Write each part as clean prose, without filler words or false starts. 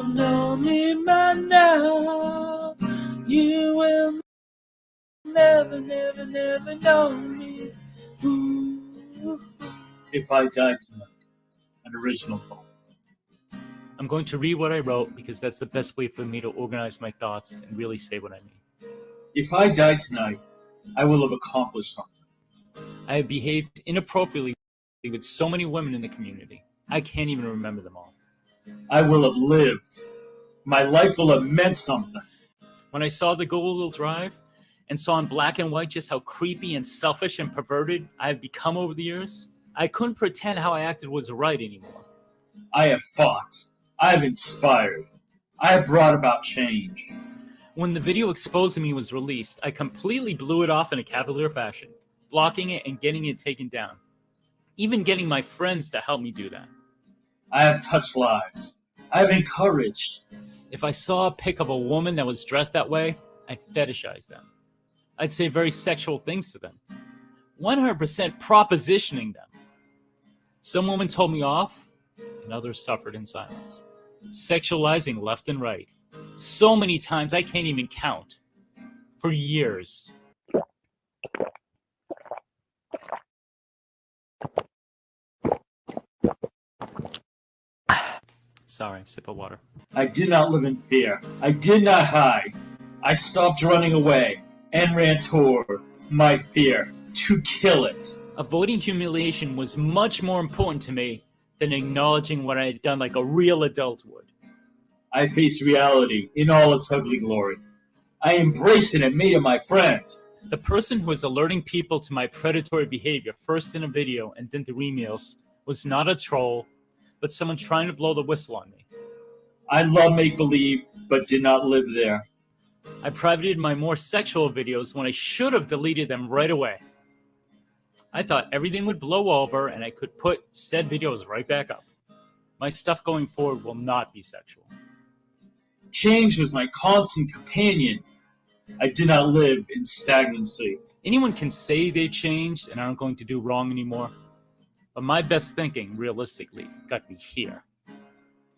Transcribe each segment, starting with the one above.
don't know me by now. You will never, never, never know me. Ooh. If I died tonight, an original poem. I'm going to read what I wrote because that's the best way for me to organize my thoughts and really say what I mean. If I die tonight, I will have accomplished something. I have behaved inappropriately with so many women in the community. I can't even remember them all. I will have lived. My life will have meant something. When I saw the Google Drive and saw in black and white just how creepy and selfish and perverted I have become over the years, I couldn't pretend how I acted was right anymore. I have fought. I have inspired. I have brought about change. When the video exposing me was released, I completely blew it off in a cavalier fashion, blocking it and getting it taken down. Even getting my friends to help me do that. I have touched lives. I have encouraged. If I saw a pic of a woman that was dressed that way, I'd fetishize them. I'd say very sexual things to them. 100% propositioning them. Some women told me off, and others suffered in silence. Sexualizing left and right. So many times I can't even count. For years. Sorry, sip of water. I did not live in fear. I did not hide. I stopped running away and ran toward my fear to kill it. Avoiding humiliation was much more important to me than acknowledging what I had done like a real adult would. I faced reality in all its ugly glory. I embraced it and made it my friend. The person who was alerting people to my predatory behavior first in a video and then through emails was not a troll, but someone trying to blow the whistle on me. I love make-believe, but did not live there. I privated my more sexual videos when I should have deleted them right away. I thought everything would blow over and I could put said videos right back up. My stuff going forward will not be sexual. Change was my constant companion. I did not live in stagnancy. Anyone can say they changed and aren't going to do wrong anymore. But my best thinking, realistically, got me here.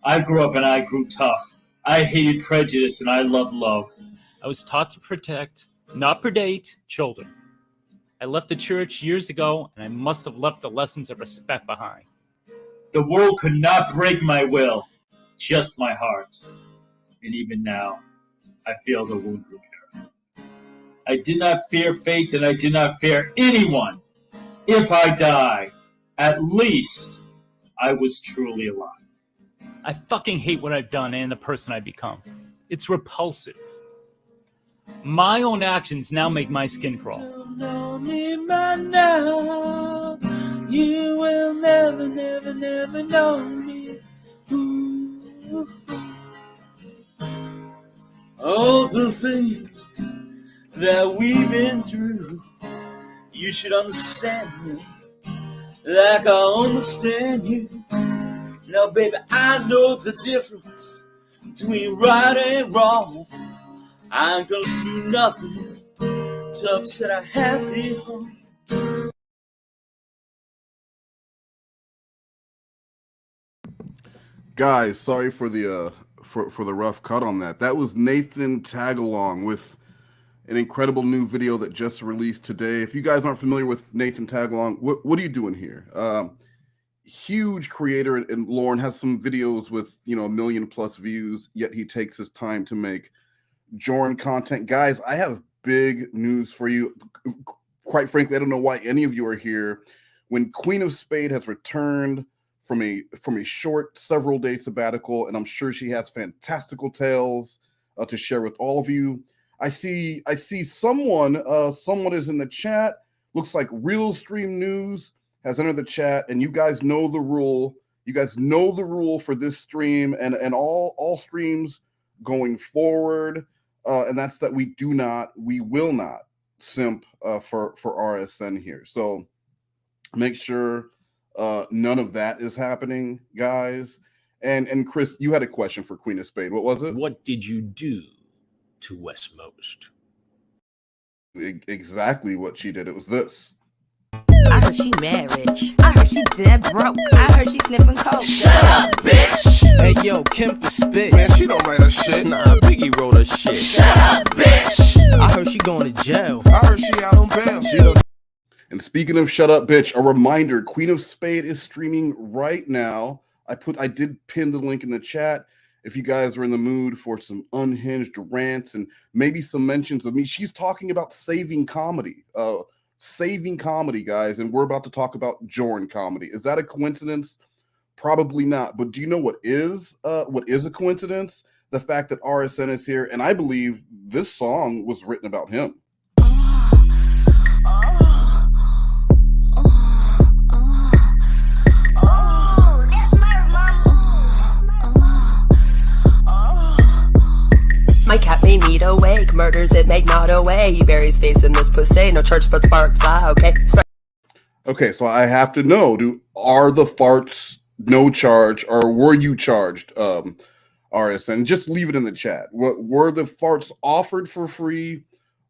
I grew up and I grew tough. I hated prejudice and I loved love. I was taught to protect, not predate, children. I left the church years ago and I must have left the lessons of respect behind. The world could not break my will, just my heart. And even now, I feel the wound repair. I did not fear fate and I did not fear anyone. If I die, at least I was truly alive. I fucking hate what I've done and the person I've become. It's repulsive. My own actions now make my skin crawl. Don't know me by now. You will never, never, never know me. Ooh. All the things that we've been through, you should understand me like I understand you. Now, baby, I know the difference between right and wrong. I ain't gonna do nothing to upset a happy home. Guys, sorry for the rough cut on that. That was Nathan Tagalong with an incredible new video that just released today. If you guys aren't familiar with Nathan Tagalong, what are you doing here? Huge creator, and Lauren has some videos with 1 million+ views, yet he takes his time to make Jorn content. Guys, I have big news for you. Quite frankly, I don't know why any of you are here. When Queen of Spade has returned from a short several-day sabbatical, and I'm sure she has fantastical tales to share with all of you. I see someone is in the chat. Looks like Real Stream News has entered the chat, and you guys know the rule. You guys know the rule for this stream and all streams going forward, and that's that we will not simp for RSN here. So make sure none of that is happening, guys. And Chris, you had a question for Queen of Spade. What was it? What did you do to Wes Moast? Exactly what she did. It was this. I heard she mad rich. I heard she dead broke. I heard she sniffing coke. Shut up, bitch! Hey yo, Kim can spit. Man, she don't write her shit. Nah, Biggie wrote her shit. Shut up, bitch! I heard she going to jail. I heard she out on bail. She don't. And speaking of shut up, bitch, a reminder: Queen of Spade is streaming right now. I did pin the link in the chat. If you guys are in the mood for some unhinged rants and maybe some mentions of me, she's talking about saving comedy. Saving comedy, guys, and we're about to talk about Jorn comedy. Is that a coincidence? Probably not. But do you know what is a coincidence? The fact that RSN is here, and I believe this song was written about him. My cat made me awake, murders it, make not away. He buries face in this pussy, no church but sparks fly, okay? Okay, so I have to know, are the farts no charge, or were you charged, RSN? Just leave it in the chat. Were the farts offered for free,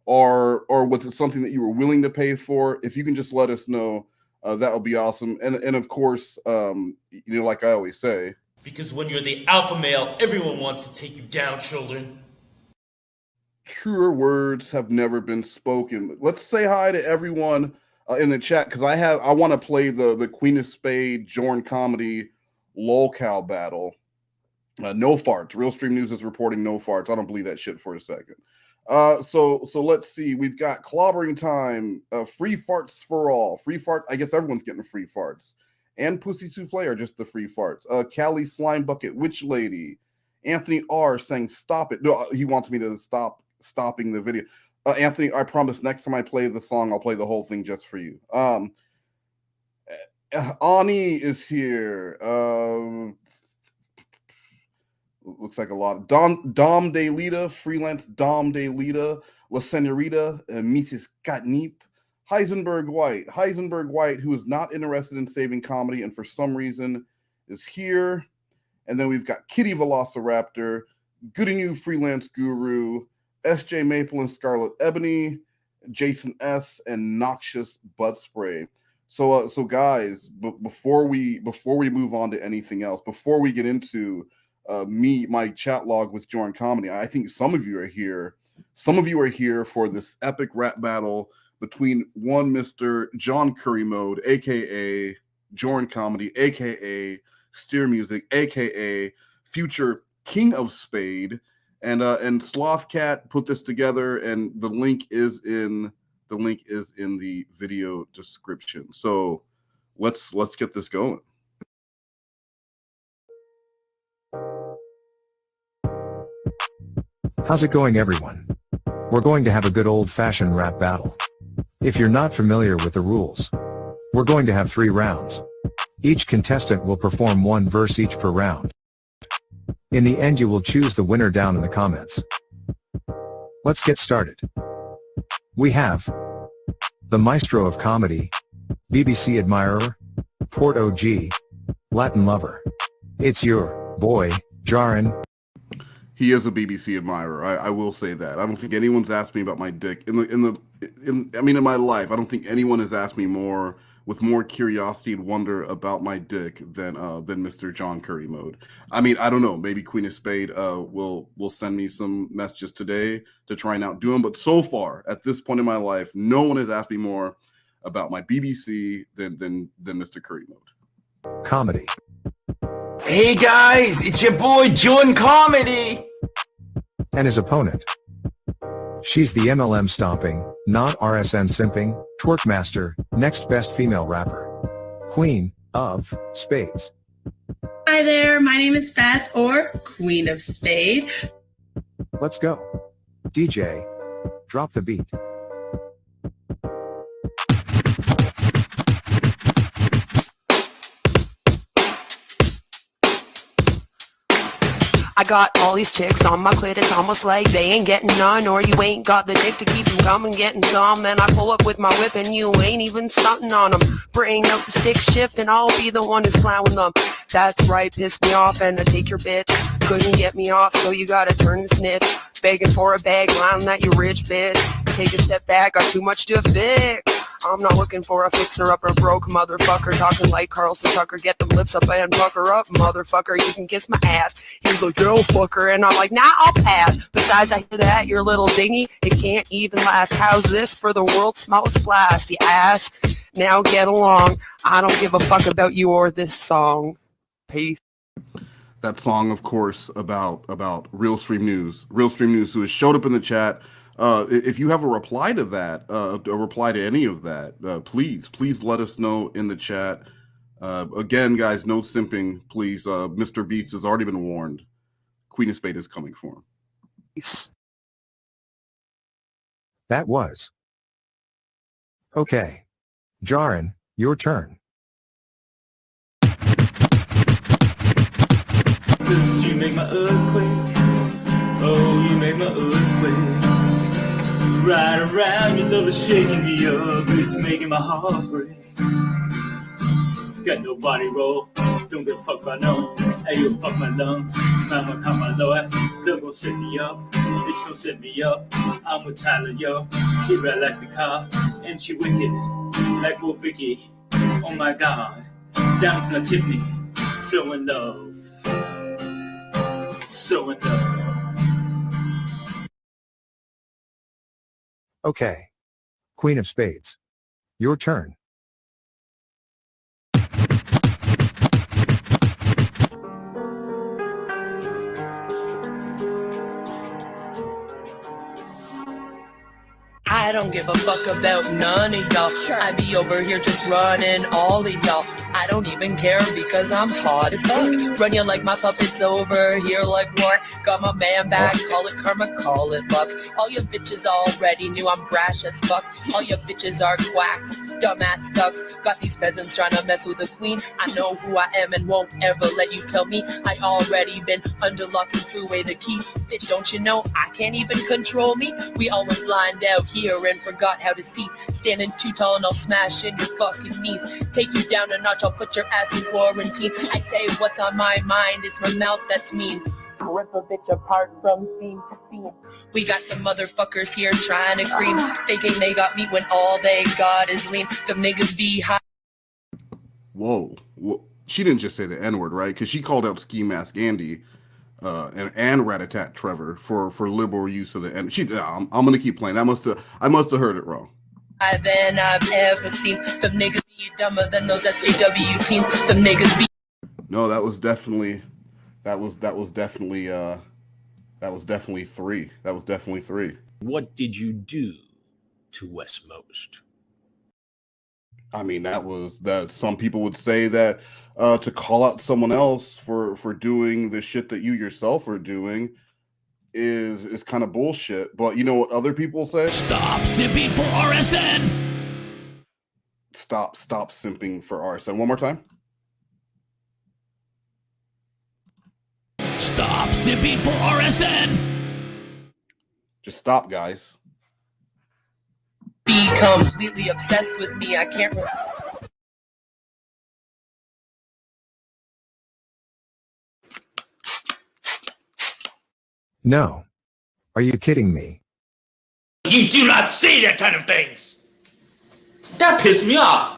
or was it something that you were willing to pay for? If you can just let us know, that would be awesome. And of course, like I always say, Because when you're the alpha male, everyone wants to take you down, children. truer words have never been spoken. Let's say hi to everyone in the chat, because I want to play the Queen of Spade Jorn comedy Lolcow battle. No farts. Real Stream News is reporting no farts. I don't believe that shit for a second. So let's see. We've got clobbering time. Free farts for all. Free fart. I guess everyone's getting free farts. And Pussy Souffle are just the free farts. Callie Slime Bucket Witch Lady. Anthony R saying stop it. No, he wants me to stopping the video. Anthony, I promise next time I play the song, I'll play the whole thing just for you. Ani is here. Looks like a lot. Dom De Lita, freelance Dom De Lita, La Senorita, Mrs. Katnip, Heisenberg White, who is not interested in saving comedy and for some reason is here. And then we've got Kitty Velociraptor, Good and You Freelance Guru, SJ Maple and Scarlet Ebony, Jason S, and Noxious Butt Spray. So guys, before we move on to anything else, before we get into my chat log with Jorn comedy, I think some of you are here. Some of you are here for this epic rap battle between one Mr. John Curry Mode, aka Jorn comedy, aka Steer Music, aka future King of Spade, and SLOTHCAT put this together, and the link is in the video description. So let's get this going. How's it going, everyone? We're going to have a good old-fashioned rap battle. If you're not familiar with the rules, we're going to have 3 rounds. Each contestant will perform 1 verse each per round. In the end, you will choose the winner down in the comments. Let's get started. We have the Maestro of Comedy, BBC Admirer, Port OG, Latin Lover. It's your boy, Jaron. He is a BBC admirer. I will say that. I don't think anyone's asked me about my dick in my life. I don't think anyone has asked me with more curiosity and wonder about my dick than Mr. John Curry Mode. I mean, I don't know. Maybe Queen of Spade will send me some messages today to try and outdo him. But so far, at this point in my life, no one has asked me more about my BBC than Mr. Curry Mode. Comedy. Hey guys, it's your boy Jorn Comedy! And his opponent. She's the MLM stomping, not RSN simping, twerk master, next best female rapper. Queen of Spades. Hi there, my name is Beth, or Queen of Spade. Let's go. DJ, drop the beat. I got all these chicks on my clit, it's almost like they ain't getting none, or you ain't got the dick to keep them coming, getting some. Then I pull up with my whip and you ain't even stunting on them. Bring out the stick shift and I'll be the one who's plowing them. That's right, piss me off and I take your bitch. Couldn't get me off, so you gotta turn and snitch. Begging for a bag, lying that you rich bitch. Take a step back, got too much to fix. I'm not looking for a fixer-upper, broke motherfucker, talking like Carlson Tucker, get them lips up and fuck her up, motherfucker, you can kiss my ass. He's like, yo, fucker, and I'm like, nah, I'll pass. Besides, I hear that your little dinghy, it can't even last. How's this for the world's smallest blast, you ass? Now get along, I don't give a fuck about you or this song. Peace. That song, of course, about RealStream News. RealStream News, who has showed up in the chat. If you have a reply to that, a reply to any of that, please let us know in the chat. Again, guys, no simping, please. Mr. Beast has already been warned. Queen of Spade is coming for him. Peace. That was. Okay. Jaren, your turn. Cause you make my earthquake. Oh, you make my earthquake. Right around, your love is shaking me up. It's making my heart break. Got no body roll. Don't give a fuck about no. Hey, you fuck my lungs. Mama, come my lord. Love gon' set me up. Bitch, don't set me up. I'm with Tyler, yo. He ride like the car. And she wicked. Like Will Vicky. Oh my god. Down's not Tiffany. So in love. So in love. Okay. Queen of Spades. Your turn. I don't give a fuck about none of y'all. I be over here just running all of y'all. I don't even care because I'm hot as fuck. Run you like my puppets over here like what? Got my man back, call it karma, call it luck. All you bitches already knew I'm brash as fuck. All you bitches are quacks, dumbass ducks. Got these peasants trying to mess with the queen. I know who I am and won't ever let you tell me. I already been under lock and threw away the key. Bitch, don't you know I can't even control me? We all went blind out here and forgot how to see. Standing too tall and I'll smash in your fucking knees. Take you down a notch, I'll put your ass in quarantine. I say what's on my mind, it's my mouth that's mean. Rip a bitch apart from seam to seam. We got some motherfuckers here trying to cream, thinking they got me when all they got is lean. Them niggas be high. Whoa. She didn't just say the N-word, right? Because she called out Ski Mask Andy and Rat-a-tat Trevor for liberal use of the N. I'm gonna keep playing. I must have heard it wrong. Than I've ever seen. Them niggas be dumber than those SJW teens. Them niggas be. No, that was definitely three. That was definitely three. What did you do to Wes Moast? I mean, that some people would say that to call out someone else for doing the shit that you yourself are doing is kind of bullshit. But you know what other people say? Stop simping for RSN. Stop simping for RSN. One more time. Stop simping for RSN. Just stop, guys. Be completely obsessed with me. I can't. No. Are you kidding me? You do not say that kind of things. That pissed me off.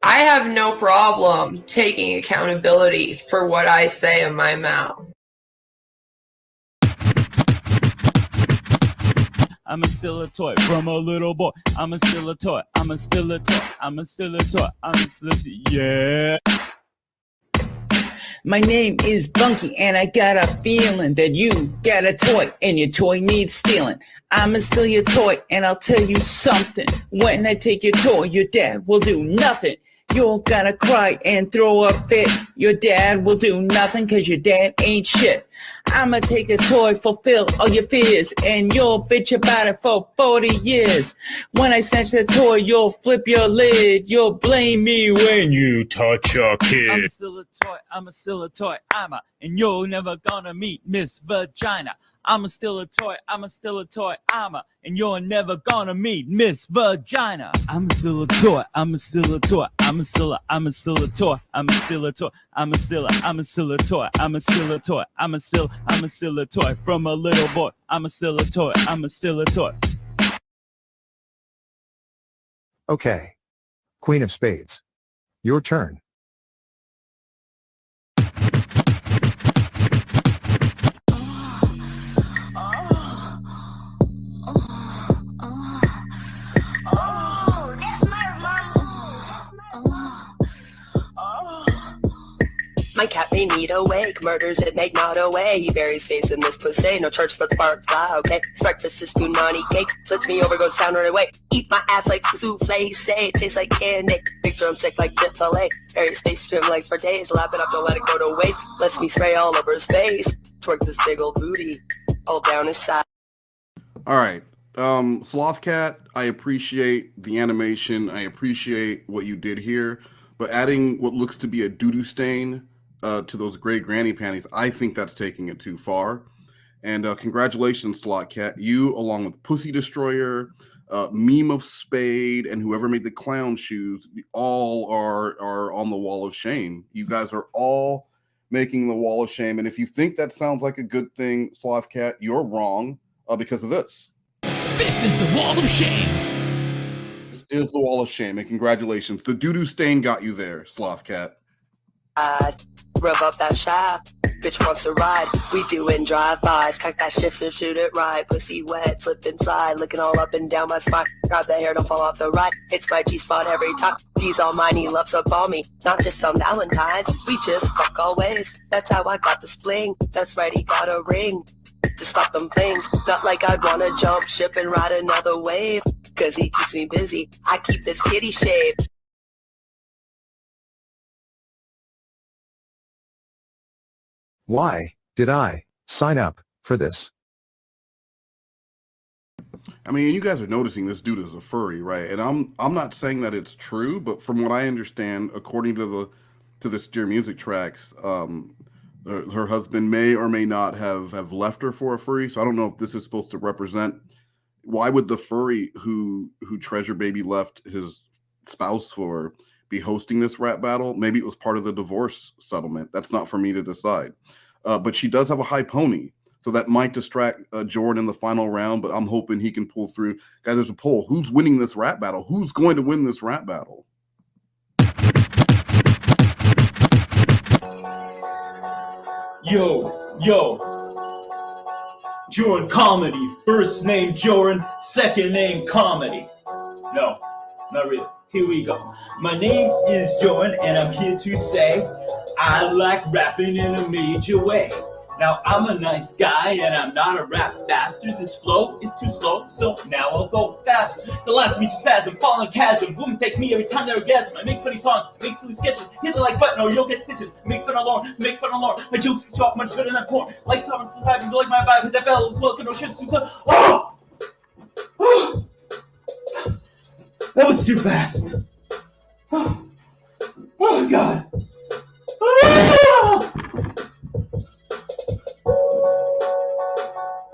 I have no problem taking accountability for what I say in my mouth. I'm still a toy from a little boy. I'm still a toy. I'm still a toy. I'm still a toy. I'm still a toy. Yeah. My name is Bunky, and I got a feeling that you got a toy, and your toy needs stealing. I'ma steal your toy, and I'll tell you something. When I take your toy, your dad will do nothing. You're gonna cry and throw a fit. Your dad will do nothing, cause your dad ain't shit. I'ma take a toy, fulfill all your fears, and you'll bitch about it for 40 years. When I snatch the toy, you'll flip your lid. You'll blame me when you touch a kid. I'm still a toy. I'm still a toy. And you're never gonna meet Miss Vagina. I'm still a toy. I'm still a toy. And you're never gonna meet Miss Vagina. I'm still a toy. I'm still a toy. I'm still a toy. I'm still a toy. I'm still a toy. I'm still a toy. I'm still a toy from a little boy. I'm still a toy. I'm still a toy. Okay. Queen of Spades. Your turn. My cat may need a wake, murders it make not away. He buries face in this pussy, no church but sparks fly, okay? His breakfast is spoon money cake, flips me over, goes down right away. Eat my ass like souffle, say it tastes like candy. Big drumstick like dip fillet, buries face swim legs for days. Lap it up, don't let it go to waste. Lets me spray all over his face, twerk this big old booty, all down his side. All right. SLOTHCAT, I appreciate the animation. I appreciate what you did here. But adding what looks to be a doo-doo stain to those gray granny panties, I think that's taking it too far. And congratulations, SLOTHCAT. You, along with Pussy Destroyer, Meme of Spade, and whoever made the clown shoes, all are on the wall of shame. You guys are all making the wall of shame. And if you think that sounds like a good thing, SLOTHCAT, you're wrong because of this. This is the wall of shame. This is the wall of shame, and congratulations. The doo-doo stain got you there, SLOTHCAT. Rev up that shaft, bitch wants to ride. We doing drive-bys, cock that shift and shoot it right. Pussy wet, slip inside, looking all up and down my spine. Grab the hair, don't fall off the right. It's my G-spot every time. D's all mine, he loves up on me. Not just on Valentine's, we just fuck always. That's how I got the spling. That's right, he got a ring to stop them things. Not like I'd wanna jump ship and ride another wave, cause he keeps me busy. I keep this kitty shaved. Why did I sign up for this? I mean, you guys are noticing this dude is a furry, right? And I'm not saying that it's true, but from what I understand, according to the Steer Music tracks, her husband may or may not have left her for a furry. So I don't know if this is supposed to represent. Why would the furry who Treasure Baby left his spouse for be hosting this rap battle? Maybe it was part of the divorce settlement. That's not for me to decide. But she does have a high pony, so that might distract Jordan in the final round, but I'm hoping he can pull through. Guys, there's a poll. Who's winning this rap battle? Who's going to win this rap battle? Yo. Jordan Comedy. First name Jordan, second name Comedy. No, not really. Here we go. My name is Jordan, and I'm here to say I like rapping in a major way. Now I'm a nice guy, and I'm not a rap bastard. This flow is too slow, so now I'll go faster. The last beat is spasm, falling chasm. Women take me every time they're orgasm. I make funny songs, make silly sketches. Hit the like button or you'll get stitches. Make fun alone, make fun alone. My jokes get you off much better than porn. Like someone surviving, like my vibe, hit that bell, smoking, no shit, too so. Oh! Oh! That was too fast. Oh God.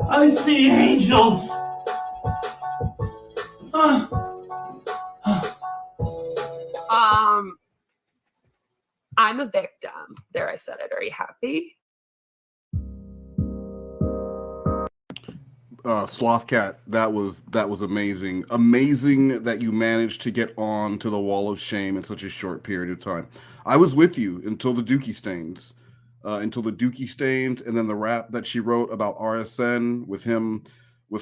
I see angels. I'm a victim. There, I said it. Are you happy? SLOTHCAT, that was amazing. Amazing that you managed to get on to the wall of shame in such a short period of time. I was with you until the Dookie stains. And then the rap that she wrote about RSN with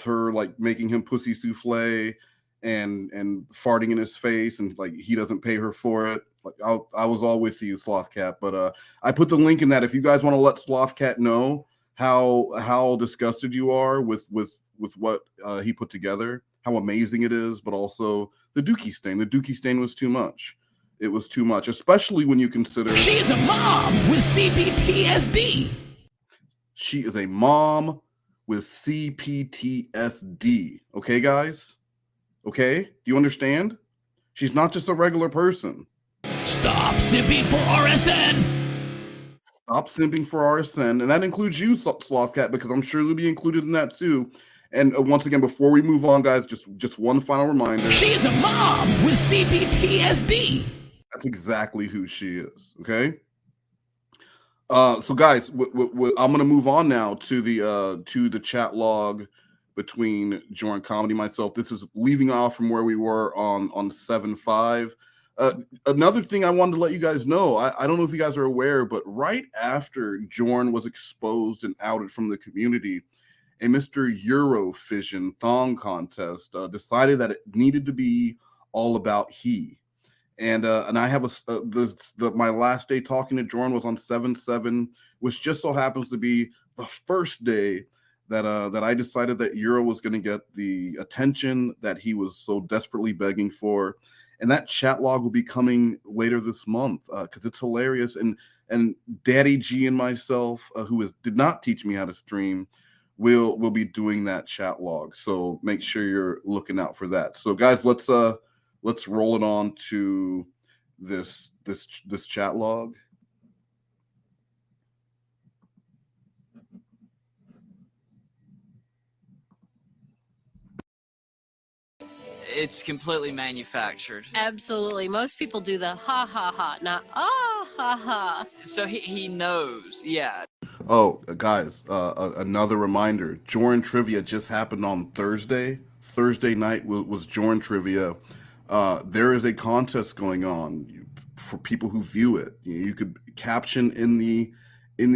her like making him pussy souffle and farting in his face, and like he doesn't pay her for it. Like I was all with you, SLOTHCAT. But I put the link in that if you guys want to let SLOTHCAT know how disgusted you are with what he put together, how amazing it is, but also the Dookie stain. The Dookie stain was too much. It was too much, especially when you consider she is a mom with CPTSD. She is a mom with CPTSD. Okay, guys? Okay? Do you understand? She's not just a regular person. Stop simping for RSN. Stop simping for RSN. And that includes you, SLOTHCAT, because I'm sure you'll be included in that too. And once again, before we move on, guys, just one final reminder. She is a mom with CPTSD. That's exactly who she is. Okay. So guys, I'm going to move on now to the chat log between Jorn Comedy and myself. This is leaving off from where we were on 7-5. Another thing I wanted to let you guys know, I don't know if you guys are aware, but right after Jorn was exposed and outed from the community, a Mr. Eurofission thong contest decided that it needed to be all about he. And I have my last day talking to Jorn was on 7-7, which just so happens to be the first day that I decided that Euro was going to get the attention that he was so desperately begging for. And that chat log will be coming later this month because it's hilarious. And Daddy G and myself, who did not teach me how to stream, will be doing that chat log. So make sure you're looking out for that. So guys, let's roll it on to this chat log. It's completely manufactured. Absolutely. Most people do the ha ha ha, not ah ha ha. So he knows, yeah. Oh, guys, another reminder. Jorn Trivia just happened on Thursday. Thursday night was Jorn Trivia. There is a contest going on for people who view it. You could caption in the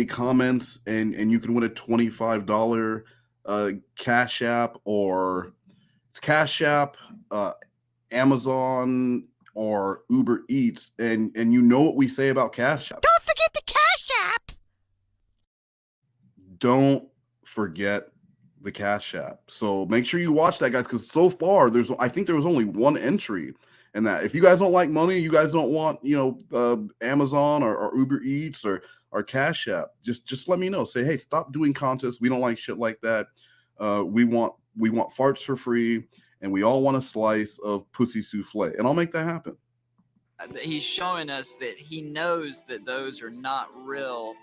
comments, and you can win a $25 Cash App or Cash App, Amazon, or Uber Eats, and you know what we say about Cash App. Don't forget the Cash App. Don't forget the Cash App. So make sure you watch that, guys, because so far I think there was only one entry in that. If you guys don't like money, you guys don't want Amazon or Uber Eats or Cash App, just let me know. Say, hey, stop doing contests. We don't like shit like that. We want farts for free, and we all want a slice of pussy souffle, and I'll make that happen. He's showing us that he knows that those are not real.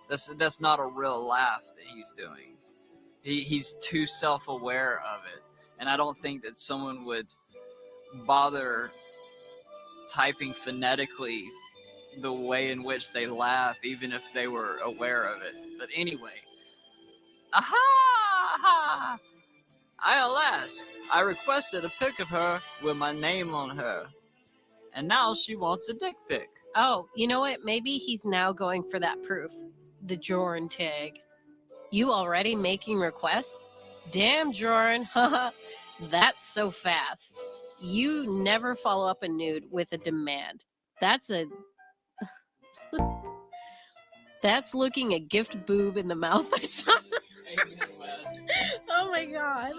That's not a real laugh that he's doing. He's too self-aware of it, and I don't think that someone would bother typing phonetically the way in which they laugh, even if they were aware of it. But anyway, aha! ILS, I requested a pic of her with my name on her, and now she wants a dick pic. Oh, you know what? Maybe he's now going for that proof. The Jorn tag. You already making requests? Damn, Jorn. Haha. That's so fast. You never follow up a nude with a demand. That's looking a gift boob in the mouth or something. Oh my god.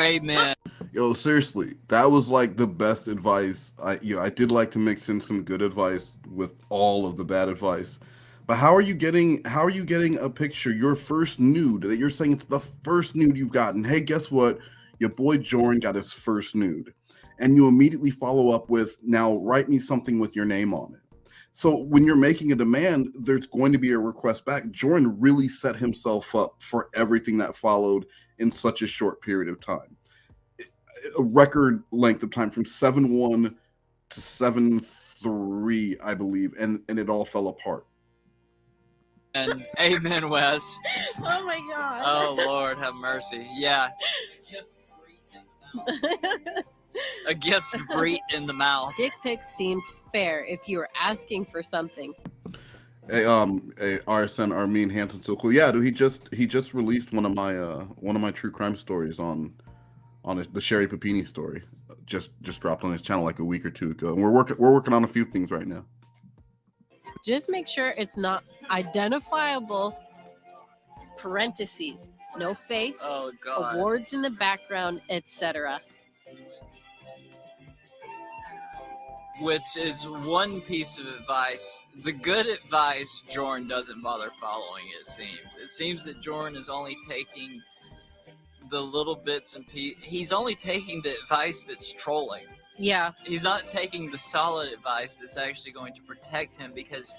Amen. Yo, seriously, that was like the best advice. I did like to mix in some good advice with all of the bad advice. But how are you getting a picture, your first nude, that you're saying it's the first nude you've gotten? Hey, guess what? Your boy Jorn got his first nude. And you immediately follow up with, now write me something with your name on it. So when you're making a demand, there's going to be a request back. Jorn really set himself up for everything that followed in such a short period of time. A record length of time from 7-1 to 7-3, I believe, and it all fell apart. And amen, Wes. Oh my god. Oh Lord, have mercy. Yeah. A gift breed in the mouth. Dick pic seems fair if you were asking for something. Hey, RSN Armin Hansen, so cool. Yeah, dude, he just released one of my true crime stories on the Sherry Papini story. Just dropped on his channel like a week or two ago, and we're working on a few things right now. Just make sure it's not identifiable. Parentheses, no face, oh, God. Awards in the background, etc. Which is one piece of advice. The good advice Jorn doesn't bother following, it seems. It seems that Jorn is only taking the little bits and pieces. He's only taking the advice that's trolling. Yeah. He's not taking the solid advice that's actually going to protect him, because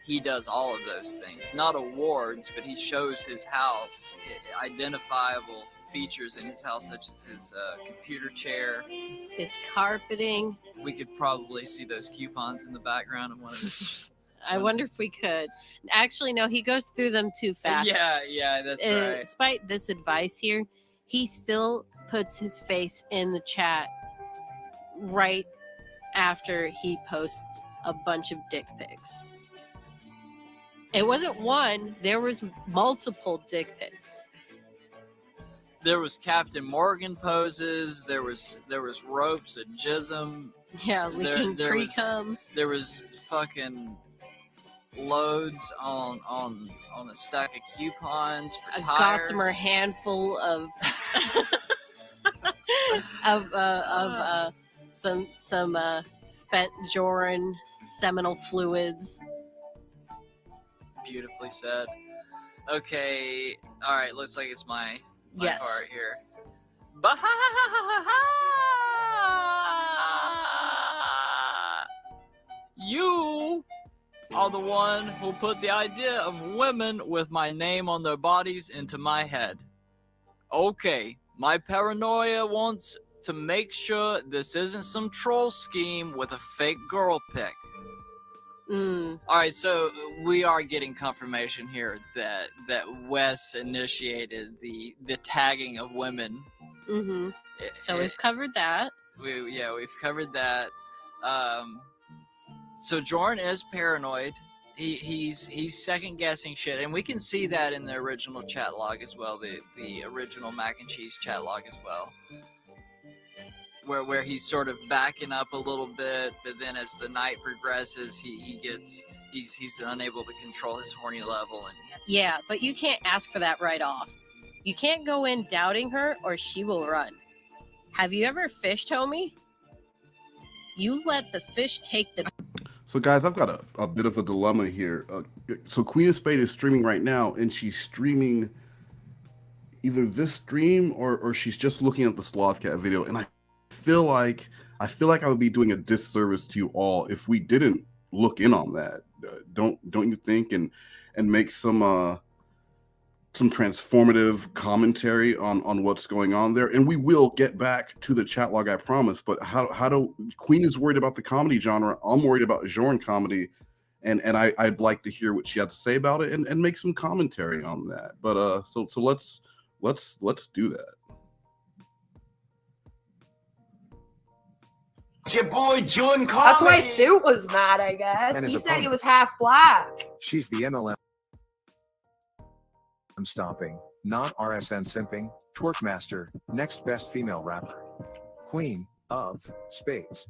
he does all of those things. Not awards, but he shows his house, identifiable features in his house, such as his computer chair, his carpeting. We could probably see those coupons in the background of one of his I wonder if we could. Actually, no, he goes through them too fast. Yeah, that's right. Despite this advice here, he still puts his face in the chat right after he posts a bunch of dick pics. It wasn't one, there was multiple dick pics. There was Captain Morgan poses. There was ropes and jism. Yeah, leaking pre-cum. There was fucking loads on a stack of coupons for a tires. Gossamer handful of some spent Joran seminal fluids. Beautifully said. Okay, all right. Looks like it's my yes. part here. You are the one who put the idea of women with my name on their bodies into my head. Okay, my paranoia wants to make sure this isn't some troll scheme with a fake girl pic. Alright, so we are getting confirmation here that Wes initiated the tagging of women. Mm-hmm. So we've covered that. We've covered that. So Jordan is paranoid. He's second guessing shit, and we can see that in the original chat log as well. The original mac and cheese chat log as well. Where he's sort of backing up a little bit, but then as the night progresses, he's unable to control his horny level. And yeah, but you can't ask for that right off. You can't go in doubting her, or she will run. Have you ever fished, homie? You let the fish take the. So guys, I've got a bit of a dilemma here. So Queen of Spade is streaming right now, and she's streaming either this stream or she's just looking at the SLOTHCAT video, and I feel like I would be doing a disservice to you all if we didn't look in on that. Don't you think? And make some transformative commentary on what's going on there. And we will get back to the chat log, I promise. But how do Queen is worried about the comedy genre? I'm worried about genre comedy, and I'd like to hear what she had to say about it and make some commentary on that. But so let's do that. It's your boy Jordan Comedy. That's why Suit was mad, I guess. He said he was half black. She's the MLM stomping, non-RSN simping, twerk master, next best female rapper, Queen of Spades.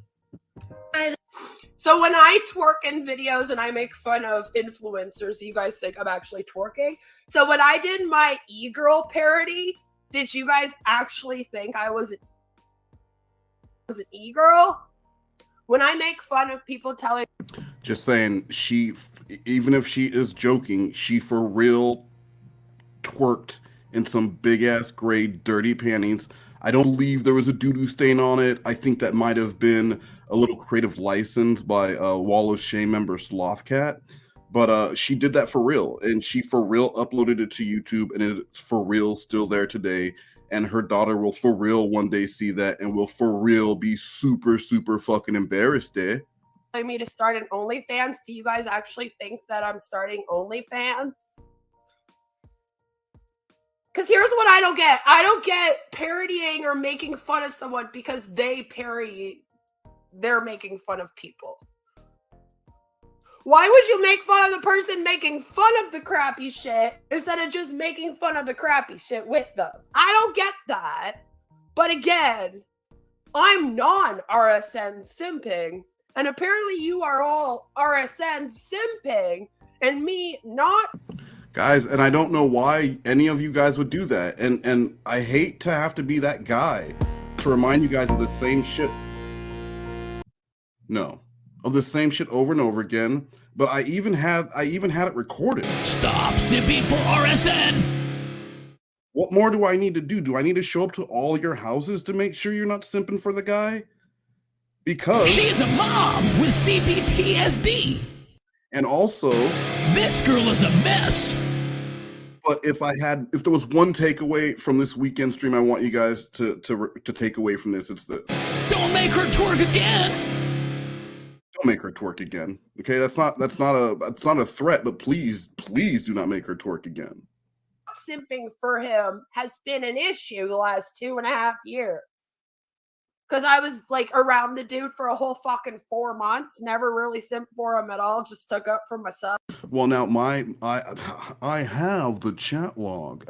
So when I twerk in videos and I make fun of influencers, you guys think I'm actually twerking? So when I did my e-girl parody, did you guys actually think I was an e-girl? When I make fun of people telling... Just saying, she, even if she is joking, she for real twerked in some big-ass gray dirty panties. I don't believe there was a doo-doo stain on it. I think that might have been a little creative license by Wall of Shame member SLOTHCAT. But she did that for real, and she for real uploaded it to YouTube, and it's for real still there today. And her daughter will for real one day see that and will for real be super, super fucking embarrassed, eh? Me to start an OnlyFans. Do you guys actually think that I'm starting OnlyFans? Because here's what I don't get. I don't get parodying or making fun of someone because they parody. They're making fun of people. Why would you make fun of the person making fun of the crappy shit instead of just making fun of the crappy shit with them? I don't get that. But again, I'm non-RSN simping, and apparently you are all RSN simping, and me not. Guys, and I don't know why any of you guys would do that. And I hate to have to be that guy to remind you guys of the same shit. No. Of the same shit over and over again, but I even had it recorded. Stop simping for RSN. What more do I need to do? Do I need to show up to all your houses to make sure you're not simping for the guy? Because she is a mom with CPTSD. And also, this girl is a mess. But if there was one takeaway from this weekend stream, I want you guys to take away from this, it's this. Don't make her twerk again. make her twerk again. Okay, that's not a threat, but please do not make her twerk again. Simping for him has been an issue the last 2.5 years. Because I was like around the dude for a whole fucking 4 months, never really simped for him at all, just took up for myself. Well, now I have the chat log.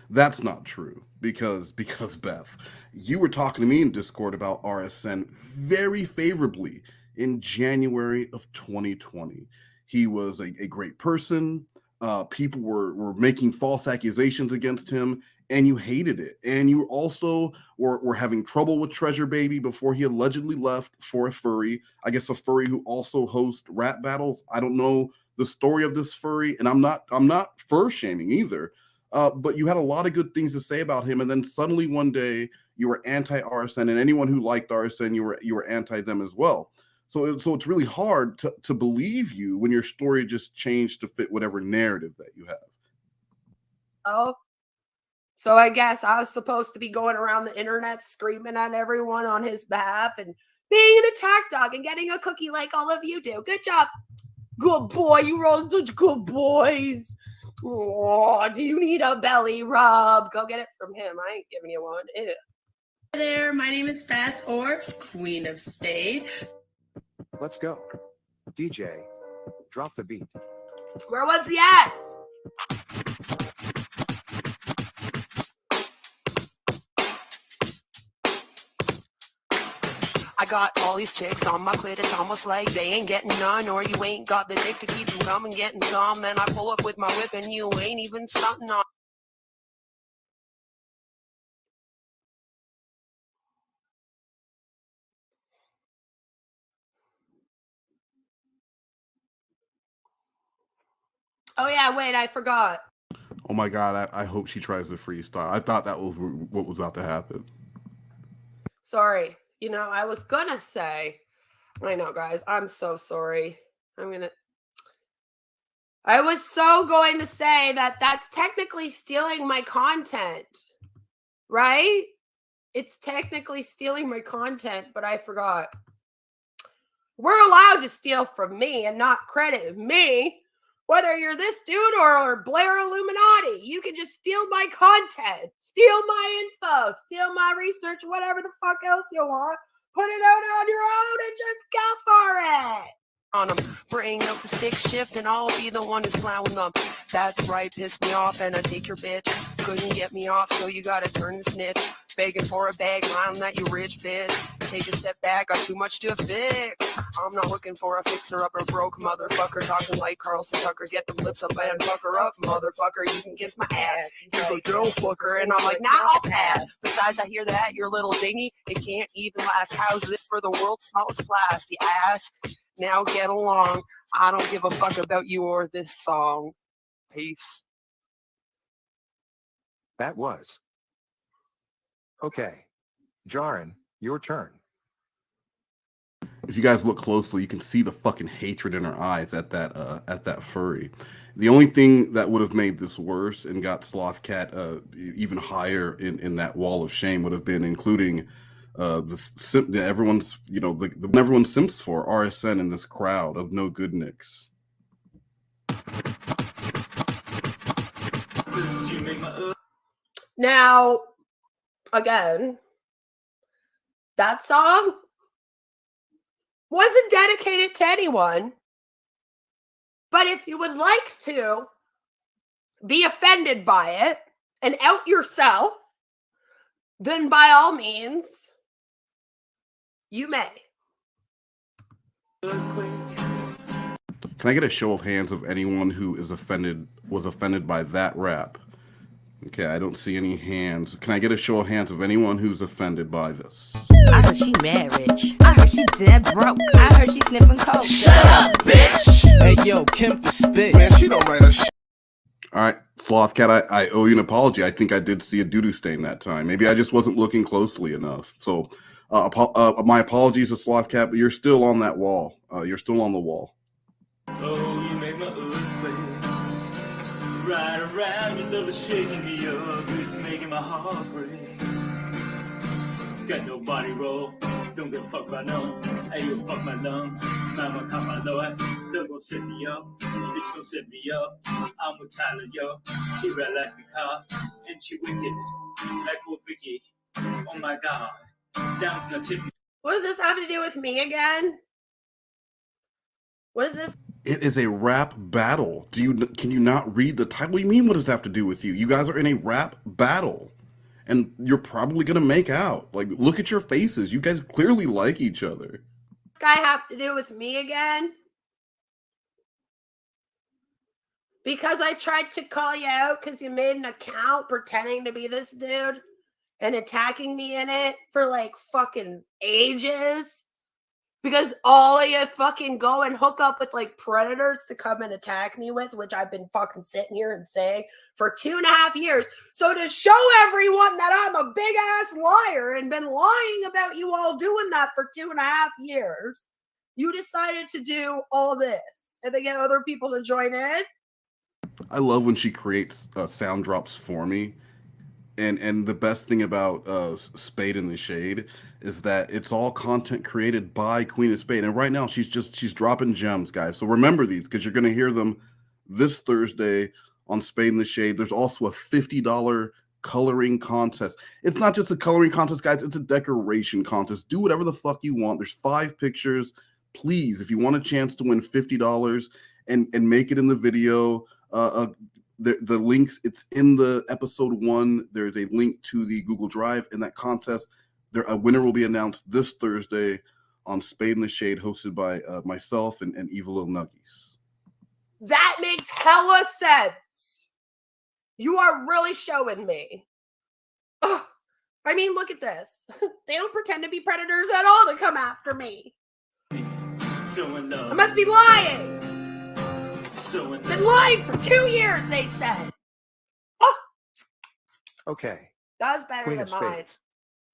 That's not true because Beth, you were talking to me in Discord about RSN very favorably in January of 2020. He was a great person. People were making false accusations against him, and you hated it. And you also were having trouble with Treasure Baby before he allegedly left for a furry. I guess a furry who also hosts rap battles. I don't know the story of this furry, and I'm not fur shaming either. But you had a lot of good things to say about him, and then suddenly one day you were anti-RSN, and anyone who liked RSN, you were anti them as well. So it's really hard to believe you when your story just changed to fit whatever narrative that you have. Oh, so I guess I was supposed to be going around the internet screaming at everyone on his behalf and being an attack dog and getting a cookie like all of you do. Good job. Good boy. You were all such good boys. Oh, do you need a belly rub? Go get it from him. I ain't giving you one. Ew. Hi there, my name is Beth, or Queen of Spade. Let's go. DJ, drop the beat. Where was the ass? I got all these chicks on my clit, it's almost like they ain't getting none, or you ain't got the dick to keep them coming, getting some. Then I pull up with my whip and you ain't even stunting on. Oh yeah, wait, I forgot. Oh my God, I hope she tries to freestyle. I thought that was what was about to happen. Sorry. You know, I was gonna say, I know, guys, I'm so sorry. I was so going to say that that's technically stealing my content, right? It's technically stealing my content, but I forgot. We're allowed to steal from me and not credit me. Whether you're this dude or Blair Illuminati, you can just steal my content, steal my info, steal my research, whatever the fuck else you want. Put it out on your own and just go for it. On them, bring up the stick shift and I'll be the one who's plowing them. That's right, piss me off and I take your bitch. Couldn't get me off, so you gotta turn and snitch. Begging for a bag, lying that you rich bitch. Take a step back, got too much to fix. I'm not looking for a fixer-upper broke motherfucker. Talking like Carlson Tucker, get them lips up and fuck her up, motherfucker. You can kiss my ass. He's like, girl, fuck her, and I'm like, nah, I'll pass. Besides, I hear that your little dingy, it can't even last. How's this for the world's smallest class? You ask. Now get along. I don't give a fuck about you or this song. Peace. That was. Okay. Jaren, your turn. If you guys look closely, you can see the fucking hatred in her eyes at that furry. The only thing that would have made this worse and got SLOTHCAT even higher in that wall of shame would have been including everyone simps for RSN in this crowd of no good nicks. Now, again, that song wasn't dedicated to anyone. But if you would like to be offended by it and out yourself, then by all means, you may. Can I get a show of hands of anyone who was offended by that rap? Okay, I don't see any hands. Can I get a show of hands of anyone who's offended by this? I heard she mad rich. I heard she dead broke. I heard she sniffing coke. Shut up, bitch! Hey, yo, Kim the spit. Man, she don't write a shit. All right, SLOTHCAT, I owe you an apology. I think I did see a doo-doo stain that time. Maybe I just wasn't looking closely enough. So my apologies to SLOTHCAT, but you're still on that wall. You're still on the wall. Oh, you make my earthquake. Right around, your love is shaking me up. It's making my heart break. Got no body roll, don't give a fuck about none. Hey, you fuck my lungs. Mama caught my Lord. They're gonna set me up. Bitch don't set me up. I'm with Tyler, yo. He red like the car. And she wicked. Like old Vicky. Oh my god. Down's gonna tip me. What does this have to do with me again? What is this? It is a rap battle. Can you not read the title? What do you mean, what does that have to do with you? You guys are in a rap battle. And you're probably gonna make out. Like, look at your faces. You guys clearly like each other. This guy have to do with me again? Because I tried to call you out because you made an account pretending to be this dude and attacking me in it for like fucking ages. Because all of you fucking go and hook up with like predators to come and attack me with, which I've been fucking sitting here and saying for 2.5 years. So to show everyone that I'm a big ass liar and been lying about you all doing that for 2.5 years, you decided to do all this and then get other people to join in. I love when she creates sound drops for me. And the best thing about Spade in the Shade is that it's all content created by Queen of Spade. And right now she's dropping gems, guys. So remember these, because you're going to hear them this Thursday on Spade in the Shade. There's also a $50 coloring contest. It's not just a coloring contest, guys. It's a decoration contest. Do whatever the fuck you want. There's 5 pictures. Please, if you want a chance to win $50 and make it in the video, the links, it's in the episode 1. There's a link to the Google Drive in that contest. A winner will be announced this Thursday on Spade in the Shade, hosted by myself and Evil Little Nuggies. That makes hella sense. You are really showing me. Ugh. I mean, look at this. They don't pretend to be predators at all to come after me. I must be lying. Been lying for 2 years, they said. Oh, Okay. that was better Queen than of mine. Spades.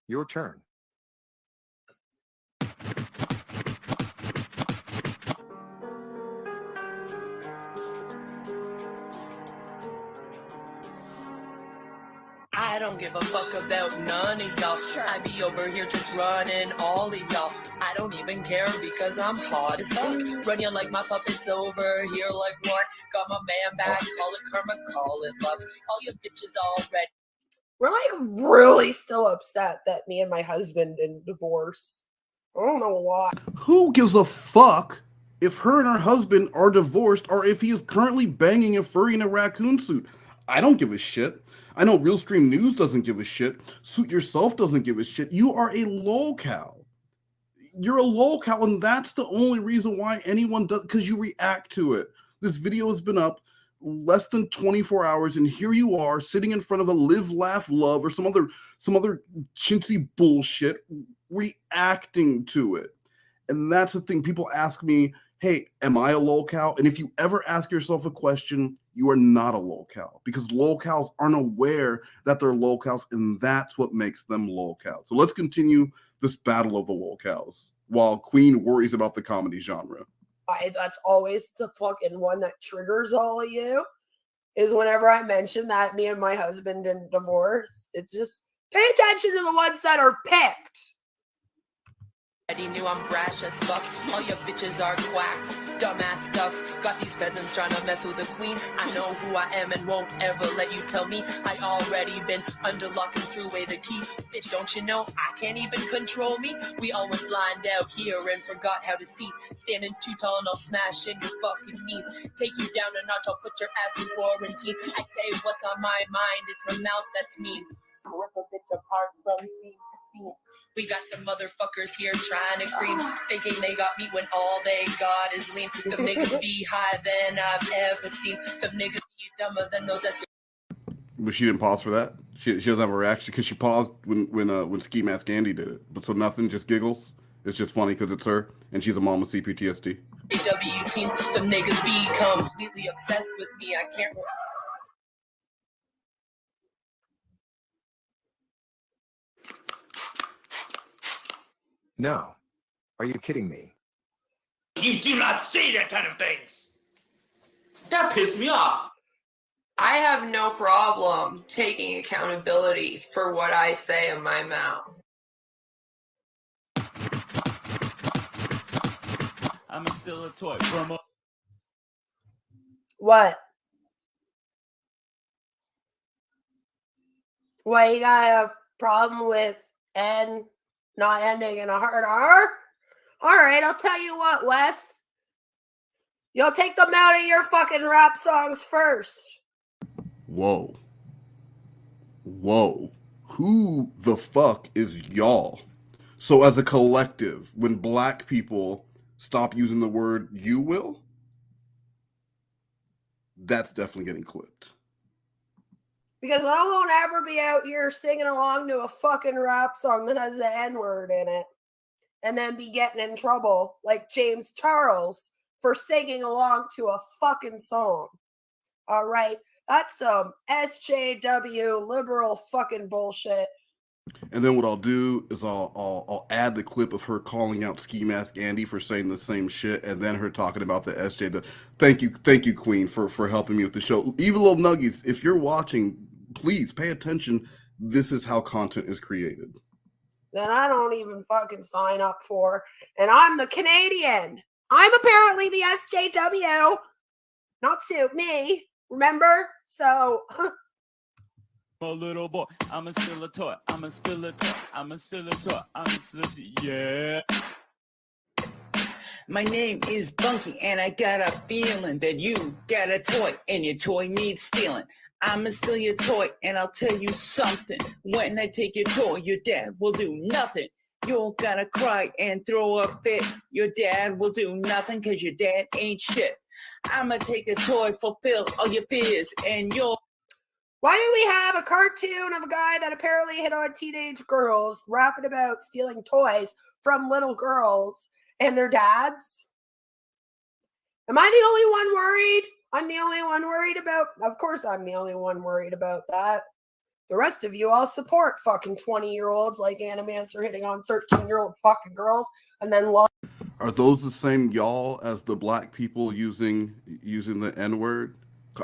Your turn. I don't give a fuck about none of y'all. I be over here just running all of y'all. I don't even care because I'm hot as fuck. Run you like my puppets over here like what? Got my man back, call it karma, call it love. All you bitches already. We're like really still upset that me and my husband in divorce. I don't know why. Who gives a fuck if her and her husband are divorced or if he is currently banging a furry in a raccoon suit? I don't give a shit. I know RealStream News doesn't give a shit. Suit Yourself doesn't give a shit. You are a lolcow. You're a lolcow, and that's the only reason why anyone does, because you react to it. This video has been up less than 24 hours, and here you are sitting in front of a Live, Laugh, Love or some other chintzy bullshit, reacting to it. And that's the thing. People ask me, hey, am I a lolcow? And if you ever ask yourself a question, you are not a lolcow, because lolcows aren't aware that they're lolcows, and that's what makes them lolcows. So let's continue this battle of the lolcows while Queen worries about the comedy genre. That's always the fucking one that triggers all of you, is whenever I mention that me and my husband in divorce. It's just pay attention to the ones that are picked. Already knew I'm brash as fuck. All your bitches are quacks, dumbass ducks. Got these peasants trying to mess with the queen. I know who I am and won't ever let you tell me. I already been under lock and threw away the key. Bitch, don't you know I can't even control me? We all went blind out here and forgot how to see. Standing too tall and I'll smash in your fucking knees. Take you down a notch, I'll put your ass in quarantine. I say what's on my mind, it's my mouth that's mean. Rip a bitch apart from seam to seam. We got some motherfuckers here trying to cream, thinking they got me when all they got is lean. Them niggas be higher than I've ever seen. Them niggas be dumber than those S. But she didn't pause for that. She doesn't have a reaction because she paused when Ski Mask Andy did it. But so nothing, just giggles. It's just funny because it's her and she's a mom with CPTSD. AW teens, them niggas be completely obsessed with me. I can't. No. Are you kidding me? You do not say that kind of things. That pissed me off. I have no problem taking accountability for what I say in my mouth. I'm still a toy from a... What? Why you got a problem with N not ending in a hard R? All right, I'll tell you what, Wes. You'll take them out of your fucking rap songs first. Whoa. Whoa. Who the fuck is y'all? So as a collective, when black people stop using the word you will, that's definitely getting clipped. Because I won't ever be out here singing along to a fucking rap song that has the N-word in it and then be getting in trouble like James Charles for singing along to a fucking song. All right? That's some SJW liberal fucking bullshit. And then what I'll do is I'll add the clip of her calling out Ski Mask Andy for saying the same shit, and then her talking about the SJW. Thank you, Queen, for helping me with the show. Evil Little Nuggies, if you're watching, please pay attention. This is how content is created. That I don't even fucking sign up for. And I'm the Canadian. I'm apparently the SJW. Not suit me, remember? So... a little boy, I'm still a toy, I'm still a toy, I'm still a toy, I'm still yeah. My name is Bunky, and I got a feeling that you got a toy, and your toy needs stealing. I'ma steal your toy, and I'll tell you something. When I take your toy, your dad will do nothing. You're gonna cry and throw a fit. Your dad will do nothing, cause your dad ain't shit. I'ma take a toy, fulfill all your fears, and you'll... Why do we have a cartoon of a guy that apparently hit on teenage girls rapping about stealing toys from little girls and their dads? Am I the only one worried? I'm the only one worried about... Of course I'm the only one worried about that. The rest of you all support fucking 20-year-olds like Animancer hitting on 13-year-old fucking girls and then... Are those the same y'all as the black people using the N-word?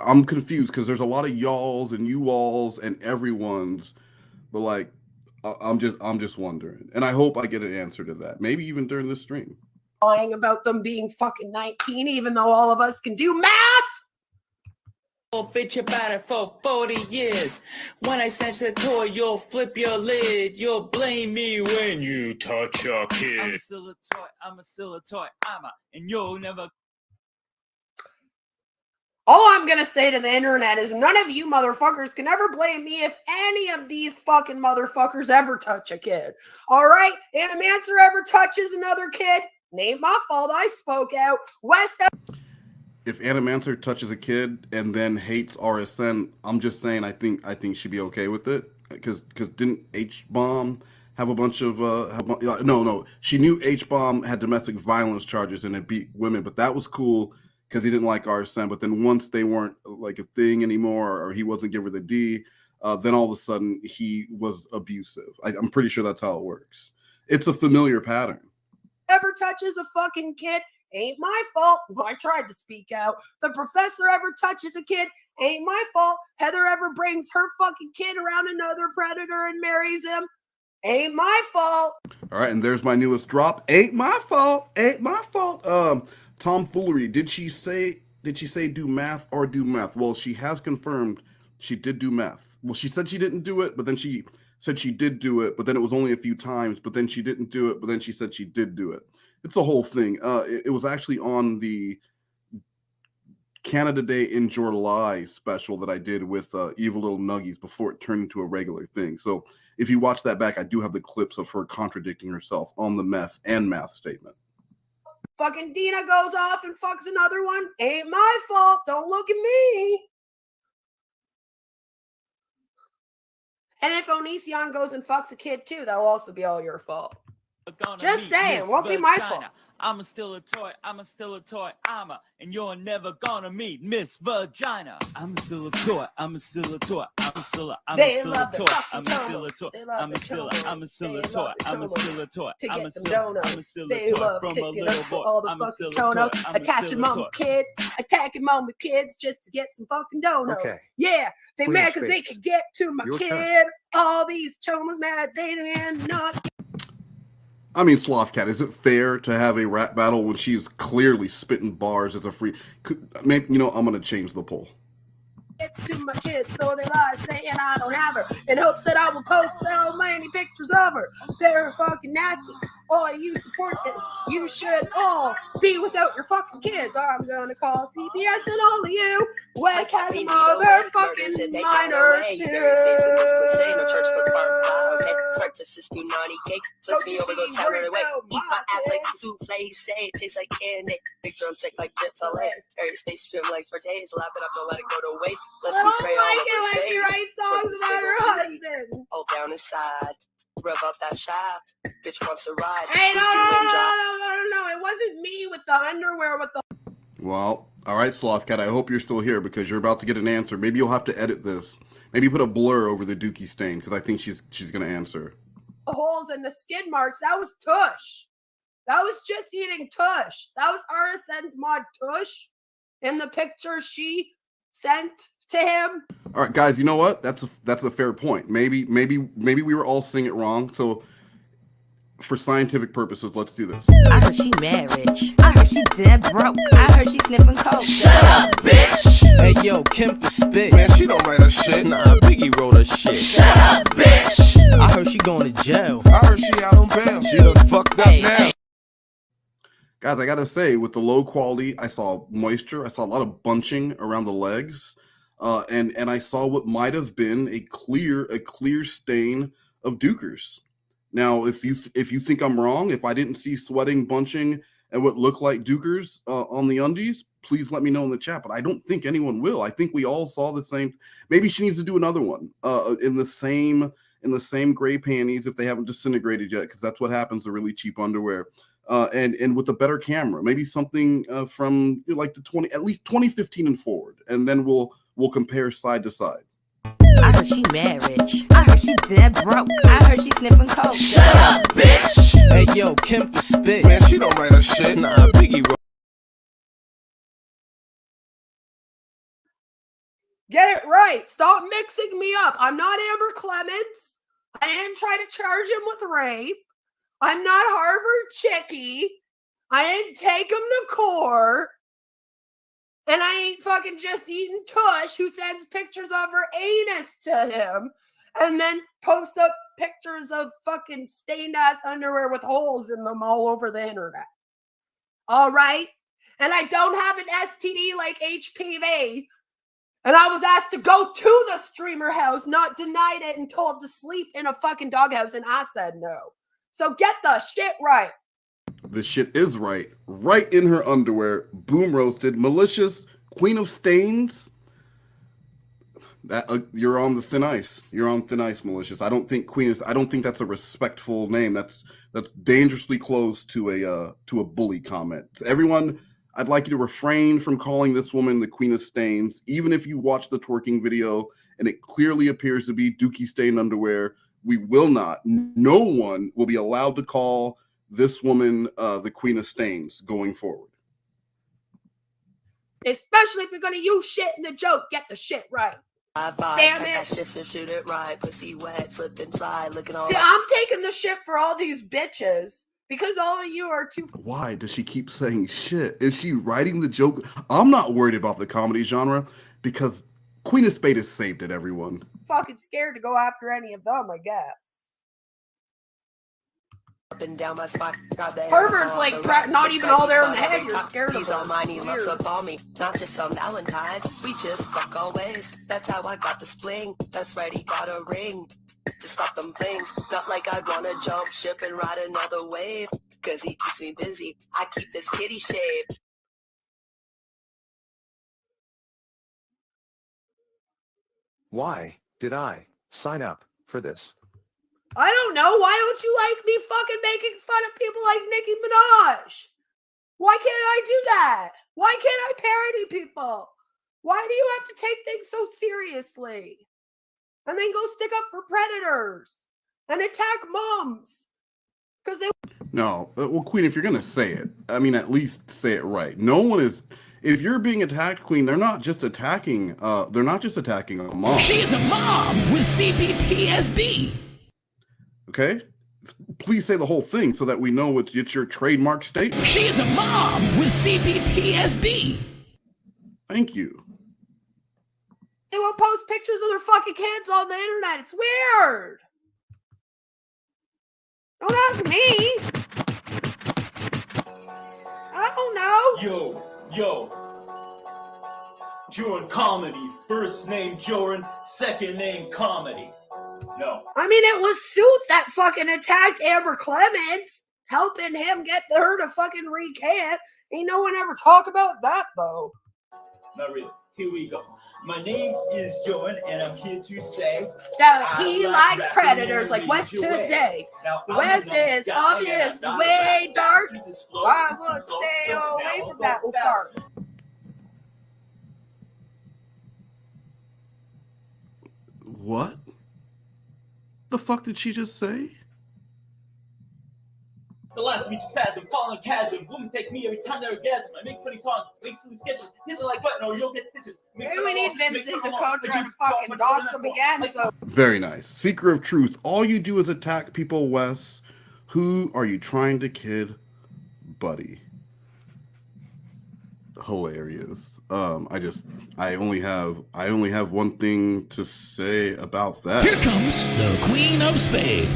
I'm confused because there's a lot of y'alls and you-alls and everyone's, but like, I'm just wondering, and I hope I get an answer to that. Maybe even during this stream. Lying about them being fucking 19, even though all of us can do math. Oh, bitch about it for 40 years. When I snatch the toy, you'll flip your lid. You'll blame me when you touch a kid. I'm still a toy, I'm still a toy, and you'll never... All I'm going to say to the internet is none of you motherfuckers can ever blame me if any of these fucking motherfuckers ever touch a kid. All right? Animancer ever touches another kid? Ain't my fault. I spoke out. Wes... If Animancer touches a kid and then hates RSN, I'm just saying I think she'd be okay with it. Because didn't H-Bomb have a bunch of... No. She knew H-Bomb had domestic violence charges and had beat women, but that was cool because he didn't like RSN. But then once they weren't like a thing anymore, or he wasn't giving her the D, then all of a sudden he was abusive. I'm pretty sure that's how it works. It's a familiar pattern. Ever touches a fucking kid, ain't my fault. Well, I tried to speak out. The professor ever touches a kid, ain't my fault. Heather ever brings her fucking kid around another predator and marries him, ain't my fault. All right, and there's my newest drop. Ain't my fault. Ain't my fault. Tomfoolery. Did she say do math or do math? Well, she has confirmed she did do math. Well, she said she didn't do it, but then she said she did do it, but then it was only a few times, but then she didn't do it, but then she said she did do it. It's a whole thing. It was actually on the Canada Day in July special that I did with Evil Little Nuggies before it turned into a regular thing. So if you watch that back, I do have the clips of her contradicting herself on the meth and math statement. Fucking Dina goes off and fucks another one. Ain't my fault. Don't look at me. And if Onision goes and fucks a kid too, that'll also be all your fault. Just saying, won't be my fault. I'm still a toy, I'm still a toy, and you're never gonna meet Miss Vagina. I'm still a toy, I'm still a toy, I'm still a toy, I'm still a toy, I'm still a toy, I'm still a toy, I'm still a toy, I'm still a toy from a little boy. All the fucking tonos, attaching mom with kids, attacking mom with kids just to get some fucking donuts. Okay. Yeah, they Queen mad of because they Spades. could get to my Your kid. turn. All these chomas mad, they didn't not. I mean, Slothcat, is it fair to have a rap battle when she's clearly spitting bars as a free? Maybe, you know, I'm gonna change the poll. To my kids, so they lie saying I don't have her, in hopes that I will post so many pictures of her. They're fucking nasty. All you support this, you should all be without your fucking kids. I'm gonna call CPS and all of you. Wes has motherfucking minors too. Breakfast is too naughty cake. Flips me over, goes sour away. Eat my ass like souffle. Say it tastes like candy. Big drumstick like Chick-fil-A. Aries face stream legs for days. Lap it up, don't let it go to waste. Let's be spray all over his face. She writes songs about her husband. Hold down his side. Rub up that shaft. Bitch wants to ride. Hey, no. It wasn't me with the underwear with the. Well, all right, Slothcat, I hope you're still here because you're about to get an answer. Maybe you'll have to edit this. Maybe put a blur over the Dookie stain because I think she's going to answer. The holes and the skid marks, that was tush. That was just eating tush. That was RSN's mod tush in the picture she sent to him. All right, guys, you know what? That's a fair point. Maybe we were all seeing it wrong. So for scientific purposes, let's do this. I heard she mad rich. I heard she dead broke. I heard she sniffing coke. Shut up, bitch! Hey yo, Kim the spit. Man, she don't write her shit. Nah, Biggie wrote her shit. Shut up, bitch! I heard she going to jail. I heard she out on bail. She done fucked up now. Guys, I gotta say, with the low quality, I saw moisture. I saw a lot of bunching around the legs, and I saw what might have been a clear stain of Dukers. Now, if you think I'm wrong, if I didn't see sweating, bunching, and what looked like Dukers on the undies, please let me know in the chat. But I don't think anyone will. I think we all saw the same. Maybe she needs to do another one in the same gray panties if they haven't disintegrated yet, because that's what happens to really cheap underwear. And with a better camera, maybe something from like at least 2015 and forward, and then we'll compare side to side. I heard she mad rich. I heard she dead broke. I heard she sniffing coke. Shut up, bitch! Hey yo, Kim the spit. Man, she don't write her shit. Nah, Biggie wrote. Get it right. Stop mixing me up. I'm not Amber Clements. I didn't try to charge him with rape. I'm not Harvard Chickie. I didn't take him to court. And I ain't fucking just eating tush who sends pictures of her anus to him and then posts up pictures of fucking stained ass underwear with holes in them all over the internet. All right? And I don't have an STD like HPV. And I was asked to go to the streamer house, not denied it and told to sleep in a fucking doghouse. And I said no. So get the shit right. The shit is right. Right in her underwear. Boom roasted. Malicious. Queen of stains. That you're on the thin ice. You're on thin ice, Malicious. I don't think that's a respectful name. That's dangerously close to a bully comment. So everyone, I'd like you to refrain from calling this woman the Queen of Stains, even if you watch the twerking video and it clearly appears to be Dookie stained underwear. We will not. No one will be allowed to call this woman the Queen of Stains going forward. Especially if you're going to use shit in the joke. Get the shit right. Damn it. Shoot it right. Pussy wet, slip inside. Looking all. See, I'm taking the shit for all these bitches because all of you are too. Why does she keep saying shit? Is she writing the joke? I'm not worried about the comedy genre because Queen of Spade has saved it, everyone. Fucking scared to go after any of them, I guess. Up and down my spine. Pervert's like not even all there in the head. You're scared of He's them. on mine, he loves to call me. Not just on Valentine's. We just fuck always. That's how I got the spling. That's right, he got a ring. To stop them things. Not like I'd wanna jump ship and ride another wave. Cause he keeps me busy. I keep this kitty shaved. Why did I sign up for this? I don't know. Why don't you like me fucking making fun of people like Nicki Minaj? Why can't I do that? Why can't I parody people? Why do you have to take things so seriously? And then go stick up for predators and attack moms? Because they... No. Well, Queen, if you're going to say it, I mean, at least say it right. No one is... If you're being attacked, Queen, they're not just attacking a mom. She is a mom with CPTSD. Okay? please say the whole thing so that we know it's your trademark statement. She is a mom with CPTSD. Thank you. They won't post pictures of their fucking kids on the internet. It's weird. Don't ask me. I don't know. Yo. Joran Comedy. First name Joran, second name Comedy. No. I mean, it was Sooth that fucking attacked Amber Clemens, helping him get her to fucking recant. Ain't no one ever talk about that, though. Not really. Here we go. My name is Joran, and I'm here to say that he likes predators like Wes today. Wes is obvious, way dark. I would stay away from that part. What? The fuck did she just say? The last week just passed, I'm falling chasm. Women take me every time they're orgasm. I make funny songs, make silly sketches, hit the like button or you'll get stitches. Maybe we need Vincent to coach her to fucking dox them again. So Very nice. Seeker of truth. All you do is attack people, Wes. Who are you trying to kid, buddy? Hilarious. I only have one thing to say about that. Here comes the Queen of Spade.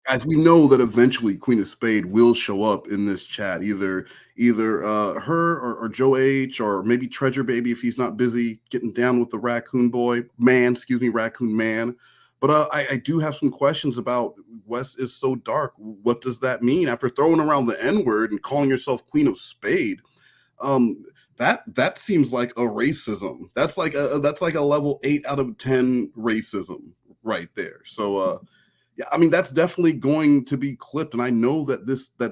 As we know that eventually Queen of Spade will show up in this chat, either her or Joe H, or maybe Treasure Baby if he's not busy getting down with the Raccoon Man. But I do have some questions about Wes is so dark. What does that mean? After throwing around the N-word and calling yourself Queen of Spade, that seems like a racism. That's like a level 8 out of 10 racism right there. So yeah, I mean that's definitely going to be clipped, and I know that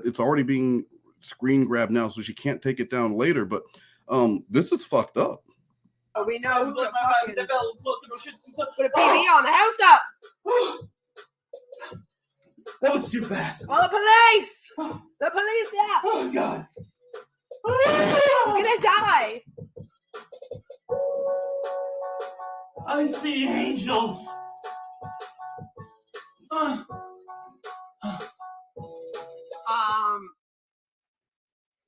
it's already being screen grabbed now, so she can't take it down later. But this is fucked up. we know who the fucking put a PV on the house up. That was too fast. Oh, the police! The police, yeah. Oh god. He's gonna die. I see angels.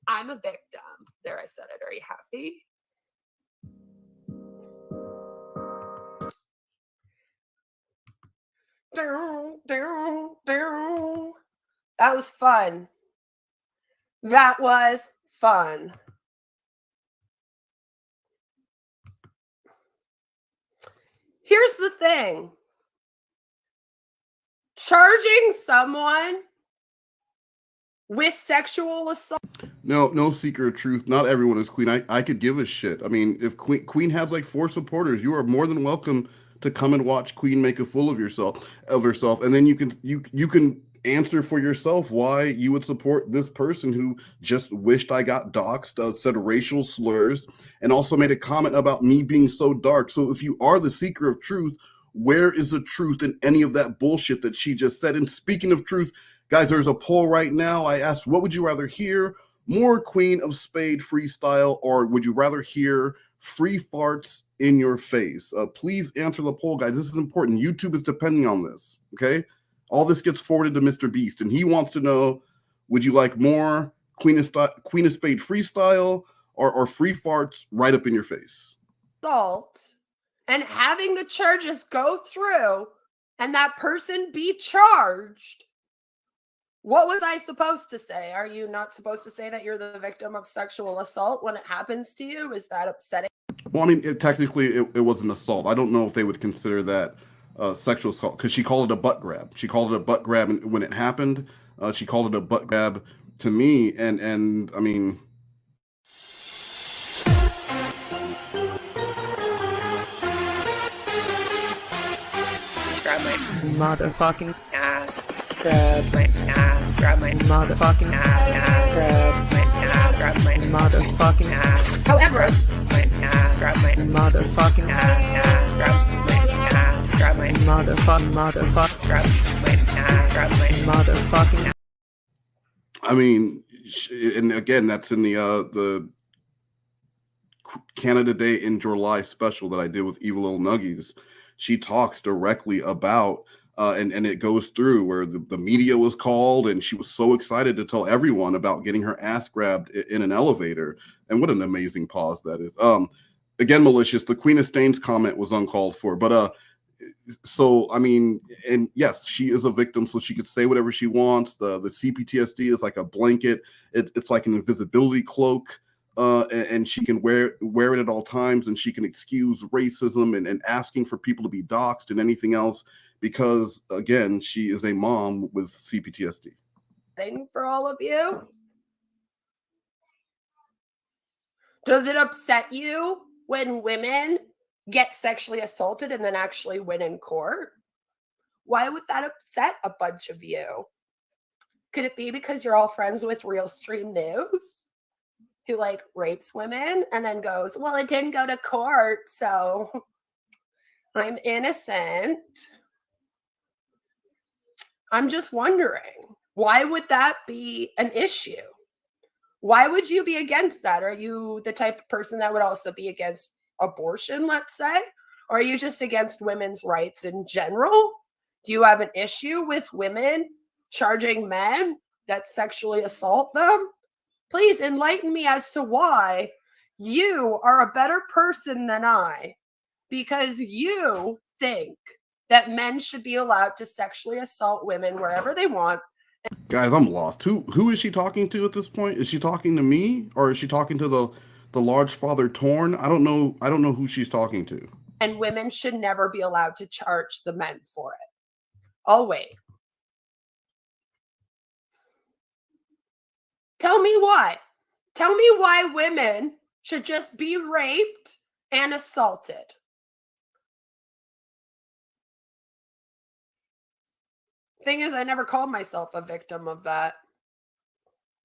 I'm a victim. There, I said it. Are you happy? That was fun. That was fun. Here's the thing. Charging someone with sexual assault. No seeker of truth. Not everyone is Queen. I could give a shit. I mean, if Queen has like 4 supporters, you are more than welcome to come and watch Queen make a fool of herself, and then you can answer for yourself why you would support this person who just wished I got doxxed, said racial slurs, and also made a comment about me being so dark. So if you are the seeker of truth, where is the truth in any of that bullshit that she just said? And speaking of truth, guys, there's a poll right now. I asked, what would you rather hear? More Queen of Spade freestyle, or would you rather hear free farts in your face? Please answer the poll, guys. This is important. YouTube is depending on this, okay? All this gets forwarded to Mr. Beast, and he wants to know, would you like more Queen of Spade freestyle or free farts right up in your face? Assault and having the charges go through and that person be charged. What was I supposed to say? Are you not supposed to say that you're the victim of sexual assault when it happens to you? Is that upsetting? Well, I mean, technically, it was an assault. I don't know if they would consider that sexual assault, because she called it a butt grab. She called it a butt grab when it happened. She called it a butt grab to me, and I mean... Grab my motherfucking ass. Grab my ass. Grab my motherfucking ass. Grab my ass. Grab my motherfucking ass. However, my ass. Grab my motherfucking ass. Grab my ass. Grab my motherfuck. Grab my ass. Grab my motherfucking ass. I mean, and again, that's in the Canada Day in July special that I did with Evil Little Nuggies. She talks directly about And it goes through where the media was called, and she was so excited to tell everyone about getting her ass grabbed in an elevator. And what an amazing pause that is. Again, malicious. The Queen of Stains comment was uncalled for, but so I mean, and yes, she is a victim, so she could say whatever she wants. The CPTSD is like a blanket. It's like an invisibility cloak. And she can wear it at all times, and she can excuse racism and asking for people to be doxxed and anything else, because again, she is a mom with CPTSD. For all of you, does it upset you when women get sexually assaulted and then actually win in court? Why would that upset a bunch of you? Could it be because you're all friends with RealStream News, who like rapes women and then goes, well, it didn't go to court, so I'm innocent? I'm just wondering, why would that be an issue? Why would you be against that? Are you the type of person that would also be against abortion, let's say? Or are you just against women's rights in general? Do you have an issue with women charging men that sexually assault them? Please enlighten me as to why you are a better person than I, because you think that men should be allowed to sexually assault women wherever they want. Guys, I'm lost. Who is she talking to at this point? Is she talking to me, or is she talking to the large father Torn? I don't know who she's talking to. And women should never be allowed to charge the men for it. I'll wait. Tell me why. Tell me why women should just be raped and assaulted. Thing is, I never called myself a victim of that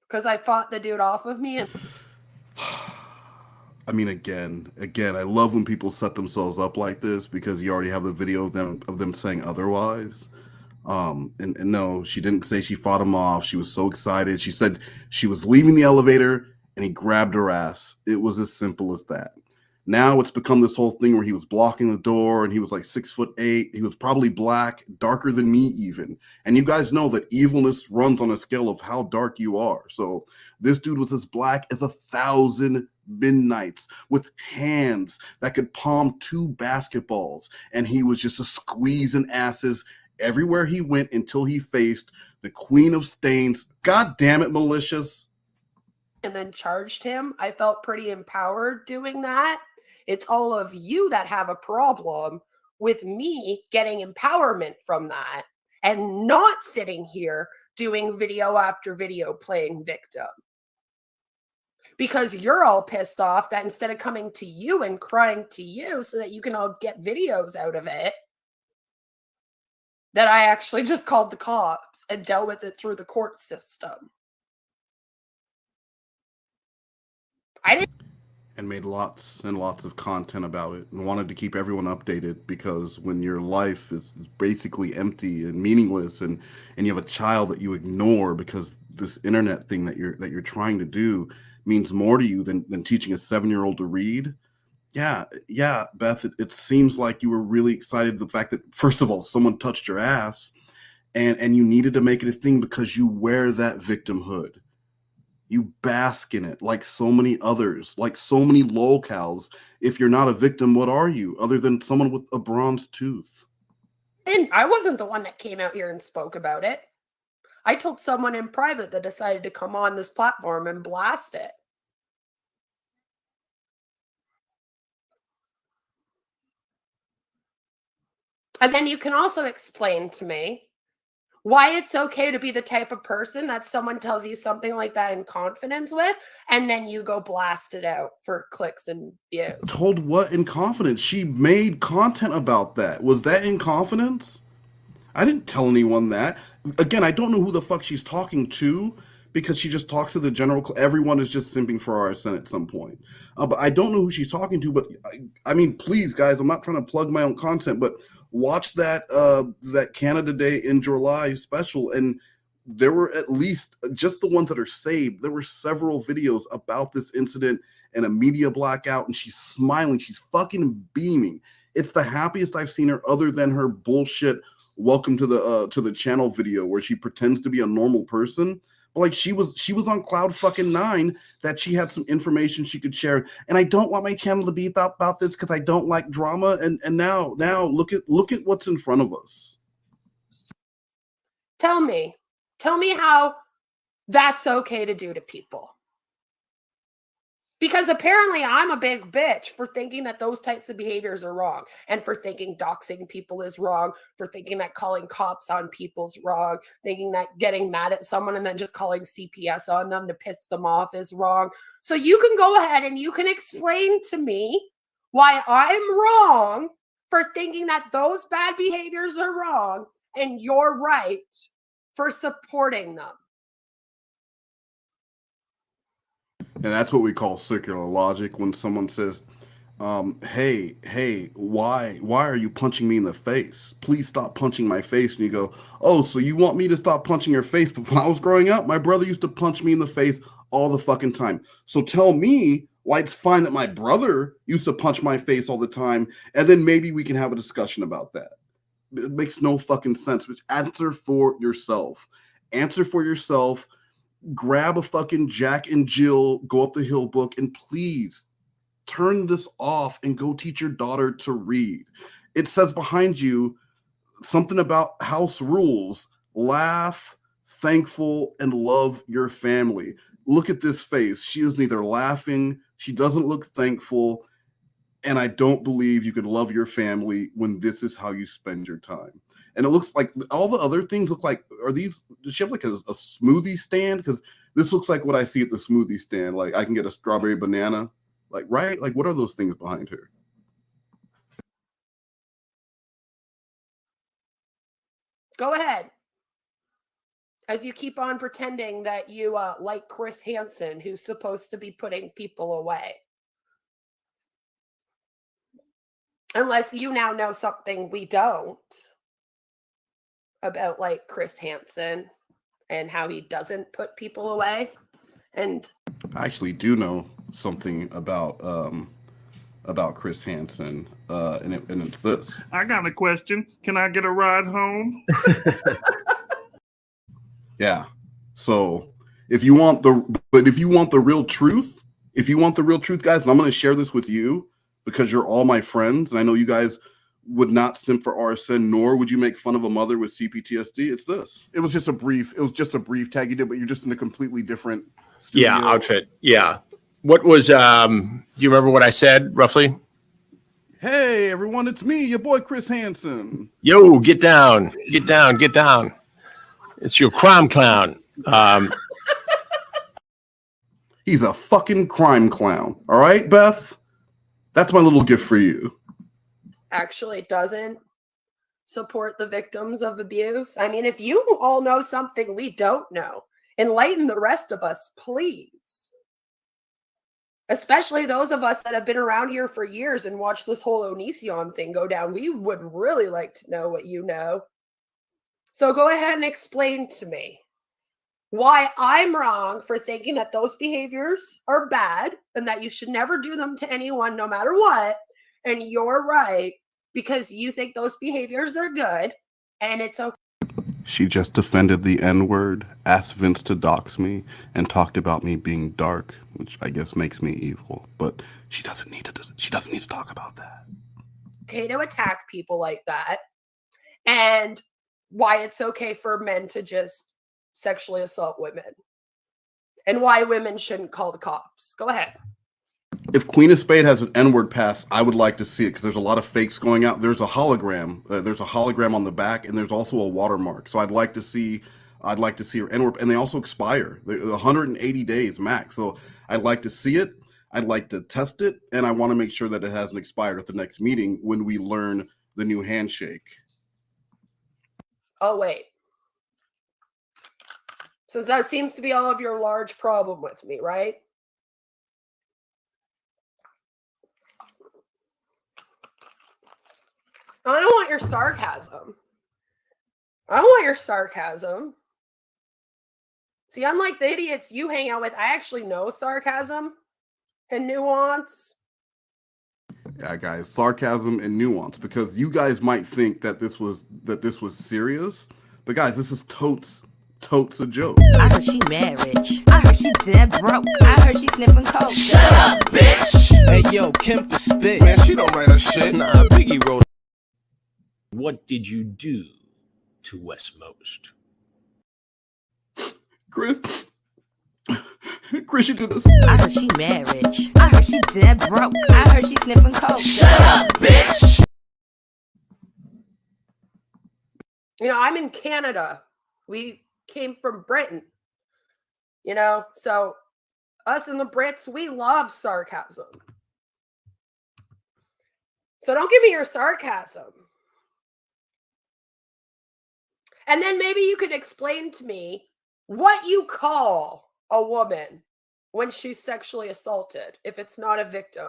because I fought the dude off of me. And I mean, again, I love when people set themselves up like this, because you already have the video of them saying otherwise. And no, she didn't say she fought him off. She was so excited. She said she was leaving the elevator and he grabbed her ass. It was as simple as that. Now it's become this whole thing where he was blocking the door, and he was like 6'8". He was probably black, darker than me even. And you guys know that evilness runs on a scale of how dark you are. So this dude was as black as 1,000 midnights, with hands that could palm 2 basketballs. And he was just squeezing asses everywhere he went until he faced the Queen of Stains. God damn it, malicious. And then charged him. I felt pretty empowered doing that. It's all of you that have a problem with me getting empowerment from that and not sitting here doing video after video playing victim. Because you're all pissed off that instead of coming to you and crying to you so that you can all get videos out of it, that I actually just called the cops and dealt with it through the court system. And made lots and lots of content about it, and wanted to keep everyone updated, because when your life is basically empty and meaningless, and you have a child that you ignore because this internet thing that you're trying to do means more to you than teaching a 7-year-old to read. Yeah, Beth, it seems like you were really excited the fact that, first of all, someone touched your ass, and you needed to make it a thing because you wear that victimhood. You bask in it like so many others, like so many Lolcows. If you're not a victim, what are you other than someone with a bronze tooth? And I wasn't the one that came out here and spoke about it. I told someone in private that decided to come on this platform and blast it. And then you can also explain to me why it's okay to be the type of person that someone tells you something like that in confidence with, and then you go blast it out for clicks and views. Told what in confidence? She made content about that. Was that in confidence? I didn't tell anyone that. Again, I don't know who the fuck she's talking to, because she just talks to the general. Everyone is just simping for RSN at some point. But I don't know who she's talking to. But I mean, please, guys, I'm not trying to plug my own content, but watch that Canada Day in July special, and there were at least, just the ones that are saved, there were several videos about this incident and a media blackout, and she's smiling, she's fucking beaming. It's the happiest I've seen her, other than her bullshit welcome to the channel video where she pretends to be a normal person. But like she was on cloud fucking 9 that she had some information she could share. And I don't want my channel to be about this because I don't like drama. And now look at what's in front of us. Tell me how that's okay to do to people. Because apparently I'm a big bitch for thinking that those types of behaviors are wrong, and for thinking doxing people is wrong, for thinking that calling cops on people's wrong, thinking that getting mad at someone and then just calling CPS on them to piss them off is wrong. So you can go ahead and you can explain to me why I'm wrong for thinking that those bad behaviors are wrong, and you're right for supporting them. And that's what we call circular logic. When someone says, hey, why are you punching me in the face? Please stop punching my face. And you go, oh, so you want me to stop punching your face? But when I was growing up, my brother used to punch me in the face all the fucking time. So tell me why it's fine that my brother used to punch my face all the time, and then maybe we can have a discussion about that. It makes no fucking sense. But answer for yourself. Answer for yourself. Grab a fucking Jack and Jill Go Up the Hill book and please turn this off and go teach your daughter to read. It says behind you something about house rules. Laugh, thankful, and love your family. Look at this face. She is neither laughing, she doesn't look thankful, and I don't believe you can love your family when this is how you spend your time. And it looks like all the other things look like, does she have like a smoothie stand? Because this looks like what I see at the smoothie stand. Like I can get a strawberry banana, like, right? Like what are those things behind her? Go ahead. As you keep on pretending that you like Chris Hansen, who's supposed to be putting people away. Unless you now know something we don't about like Chris Hansen and how he doesn't put people away. And I actually do know something about Chris Hansen, and it's this. I got a question. Can I get a ride home? Yeah. So if you want the real truth, guys, and I'm going to share this with you because you're all my friends, and I know you guys would not simp for arson, nor would you make fun of a mother with CPTSD. It's this. It was just a brief tag you did, but you're just in a completely different studio. Yeah, outfit. Yeah. What was do you remember what I said roughly? Hey everyone, it's me, your boy Chris Hansen. Yo, get down. Get down, get down. It's your crime clown. He's a fucking crime clown. All right, Beth? That's my little gift for you. actually doesn't support the victims of abuse. I mean, if you all know something we don't know, enlighten the rest of us, please. Especially those of us that have been around here for years and watched this whole Onision thing go down. We would really like to know what you know. So go ahead and explain to me why I'm wrong for thinking that those behaviors are bad and that you should never do them to anyone no matter what. And you're right because you think those behaviors are good and it's okay. She just defended the N-word, asked Vince to dox me, and talked about me being dark, which I guess makes me evil. But she doesn't need to talk about that. Okay to attack people like that, and why it's okay for men to just sexually assault women, and why women shouldn't call the cops. Go ahead. If Queen of Spade has an N-word pass, I would like to see it because there's a lot of fakes going out. There's a hologram. There's a hologram on the back, and there's also a watermark. So I'd like to see her N-word, and they also expire. They're 180 days max. So I'd like to see it. I'd like to test it, and I want to make sure that it hasn't expired at the next meeting when we learn the new handshake. Oh, wait. Since that seems to be all of your large problem with me, right? I don't want your sarcasm. I don't want your sarcasm. See, unlike the idiots you hang out with, I actually know sarcasm and nuance. Yeah, guys, sarcasm and nuance, because you guys might think that this was serious, but guys, this is totes a joke. I heard she mad rich. I heard she dead broke. I heard she sniffing coke. Shut up, bitch! Hey, yo, Kemp the Spit. Man, she don't write her shit. Nah, Biggie wrote. What did you do to Wes Moast? Chris, you did this. I heard she mad rich. I heard she dead broke. I heard she sniffing coke. Shut up, bitch! You know, I'm in Canada. We came from Britain. You know, so us and the Brits, we love sarcasm. So don't give me your sarcasm. And then maybe you could explain to me what you call a woman when she's sexually assaulted, if it's not a victim.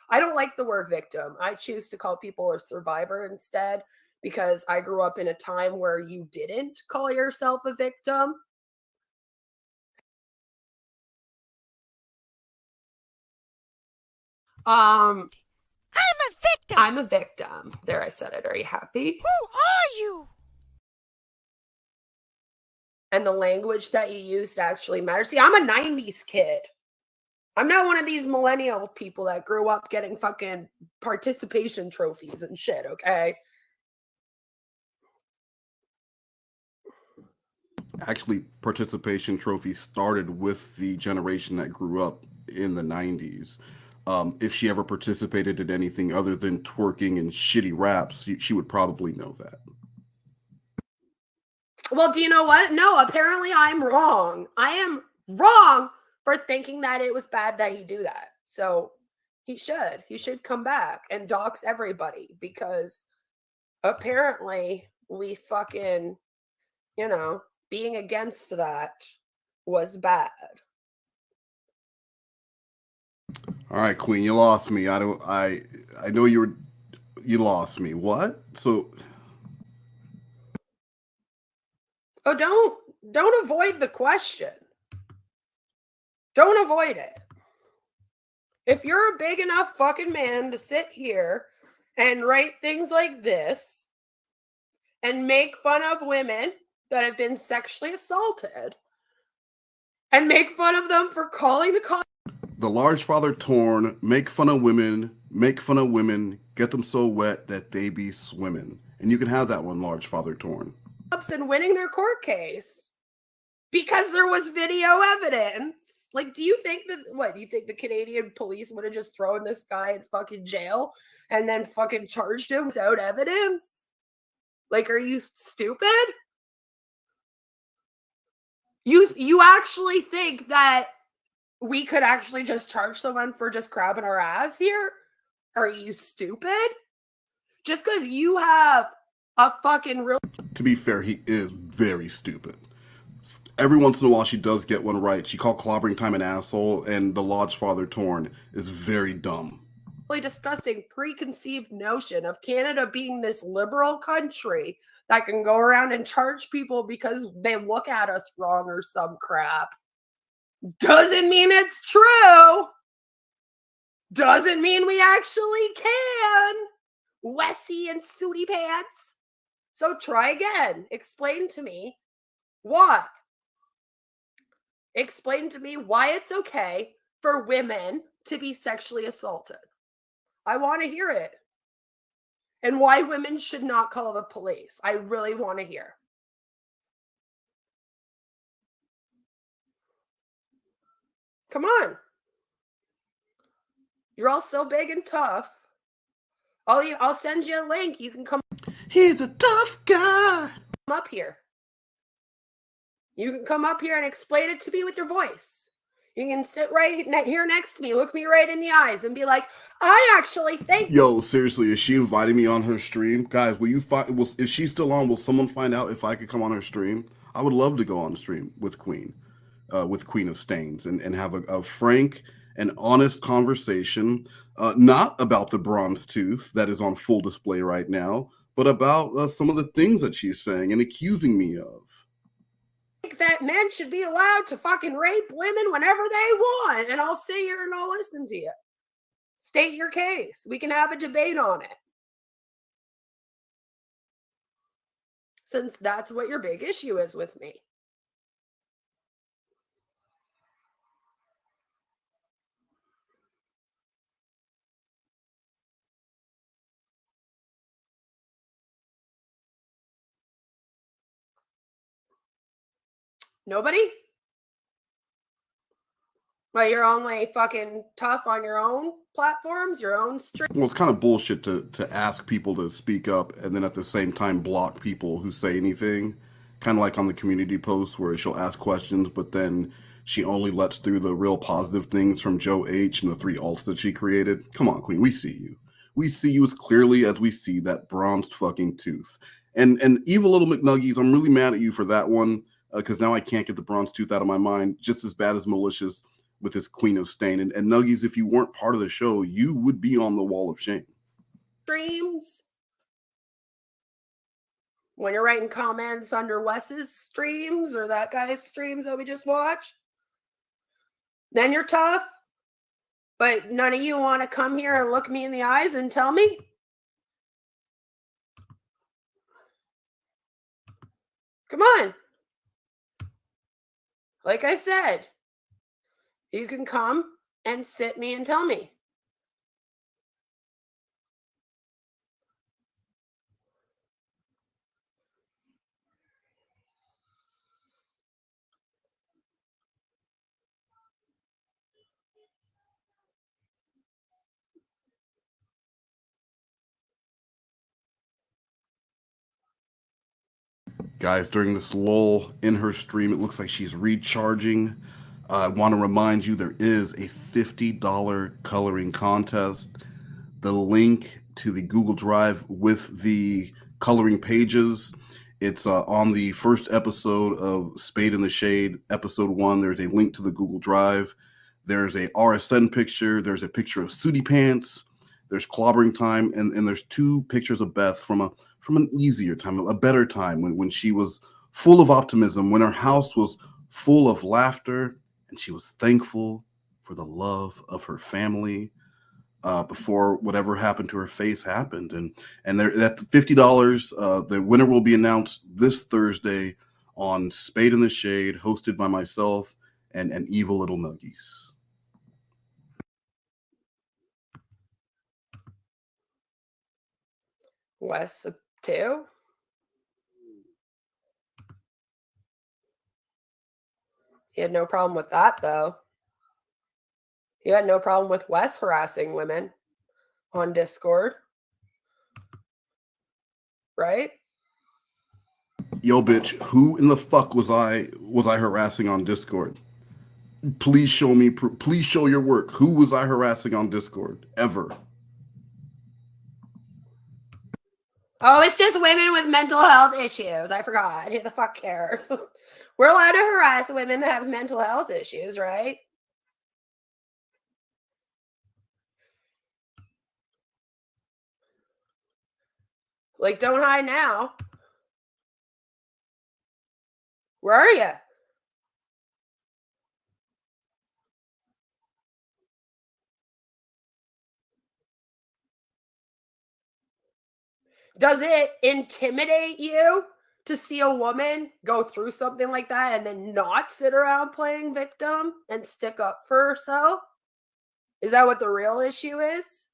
I don't like the word victim. I choose to call people a survivor instead, because I grew up in a time where you didn't call yourself a victim. I'm a victim. I'm a victim. There, I said it. Are you happy? Who are you? And the language that you used actually matters. See, I'm a 90s kid. I'm not one of these millennial people that grew up getting fucking participation trophies and shit, okay? Actually, participation trophies started with the generation that grew up in the 90s. If she ever participated in anything other than twerking and shitty raps, she would probably know that. Well, do you know what? No, apparently I'm wrong. I am wrong for thinking that it was bad that he do that. So he should come back and dox everybody, because apparently we fucking, you know, being against that was bad. All right, Queen, you lost me. I know you lost me. What? So Oh, don't avoid the question. Don't avoid it. If you're a big enough fucking man to sit here and write things like this and make fun of women that have been sexually assaulted and make fun of them for calling the cops. the large father torn, make fun of women, get them so wet that they be swimming. And you can have that one, large father torn. And winning their court case because there was video evidence. Like, do you think the Canadian police would have just thrown this guy in fucking jail and then fucking charged him without evidence? Like, are you stupid? You actually think that we could actually just charge someone for just grabbing our ass here? Are you stupid? Just because you have a fucking real... To be fair, he is very stupid. Every once in a while, she does get one right. She called clobbering time an asshole, and the lodge father torn is very dumb. Really disgusting preconceived notion of Canada being this liberal country that can go around and charge people because they look at us wrong or some crap. Doesn't mean it's true. Doesn't mean we actually can. Wessie and Sooty Pants. So try again. Explain to me why. Explain to me why it's okay for women to be sexually assaulted. I want to hear it. And why women should not call the police. I really want to hear. Come on. You're all so big and tough. I'll send you a link. You can come. He's a tough guy. Come up here. You can come up here and explain it to me with your voice. You can sit right here next to me, look me right in the eyes, and be like, I actually think... Yo, seriously, is she inviting me on her stream? Guys, if she's still on, will someone find out if I could come on her stream? I would love to go on the stream with Queen of Stains, and have a frank and honest conversation, not about the bronze tooth that is on full display right now, but about some of the things that she's saying and accusing me of. That men should be allowed to fucking rape women whenever they want, and I'll sit here and I'll listen to you. State your case. We can have a debate on it. Since that's what your big issue is with me. Nobody? But you're only fucking tough on your own platforms, your own stream. Well, it's kind of bullshit to ask people to speak up and then at the same time block people who say anything. Kind of like on the community posts where she'll ask questions, but then she only lets through the real positive things from Joe H and the 3 alts that she created. Come on, Queen, we see you. We see you as clearly as we see that bronzed fucking tooth. And Evil Little McNuggies, I'm really mad at you for that one, because now I can't get the bronze tooth out of my mind. Just as bad as Malicious with his Queen of Stain. And Nuggies, if you weren't part of the show, you would be on the wall of shame. Streams. When you're writing comments under Wes's streams or that guy's streams that we just watched, then you're tough. But none of you want to come here and look me in the eyes and tell me? Come on. Like I said, you can come and sit me and tell me. Guys, during this lull in her stream, it looks like she's recharging. I want to remind you there is a $50 coloring contest. The link to the Google Drive with the coloring pages, it's on the first episode of Spade in the Shade, episode 1. There's a link to the Google Drive. There's a RSN picture. There's a picture of Sooty Pants. There's clobbering time, and there's 2 pictures of Beth from an easier time, a better time, when she was full of optimism, when her house was full of laughter, and she was thankful for the love of her family before whatever happened to her face happened. And there, that $50, the winner will be announced this Thursday on Spade in the Shade, hosted by myself and Evil Little Nuggies. Wes, 2? He had no problem with that, though. He had no problem with Wes harassing women on Discord. Right? Yo, bitch, who in the fuck was I harassing on Discord? Please show me, please show your work. Who was I harassing on Discord? Ever? Oh, it's just women with mental health issues. I forgot. Who the fuck cares? We're allowed to harass women that have mental health issues, right? Like, don't hide now. Where are you? Does it intimidate you to see a woman go through something like that and then not sit around playing victim and stick up for herself? Is that what the real issue is?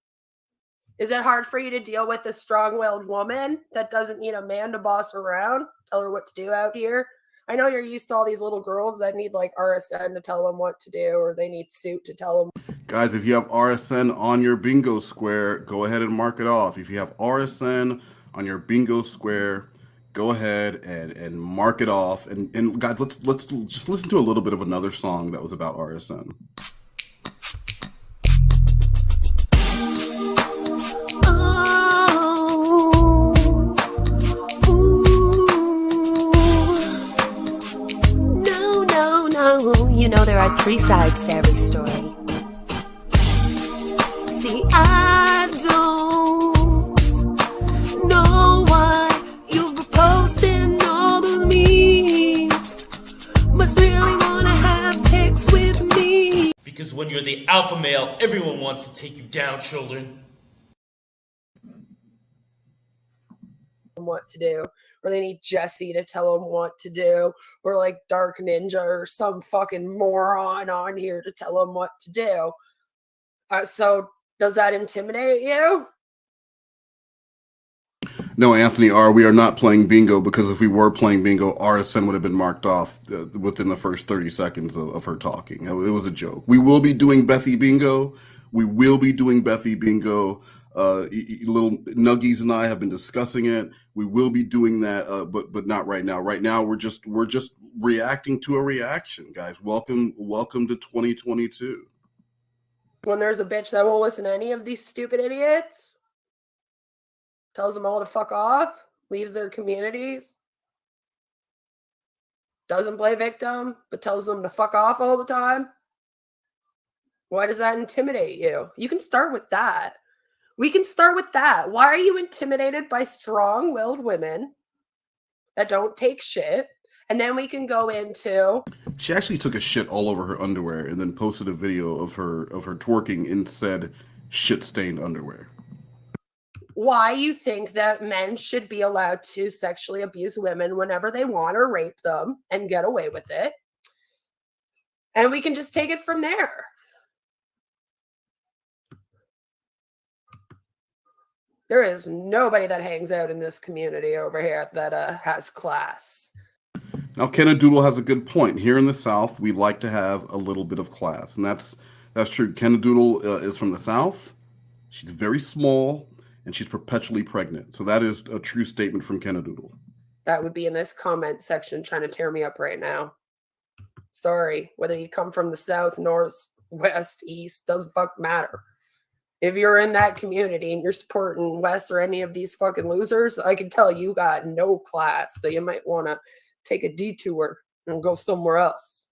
Is it hard for you to deal with a strong-willed woman that doesn't need a man to boss around, tell her what to do out here? I know you're used to all these little girls that need like RSN to tell them what to do, or they need Suit to tell them. Guys, if you have RSN on your bingo square, go ahead and mark it off. If you have RSN on your bingo square, go ahead and mark it off. And guys, let's just listen to a little bit of another song that was about RSN. You know there are 3 sides to every story. See, I don't know why you've been posting all the memes. Must really wanna have pics with me. Because when you're the alpha male, everyone wants to take you down, children. What to do, or they need Jesse to tell them what to do, or like Dark Ninja or some fucking moron on here to tell them what to do. So does that intimidate you? No, Anthony R., we are not playing bingo, because if we were playing bingo, RSN would have been marked off within the first 30 seconds of her talking. It was a joke. We will be doing Bethy bingo. Little Nuggies and I have been discussing it. We will be doing that, but not right now. Right now, we're just reacting to a reaction, guys. Welcome to 2022. When there's a bitch that won't listen to any of these stupid idiots, tells them all to fuck off, leaves their communities, doesn't play victim, but tells them to fuck off all the time. Why does that intimidate you? You can start with that. We can start with that. Why are you intimidated by strong-willed women that don't take shit? And then we can go into... She actually took a shit all over her underwear and then posted a video of her twerking in said shit-stained underwear. Why you think that men should be allowed to sexually abuse women whenever they want or rape them and get away with it. And we can just take it from there. There is nobody that hangs out in this community over here that has class. Now, Kenna-Doodle has a good point. Here in the South, we like to have a little bit of class, and that's true. Kenna-Doodle is from the South. She's very small, and she's perpetually pregnant. So that is a true statement from Kenna-Doodle. That would be in this comment section trying to tear me up right now. Sorry, whether you come from the South, North, West, East, doesn't fucking matter. If you're in that community and you're supporting Wes or any of these fucking losers, I can tell you got no class. So you might want to take a detour and go somewhere else.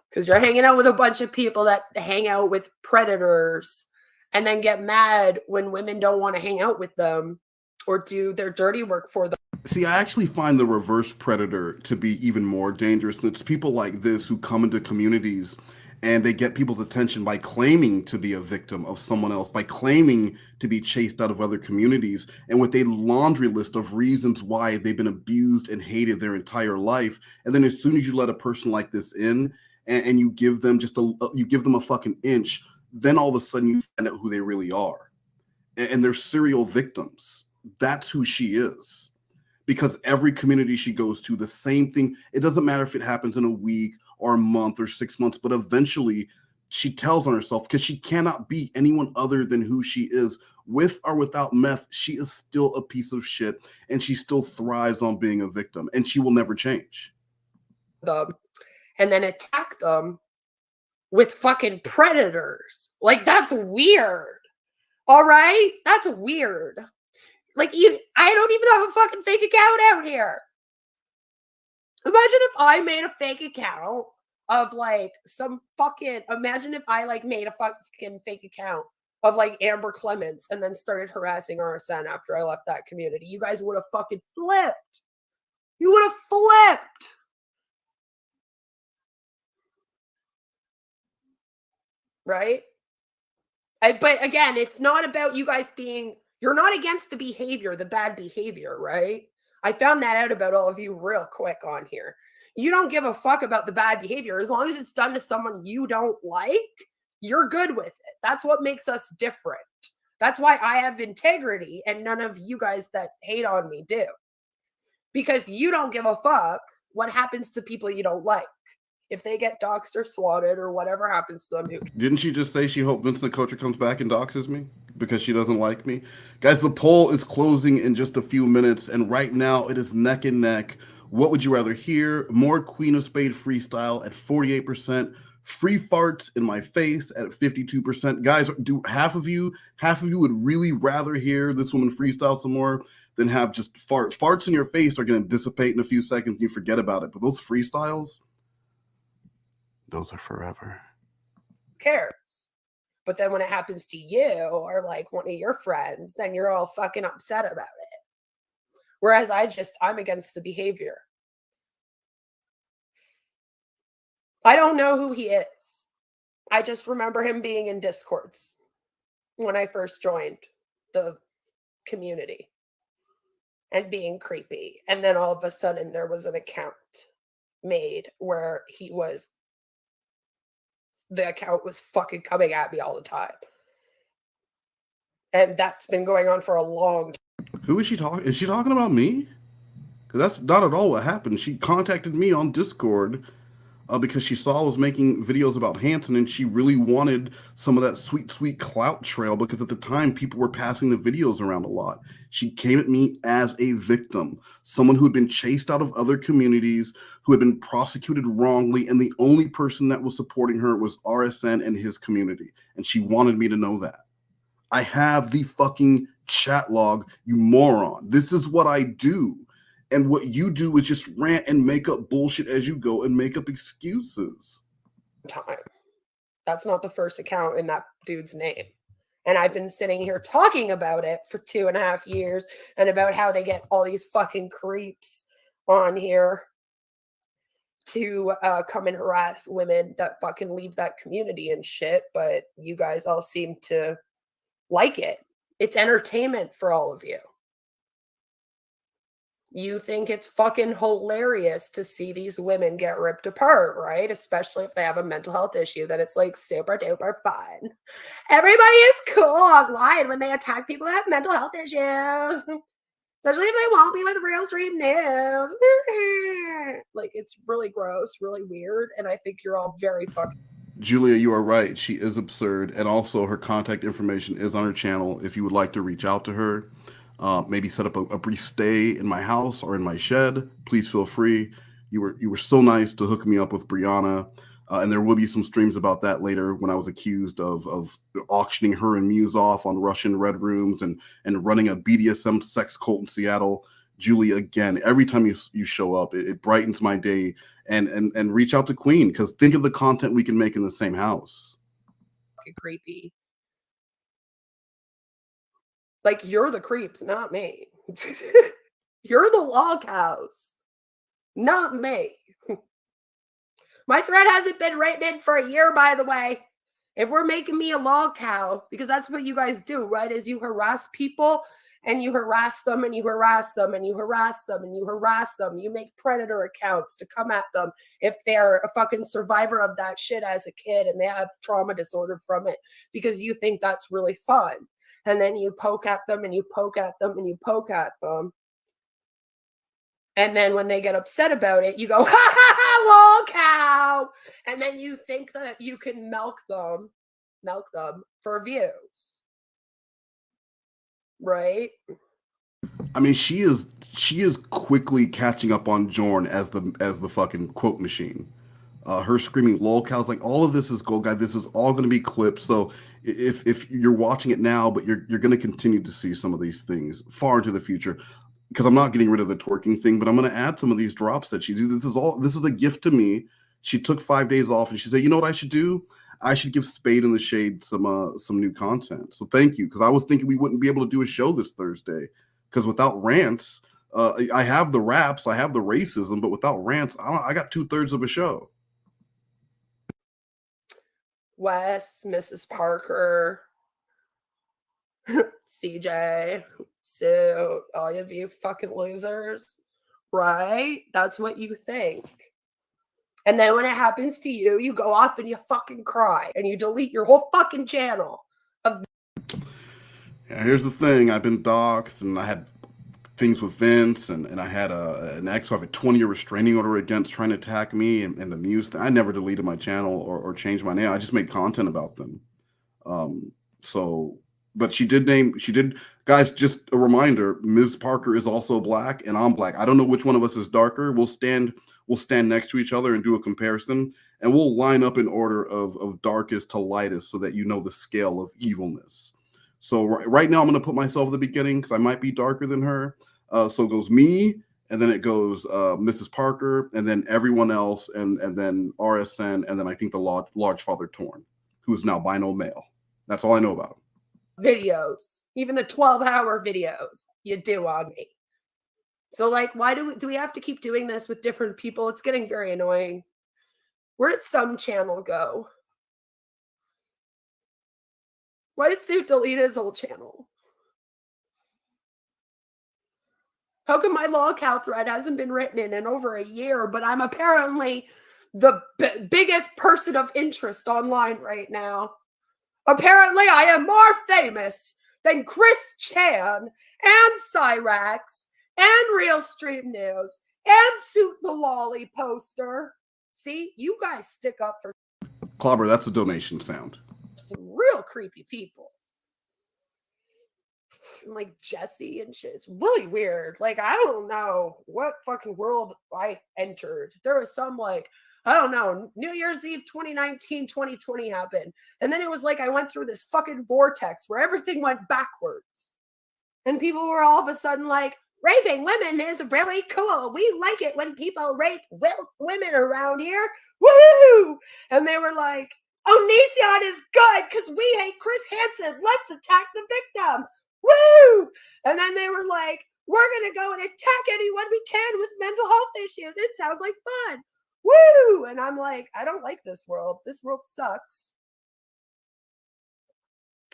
Because you're hanging out with a bunch of people that hang out with predators and then get mad when women don't want to hang out with them or do their dirty work for them. See, I actually find the reverse predator to be even more dangerous. It's people like this who come into communities and they get people's attention by claiming to be a victim of someone else, by claiming to be chased out of other communities, and with a laundry list of reasons why they've been abused and hated their entire life. And then as soon as you let a person like this in and you give them a fucking inch, then all of a sudden you find out who they really are. And they're serial victims. That's who she is. Because every community she goes to, the same thing, it doesn't matter if it happens in a week or a month or 6 months, but eventually she tells on herself because she cannot be anyone other than who she is. With or without meth, she is still a piece of shit and she still thrives on being a victim and she will never change. And then attack them with fucking predators. Like, that's weird. All right? That's weird. Like, I don't even have a fucking fake account out here. Imagine if I made a fake account of like imagine if I like made a fucking fake account of like Amber Clements and then started harassing RSN after I left that community. You guys would have fucking flipped. You would have flipped. Right? But again, it's not about you guys you're not against the behavior, the bad behavior, right? I found that out about all of you real quick on here. You don't give a fuck about the bad behavior. As long as it's done to someone you don't like, you're good with it. That's what makes us different. That's why I have integrity and none of you guys that hate on me do. Because you don't give a fuck what happens to people you don't like. If they get doxxed or swatted or whatever happens to them. Didn't she just say she hoped Vincent Kocher comes back and doxes me because she doesn't like me? Guys, the poll is closing in just a few minutes, and right now it is neck and neck. What would you rather hear? More Queen of Spade freestyle at 48%, free farts in my face at 52%. Guys, do half of you would really rather hear this woman freestyle some more than have just farts in your face are going to dissipate in a few seconds and you forget about it. But those freestyles, those are forever. Who cares? But then when it happens to you or like one of your friends, then you're all fucking upset about it. Whereas I'm against the behavior. I don't know who he is. I just remember him being in Discords when I first joined the community and being creepy. And then all of a sudden there was an account made where the account was fucking coming at me all the time. And that's been going on for a long time. Who is she talking? Is she talking about me? Because that's not at all what happened. She contacted me on Discord because she saw I was making videos about Hanson, and she really wanted some of that sweet, sweet clout trail, because at the time people were passing the videos around a lot. She came at me as a victim, someone who had been chased out of other communities, who had been prosecuted wrongly, and the only person that was supporting her was RSN and his community. And she wanted me to know that. I have the fucking chat log, you moron. This is what I do. And what you do is just rant and make up bullshit as you go and make up excuses. Time. That's not the first account in that dude's name. And I've been sitting here talking about it for 2.5 years and about how they get all these fucking creeps on here to come and harass women that fucking leave that community and shit. But you guys all seem to like it. It's entertainment for all of you. You think it's fucking hilarious to see these women get ripped apart, right? Especially if they have a mental health issue, then it's like super duper fun. Everybody is cool online when they attack people that have mental health issues. Especially if they won't be with Real Stream News. Like, it's really gross, really weird, and I think you're all very fucking... Julia, you are right. She is absurd, and also her contact information is on her channel if you would like to reach out to her. Maybe set up a brief stay in my house or in my shed. Please feel free. You were so nice to hook me up with Brianna, and there will be some streams about that later when I was accused of auctioning her and Muse off on Russian red rooms and running a BDSM sex cult in Seattle. Julie, again, every time you show up, it brightens my day. And reach out to Queen, because think of the content we can make in the same house. Creepy. Like, you're the creeps, not me. You're the Lolcows, not me. My thread hasn't been written in for a year, by the way. If we're making me a Lolcow, because that's what you guys do, right? Is you harass people, and you harass them, and you harass them, and you harass them, and you harass them. You make predator accounts to come at them if they're a fucking survivor of that shit as a kid and they have trauma disorder from it, because you think that's really fun. And then you poke at them, and you poke at them, and you poke at them. And then when they get upset about it, you go, ha ha ha, Lolcow. And then you think that you can milk them for views. Right? I mean, she is quickly catching up on Jorn as the fucking quote machine. Her screaming Lolcows, like, all of this is gold, guys. This is all going to be clips. So if you're watching it now, but you're going to continue to see some of these things far into the future, because I'm not getting rid of the twerking thing, but I'm going to add some of these drops that she did. This is a gift to me. She took 5 days off, and she said, you know what I should do? I should give Spade in the Shade some new content. So thank you, because I was thinking we wouldn't be able to do a show this Thursday, because without rants, I have the raps, I have the racism, but without rants, I got 2/3 of a show. Wes, Mrs. Parker, CJ, Sue, all of you fucking losers, right? That's what you think. And then when it happens to you, you go off and you fucking cry and you delete your whole fucking channel. Yeah, here's the thing. I've been doxxed, and I had things with Vince, and I had an ex who have a 20-year restraining order against trying to attack me, and the Muse thing. I never deleted my channel or changed my name. I just made content about them. But she did, guys, just a reminder, Ms. Parker is also black, and I'm black. I don't know which one of us is darker. We'll stand next to each other and do a comparison, and we'll line up in order of darkest to lightest so that you know the scale of evilness. So right now I'm going to put myself at the beginning because I might be darker than her. So it goes me, and then it goes Mrs. Parker, and then everyone else, and then RSN, and then I think the large father Torn, who is now Bino male. That's all I know about him. Videos, even the 12-hour videos you do on me. So, like, why do we have to keep doing this with different people? It's getting very annoying. Where did some channel go? Why did Sue delete his whole channel? How come my Lolcow thread hasn't been written in over a year, but I'm apparently the biggest person of interest online right now? Apparently, I am more famous than Chris Chan and Cyrax and Real Stream News and Suit the Lolly poster. See, you guys stick up for Clobber, that's a donation sound. some real creepy people. Like Jesse and shit. It's really weird. Like, I don't know what fucking world I entered. There was some, like, I don't know, New Year's Eve 2019, 2020 happened. And then it was like I went through this fucking vortex where everything went backwards. And people were all of a sudden like, raping women is really cool. We like it when people rape women around here. Woohoo! And they were like, Onision is good because we hate Chris Hansen. Let's attack the victims. Woo! And then they were like, we're going to go and attack anyone we can with mental health issues. It sounds like fun. Woo! And I'm like, I don't like this world. This world sucks.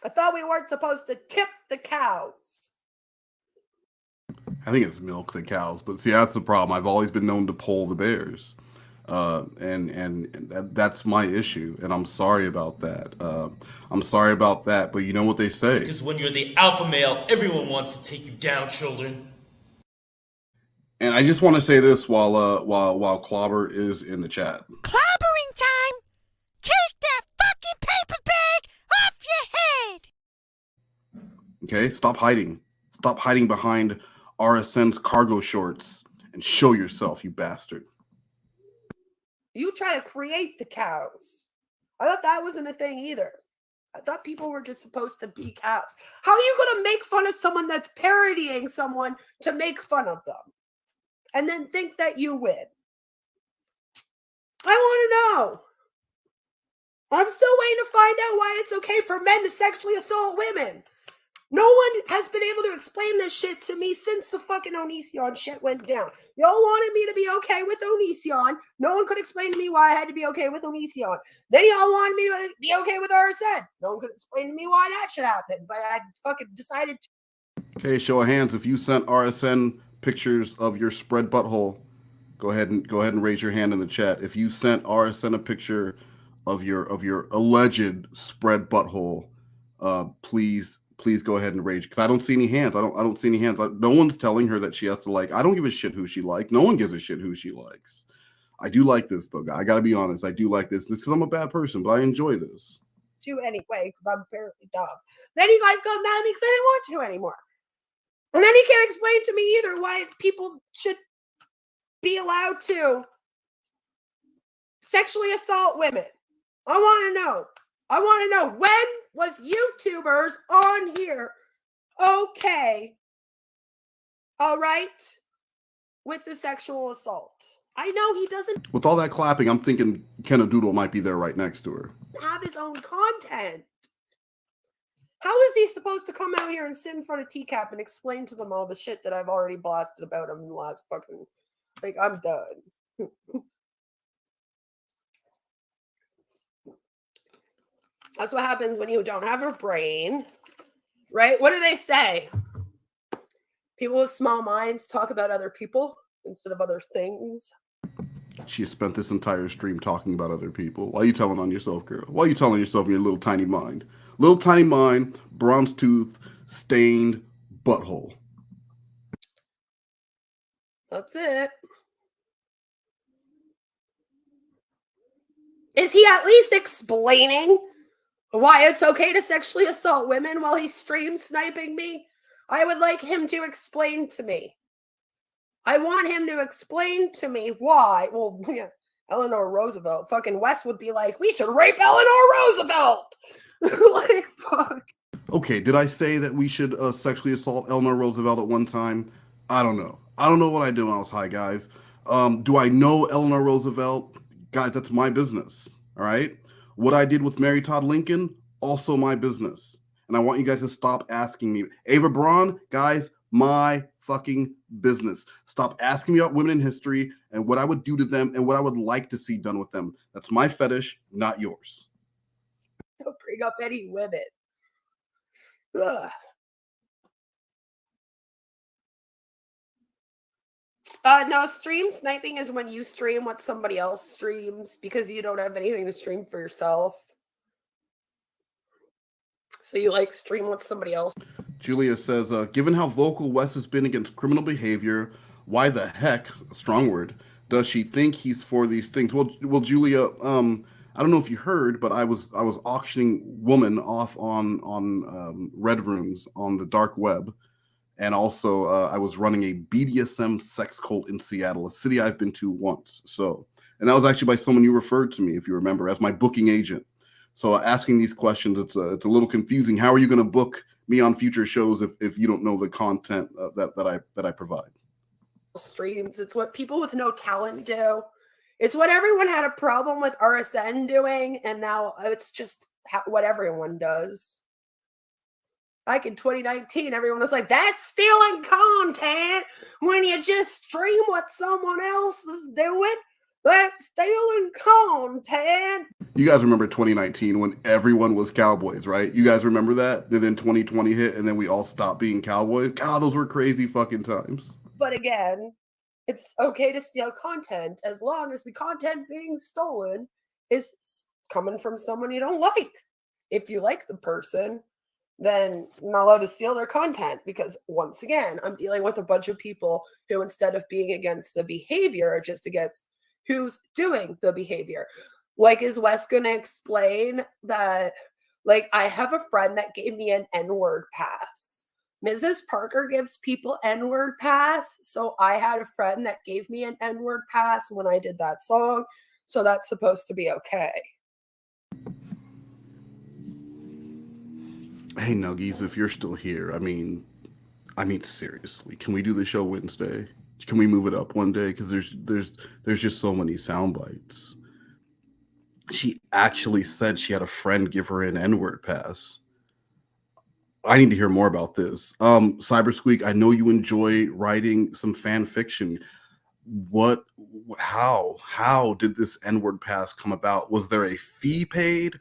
I thought we weren't supposed to tip the cows. I think it's milk the cows, but see, that's the problem. I've always been known to poll the bears. And that's my issue, and I'm sorry about that. I'm sorry about that, but you know what they say. Because when you're the alpha male, everyone wants to take you down, children. And I just want to say this while Clobber is in the chat. Clobbering time! Take that fucking paper bag off your head! Okay, stop hiding. Stop hiding behind RSN's cargo shorts and show yourself, you bastard. You try to create the cows. I thought that wasn't a thing either. I thought people were just supposed to be cows. How are you going to make fun of someone that's parodying someone to make fun of them? And then think that you win? I want to know. I'm still waiting to find out why it's okay for men to sexually assault women. No one has been able to explain this shit to me since the fucking Onision shit went down. Y'all wanted me to be okay with Onision. No one could explain to me why I had to be okay with Onision. Then y'all wanted me to be okay with RSN. No one could explain to me why that should happen. But I fucking decided to. Okay, show of hands. If you sent RSN pictures of your spread butthole, go ahead and raise your hand in the chat. If you sent RSN a picture of your alleged spread butthole, please go ahead and rage, because I don't see any hands. I don't see any hands. No one's telling her that she has to like. I don't give a shit who she likes. No one gives a shit who she likes. I do like this though. I gotta be honest. I do like this. This because I'm a bad person, but I enjoy this. To anyway, because I'm apparently dumb. Then you guys got mad at me because I didn't want to anymore. And then you can't explain to me either why people should be allowed to sexually assault women. I want to know. I want to know, when was YouTubers on here okay, all right, with the sexual assault? I know he doesn't With all that clapping, I'm thinking Kenna Doodle might be there right next to her. have his own content. How is he supposed to come out here and sit in front of TCAP and explain to them all the shit that I've already blasted about him in the last fucking, like, I'm done. That's what happens when you don't have a brain, right? What do they say? People with small minds talk about other people instead of other things. She spent this entire stream talking about other people. Why are you telling on yourself, girl? Why are you telling yourself in your little tiny mind? Little tiny mind, bronze tooth, stained butthole. That's it. Is he at least explaining why it's okay to sexually assault women while he's stream sniping me? I would like him to explain to me. I want him to explain to me why. Well, yeah, Eleanor Roosevelt. Fucking Wes would be like, we should rape Eleanor Roosevelt. Like, fuck. Okay, did I say that we should sexually assault Eleanor Roosevelt at one time? I don't know. I don't know what I did when I was high, guys. Do I know Eleanor Roosevelt? Guys, that's my business, all right? What I did with Mary Todd Lincoln, also my business. And I want you guys to stop asking me. Ava Braun, guys, my fucking business. Stop asking me about women in history and what I would do to them and what I would like to see done with them. That's my fetish, not yours. Don't bring up any women. Ugh. No, stream sniping is when you stream what somebody else streams because you don't have anything to stream for yourself. So you like stream what somebody else. Julia says, given how vocal Wes has been against criminal behavior, why the heck, a strong word, does she think he's for these things? Well, Julia, I don't know if you heard, but I was auctioning woman off on red rooms on the dark web. And also, I was running a BDSM sex cult in Seattle, a city I've been to once. So, and that was actually by someone you referred to me, if you remember, as my booking agent. So, asking these questions, it's a little confusing. How are you going to book me on future shows if you don't know the content that I provide? Streams. It's what people with no talent do. It's what everyone had a problem with RSN doing, and now it's just what everyone does. Like in 2019, everyone was like, that's stealing content when you just stream what someone else is doing. That's stealing content. You guys remember 2019 when everyone was cowboys, right? You guys remember that? And then 2020 hit, and then we all stopped being cowboys. God, those were crazy fucking times. But again, it's okay to steal content as long as the content being stolen is coming from someone you don't like. If you like the person, then I'm not allowed to steal their content because, once again, I'm dealing with a bunch of people who, instead of being against the behavior, are just against who's doing the behavior. Like, is Wes going to explain that, like, I have a friend that gave me an N-word pass. Mrs. Parker gives people N-word pass, so I had a friend that gave me an N-word pass when I did that song, so that's supposed to be okay. Hey Nuggies, if you're still here, I mean, seriously, can we do the show Wednesday? Can we move it up one day? Because there's just so many sound bites. She actually said she had a friend give her an N-word pass. I need to hear more about this. Cybersqueak, I know you enjoy writing some fan fiction. How did this N-word pass come about? Was there a fee paid?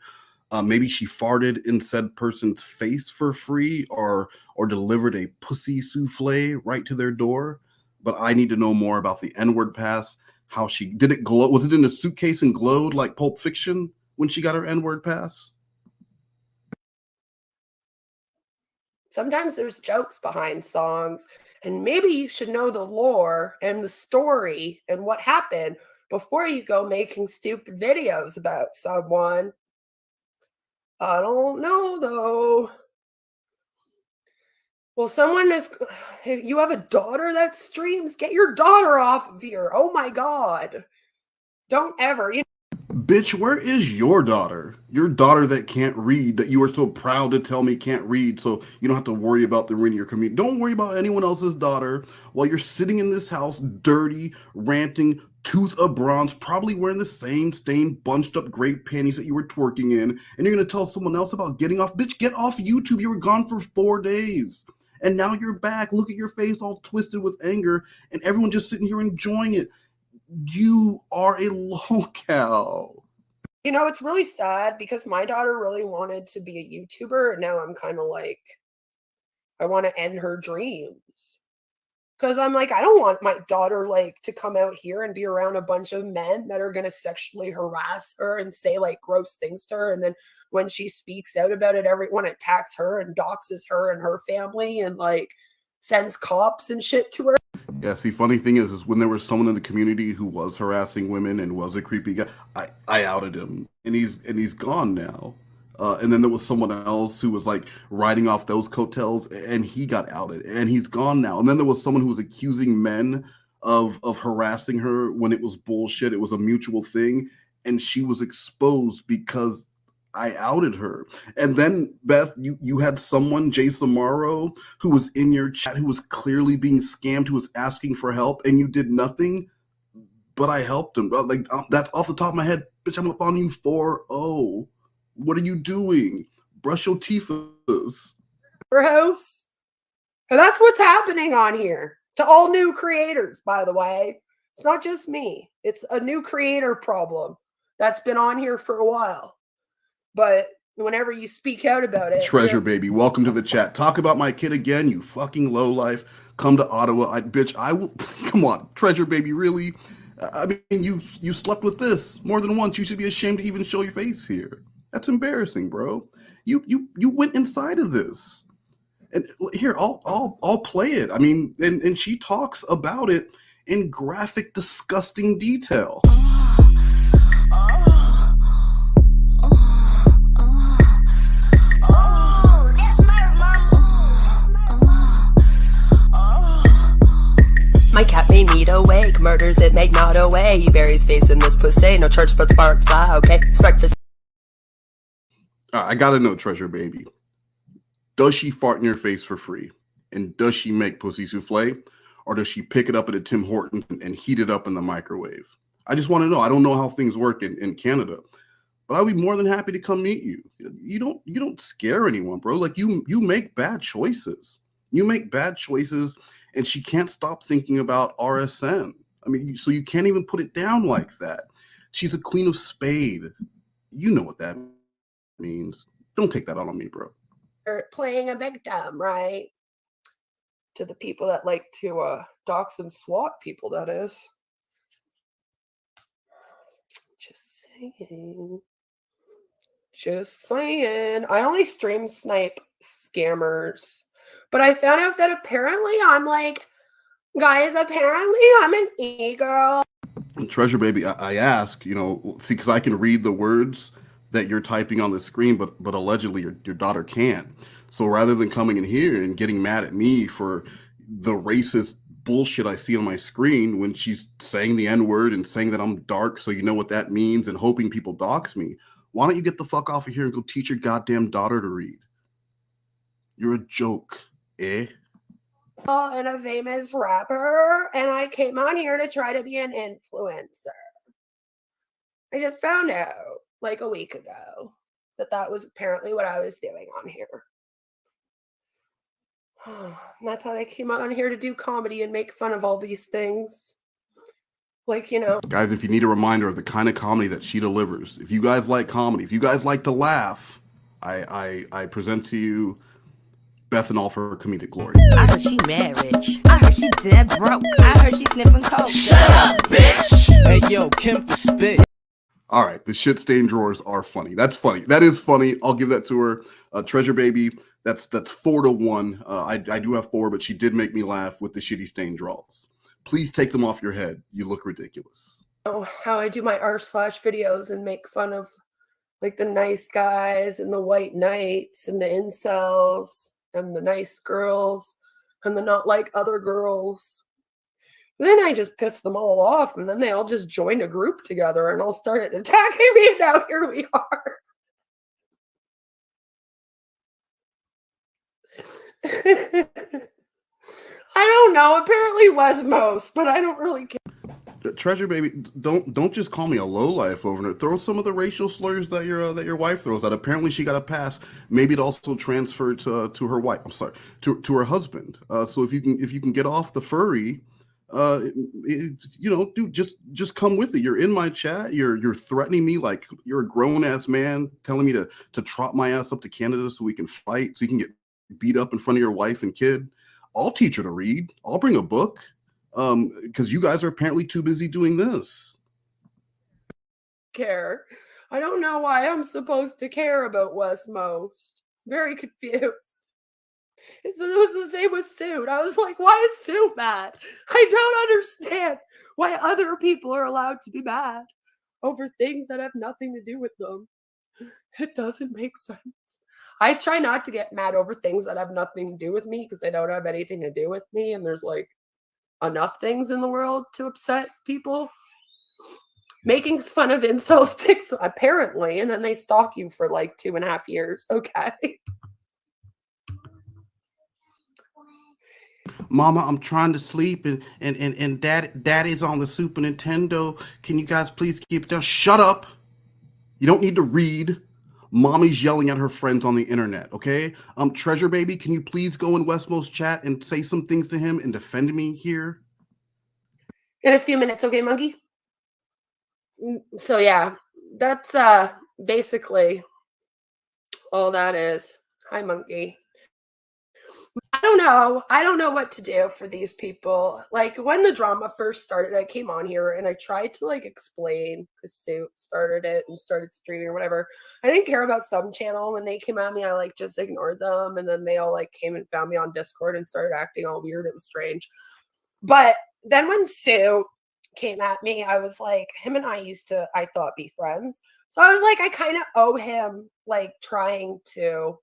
Maybe she farted in said person's face for free or delivered a pussy souffle right to their door. But I need to know more about the N-word pass. How she did it glow? Was it in a suitcase and glowed like Pulp Fiction when she got her N-word pass? Sometimes there's jokes behind songs, and maybe you should know the lore and the story and what happened before you go making stupid videos about someone. I don't know, though. Well, if you have a daughter that streams, get your daughter off of here. Oh my God. Don't ever. Bitch, where is your daughter? Your daughter that can't read, that you are so proud to tell me can't read, so you don't have to worry about the in your community. Don't worry about anyone else's daughter while you're sitting in this house, dirty, ranting, tooth of bronze, probably wearing the same stained, bunched up grape panties that you were twerking in, and you're going to tell someone else about getting off. Bitch, get off YouTube. You were gone for 4 days. And now you're back. Look at your face all twisted with anger, and everyone just sitting here enjoying it. You are a lolcow. You know, it's really sad because my daughter really wanted to be a YouTuber, and now I'm kind of like, I want to end her dreams. Because I'm like, I don't want my daughter like to come out here and be around a bunch of men that are going to sexually harass her and say like gross things to her. And then when she speaks out about it, everyone attacks her and doxes her and her family and like sends cops and shit to her. Yeah, see, funny thing is when there was someone in the community who was harassing women and was a creepy guy, I outed him, and he's gone now. And then there was someone else who was like riding off those coattails, and he got outed, and he's gone now. And then there was someone who was accusing men of harassing her when it was bullshit. It was a mutual thing, and she was exposed because I outed her. And then, Beth, you had someone, Jay Samaro, who was in your chat, who was clearly being scammed, who was asking for help, and you did nothing, but I helped him. Like, that's off the top of my head. Bitch, I'm up on you 4-0. What are you doing? Brush your teeth. Her house. And that's what's happening on here to all new creators, by the way. It's not just me. It's a new creator problem that's been on here for a while. But whenever you speak out about it. Treasure baby, welcome to the chat. Talk about my kid again, you fucking lowlife. Come to Ottawa, I will. Come on, Treasure baby, really? I mean, you slept with this more than once. You should be ashamed to even show your face here. That's embarrassing, bro. You went inside of this. And here, I'll play it. I mean, and she talks about it in graphic, disgusting detail. My cat made me awake, murders it, make not away. He buries face in this pussy, no church but sparks fly, okay? Breakfast. I gotta know, Treasure baby. Does she fart in your face for free? And does she make pussy souffle? Or does she pick it up at a Tim Hortons and heat it up in the microwave? I just want to know. I don't know how things work in Canada, but I'll be more than happy to come meet you. You don't scare anyone, bro. Like you make bad choices. You make bad choices, and she can't stop thinking about RSN. I mean, so you can't even put it down like that. She's a queen of spade. You know what that means. Don't take that out on me, bro. Playing a victim, right? To the people that like to dox and swat people, that is. Just saying. Just saying. I only stream snipe scammers. But I found out that apparently I'm like, guys, apparently I'm an e-girl. Treasure baby, I ask, you know, see, because I can read the words that you're typing on the screen, but allegedly your daughter can't. So rather than coming in here and getting mad at me for the racist bullshit I see on my screen when she's saying the N-word and saying that I'm dark, so you know what that means, and hoping people dox me, why don't you get the fuck off of here and go teach your goddamn daughter to read? You're a joke, eh? And a famous rapper, and I came on here to try to be an influencer. I just found out like a week ago that was apparently what I was doing on here. And I thought I came on here to do comedy and make fun of all these things. Like, you know. Guys, if you need a reminder of the kind of comedy that she delivers, if you guys like comedy, if you guys like to laugh, I present to you Beth in all for her comedic glory. I heard she mad rich. I heard she dead broke. I heard she sniffing coke. Shut up, bitch! Hey, yo, Kim the spit. All right, the shit stain drawers are funny. That's funny. That is funny. I'll give that to her. Treasure baby, that's 4-1. I do have 4, but she did make me laugh with the shitty stain drawers. Please take them off your head. You look ridiculous. Oh, how I do my r/ videos and make fun of like the nice guys and the white knights and the incels and the nice girls and the not like other girls. Then I just piss them all off, and then they all just join a group together and all started attacking me, and now here we are. I don't know. Apparently Wes Moast, but I don't really care. Treasure baby, don't just call me a lowlife over there. Throw some of the racial slurs that your wife throws out. Apparently she got a pass. Maybe it also transferred to her wife. I'm sorry, to her husband. So if you can get off the furry, you know, dude, just come with it. You're in my chat. You're threatening me like you're a grown ass man, telling me to trot my ass up to Canada so we can fight, so you can get beat up in front of your wife and kid. I'll teach her to read. I'll bring a book. Because you guys are apparently too busy doing this. Care. I don't know why I'm supposed to care about Wes Moast. Very confused. It was the same with Suit. I was like, why is Suit mad? I don't understand why other people are allowed to be mad over things that have nothing to do with them. It doesn't make sense. I try not to get mad over things that have nothing to do with me because they don't have anything to do with me, and there's like enough things in the world to upset people. Making fun of incel sticks, apparently, and then they stalk you for like 2.5 years. Okay. Mama, I'm trying to sleep and daddy's on the Super Nintendo. Can you guys please keep it down? Shut up. You don't need to read. Mommy's yelling at her friends on the internet, okay? Treasure baby, can you please go in Wes Moast's chat and say some things to him and defend me here? In a few minutes, okay, monkey? So yeah, that's basically Oh, that is. Hi, monkey. I don't know. I don't know what to do for these people. Like when the drama first started, I came on here and I tried to like explain because Sue started it and started streaming or whatever. I didn't care about some channel when they came at me. I like just ignored them, and then they all like came and found me on Discord and started acting all weird. It was strange. But then when Sue came at me, I was like, him and I used to, I thought, be friends. So I was like, I kind of owe him like trying to.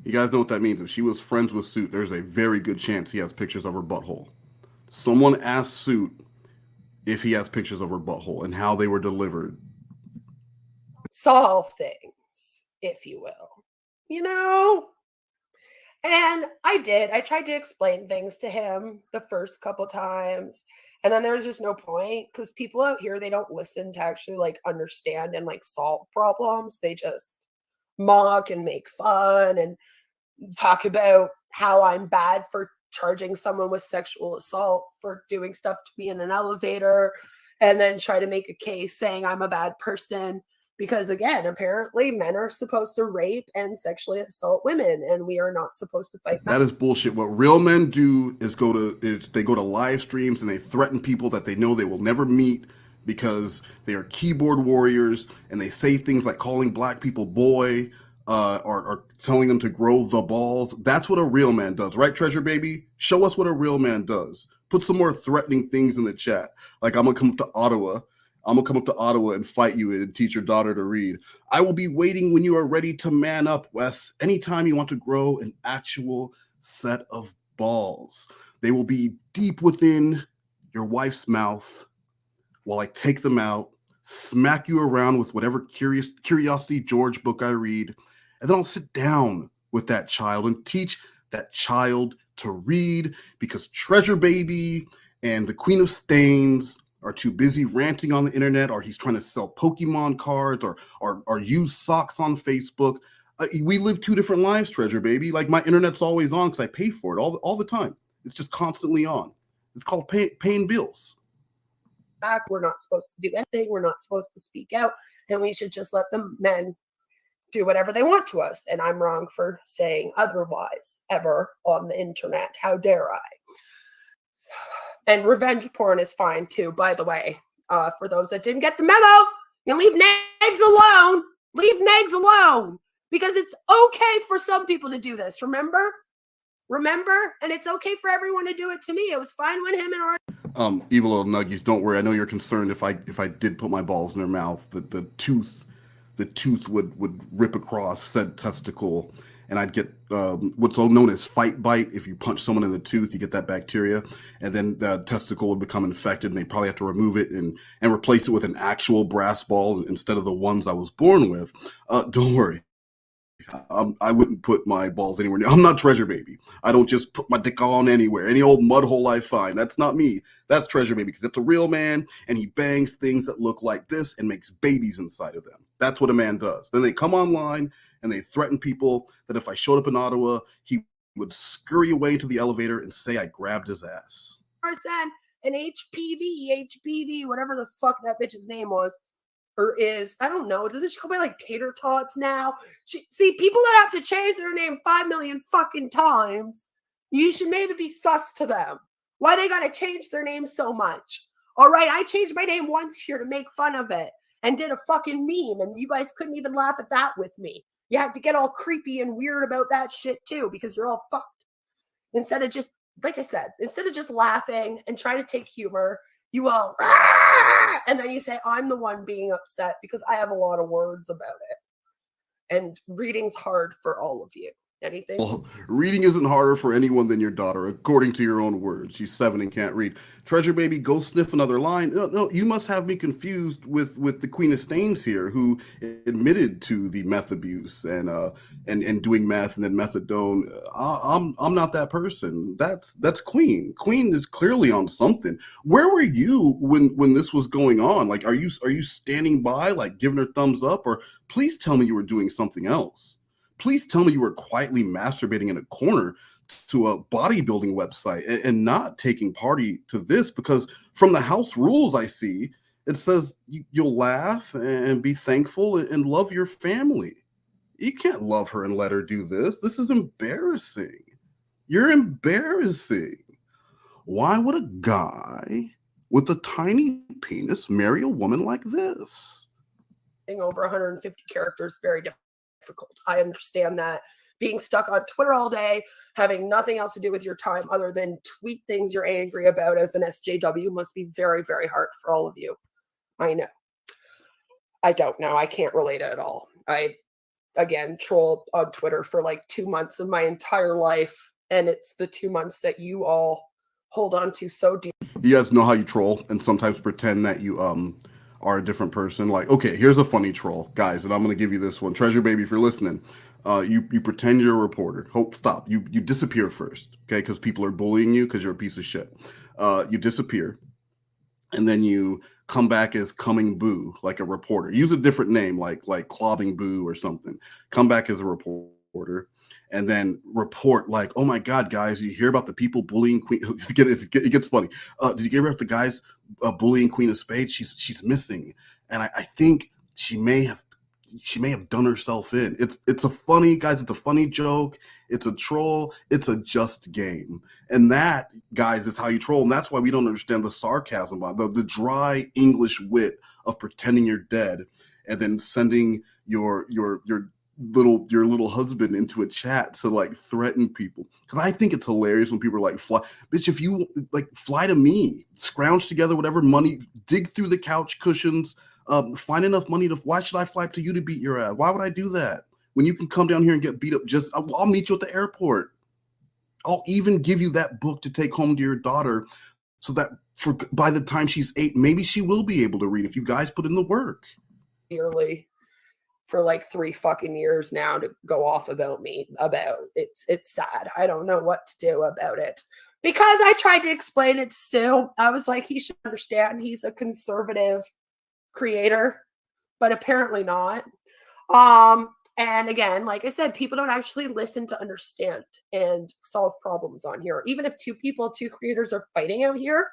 You guys know what that means. If she was friends with Suit, there's a very good chance he has pictures of her butthole. Someone asked Suit if he has pictures of her butthole and how they were delivered. Solve things, if you will. You know? And I did. I tried to explain things to him the first couple times. And then there was just no point because people out here, they don't listen to actually like understand and like solve problems. They just mock and make fun and talk about how I'm bad for charging someone with sexual assault for doing stuff to me in an elevator, and then try to make a case saying I'm a bad person because, again, apparently men are supposed to rape and sexually assault women, and we are not supposed to fight back. That is bullshit. What real men do is they go to live streams and they threaten people that they know they will never meet because they are keyboard warriors, and they say things like calling black people boy, or telling them to grow the balls. That's what a real man does, right, Treasure Baby? Show us what a real man does. Put some more threatening things in the chat. Like, I'm gonna come up to Ottawa. I'm gonna come up to Ottawa and fight you and teach your daughter to read. I will be waiting when you are ready to man up, Wes. Anytime you want to grow an actual set of balls, they will be deep within your wife's mouth while I take them out, smack you around with whatever Curiosity George book I read, and then I'll sit down with that child and teach that child to read, because Treasure Baby and the Queen of Stains are too busy ranting on the internet, or he's trying to sell Pokemon cards or use socks on Facebook. We live two different lives, Treasure Baby. Like, my internet's always on because I pay for it all the time. It's just constantly on. It's called paying bills. Back, we're not supposed to do anything. We're not supposed to speak out, and we should just let the men do whatever they want to us. And I'm wrong for saying otherwise ever on the internet. How dare I? And revenge porn is fine too, by the way. For those that didn't get the memo, you leave nags alone. Leave nags alone, because it's okay for some people to do this. Remember, and it's okay for everyone to do it to me. It was fine when him and our Evil little nuggies, don't worry. I know you're concerned if I did put my balls in their mouth, that the tooth would rip across said testicle, and I'd get what's known as fight bite. If you punch someone in the tooth, you get that bacteria, and then the testicle would become infected, and they probably have to remove it and replace it with an actual brass ball instead of the ones I was born with. Don't worry. I wouldn't put my balls anywhere near. I'm not Treasure Baby. I don't just put my dick on anywhere. Any old mud hole I find. That's not me. That's Treasure Baby, because it's a real man, and he bangs things that look like this and makes babies inside of them. That's what a man does. Then they come online and they threaten people that if I showed up in Ottawa, he would scurry away to the elevator and say I grabbed his ass. person, an HPV, whatever the fuck that bitch's name was, or is, I don't know. Doesn't she go by like Tater Tots now? See, people that have to change their name 5 million fucking times, you should maybe be sus to them. Why they gotta change their name so much? All right, I changed my name once here to make fun of it and did a fucking meme, and you guys couldn't even laugh at that with me. You have to get all creepy and weird about that shit too, because you're all fucked. Instead of just, like I said, instead of just laughing and trying to take humor, you all, and then you say, I'm the one being upset because I have a lot of words about it. And reading's hard for all of you. Anything? Well, reading isn't harder for anyone than your daughter, according to your own words. She's 7 and can't read. Treasure Baby, go sniff another line. No, you must have me confused with the Queen of Stains here, who admitted to the meth abuse and doing meth and then methadone. I'm not that person. That's Queen. Queen is clearly on something. Where were you when this was going on? Like, are you standing by, like giving her thumbs up, or please tell me you were doing something else? Please tell me you were quietly masturbating in a corner to a bodybuilding website and not taking party to this, because from the house rules I see, it says you'll laugh and be thankful and love your family. You can't love her and let her do this. This is embarrassing. You're embarrassing. Why would a guy with a tiny penis marry a woman like this? Over 150 characters, very difficult. I understand that. Being stuck on Twitter all day, having nothing else to do with your time other than tweet things you're angry about as an SJW must be very, very hard for all of you. I know. I don't know. I can't relate at all. I, again, troll on Twitter for like 2 months of my entire life, and it's the 2 months that you all hold on to so deep. You guys know how you troll and sometimes pretend that you are a different person. Like, okay, here's a funny troll, guys, and I'm gonna give you this one. Treasure Baby, if you're listening, you pretend you're a reporter. Stop. You disappear first, okay? Because people are bullying you because you're a piece of shit. You disappear, and then you come back as Coming Boo, like a reporter. Use a different name, like Clobbing Boo or something. Come back as a reporter, and then report like, oh my God, guys, you hear about the people bullying Queen? It gets funny. Did you hear about the guys bullying Queen of Spades? She's missing, and I think she may have done herself in. It's a funny, guys. It's a funny joke. It's a troll. It's a just game. And that, guys, is how you troll. And that's why we don't understand the sarcasm about the dry English wit of pretending you're dead and then sending your little husband into a chat to like threaten people. Because I think it's hilarious when people are like, bitch, if you like fly to me, scrounge together whatever money, dig through the couch cushions, find enough money to, why should I fly up to you to beat your ass? Why would I do that? When you can come down here and get beat up, I'll meet you at the airport. I'll even give you that book to take home to your daughter so that by the time she's 8, maybe she will be able to read if you guys put in the work. Dearly for like 3 fucking years now to go off about me about it's sad. I don't know what to do about it. Because I tried to explain it to Sue. I was like, he should understand he's a conservative creator, but apparently not. And again, like I said, people don't actually listen to understand and solve problems on here. Even if 2 creators are fighting out here,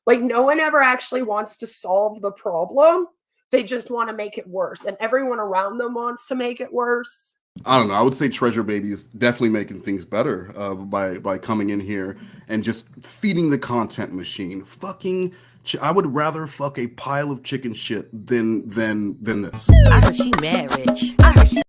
like no one ever actually wants to solve the problem. They just want to make it worse. And everyone around them wants to make it worse. I don't know. I would say Treasure Baby is definitely making things better by coming in here and just feeding the content machine. I would rather fuck a pile of chicken shit than this. I heard she mad rich. I heard she.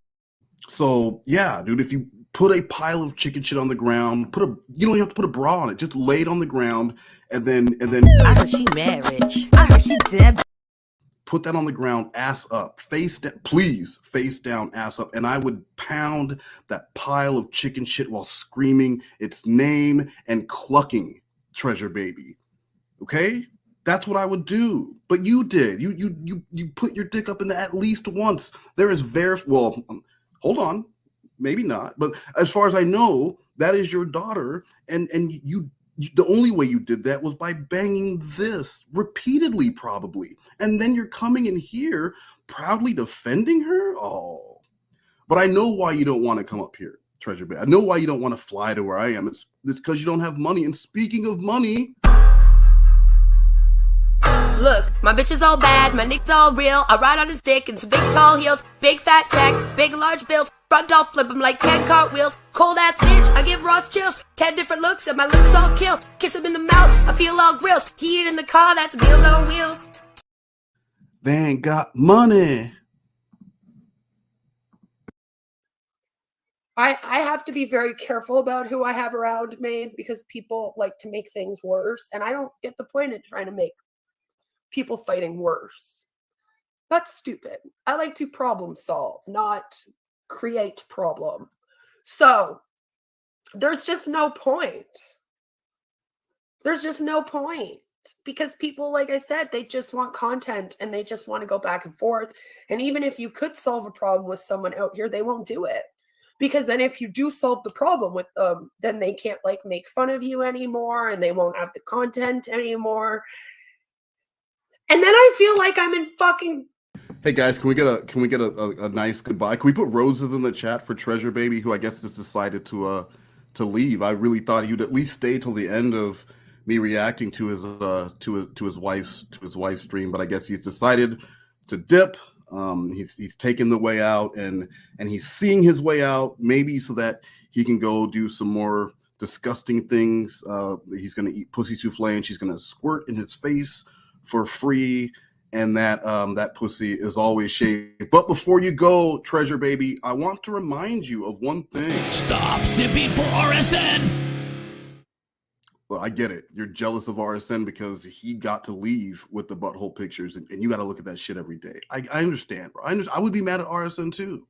So yeah, dude, if you put a pile of chicken shit on the ground, you don't even have to put a bra on it. Just lay it on the ground and then. I heard she mad rich. I heard she dead. Put that on the ground, ass up, face down, ass up, and I would pound that pile of chicken shit while screaming its name and clucking Treasure Baby. Okay? That's what I would do. But you did. You put your dick up in that at least once. There is hold on. Maybe not. But as far as I know, that is your daughter. And the only way you did that was by banging this repeatedly, probably. And then you're coming in here proudly defending her? Oh. But I know why you don't want to come up here, Treasure Baby. I know why you don't want to fly to where I am. It's because you don't have money. And speaking of money... Look, my bitch is all bad, my nick's all real. I ride on his dick in some big tall heels, big fat check, big large bills. Front off, flip him like 10 cartwheels. Cold ass bitch, I give Ross chills. 10 different looks and my lips all kill. Kiss him in the mouth, I feel all grills. He in the car, that's Meals on Wheels. They ain't got money. I have to be very careful about who I have around me because people like to make things worse. And I don't get the point in trying to make people fighting worse. That's stupid. I like to problem solve, not create problem. So there's just no point. There's just no point because people, like I said, they just want content and they just want to go back and forth. And even if you could solve a problem with someone out here, they won't do it. Because then if you do solve the problem with them, then they can't like make fun of you anymore and they won't have the content anymore. And then I feel like I'm in fucking... Hey guys, can we get a nice goodbye? Can we put roses in the chat for Treasure Baby, who I guess just decided to leave? I really thought he would at least stay till the end of me reacting to his wife's stream, but I guess he's decided to dip. He's taking the way out, and he's seeing his way out, maybe so that he can go do some more disgusting things. He's going to eat pussy souffle, and she's going to squirt in his face for free. And that pussy is always shaved. But before you go, Treasure Baby, I want to remind you of one thing. Stop sipping for RSN. Well, I get it. You're jealous of RSN because he got to leave with the butthole pictures, and you got to look at that shit every day. I understand, bro. I would be mad at RSN too.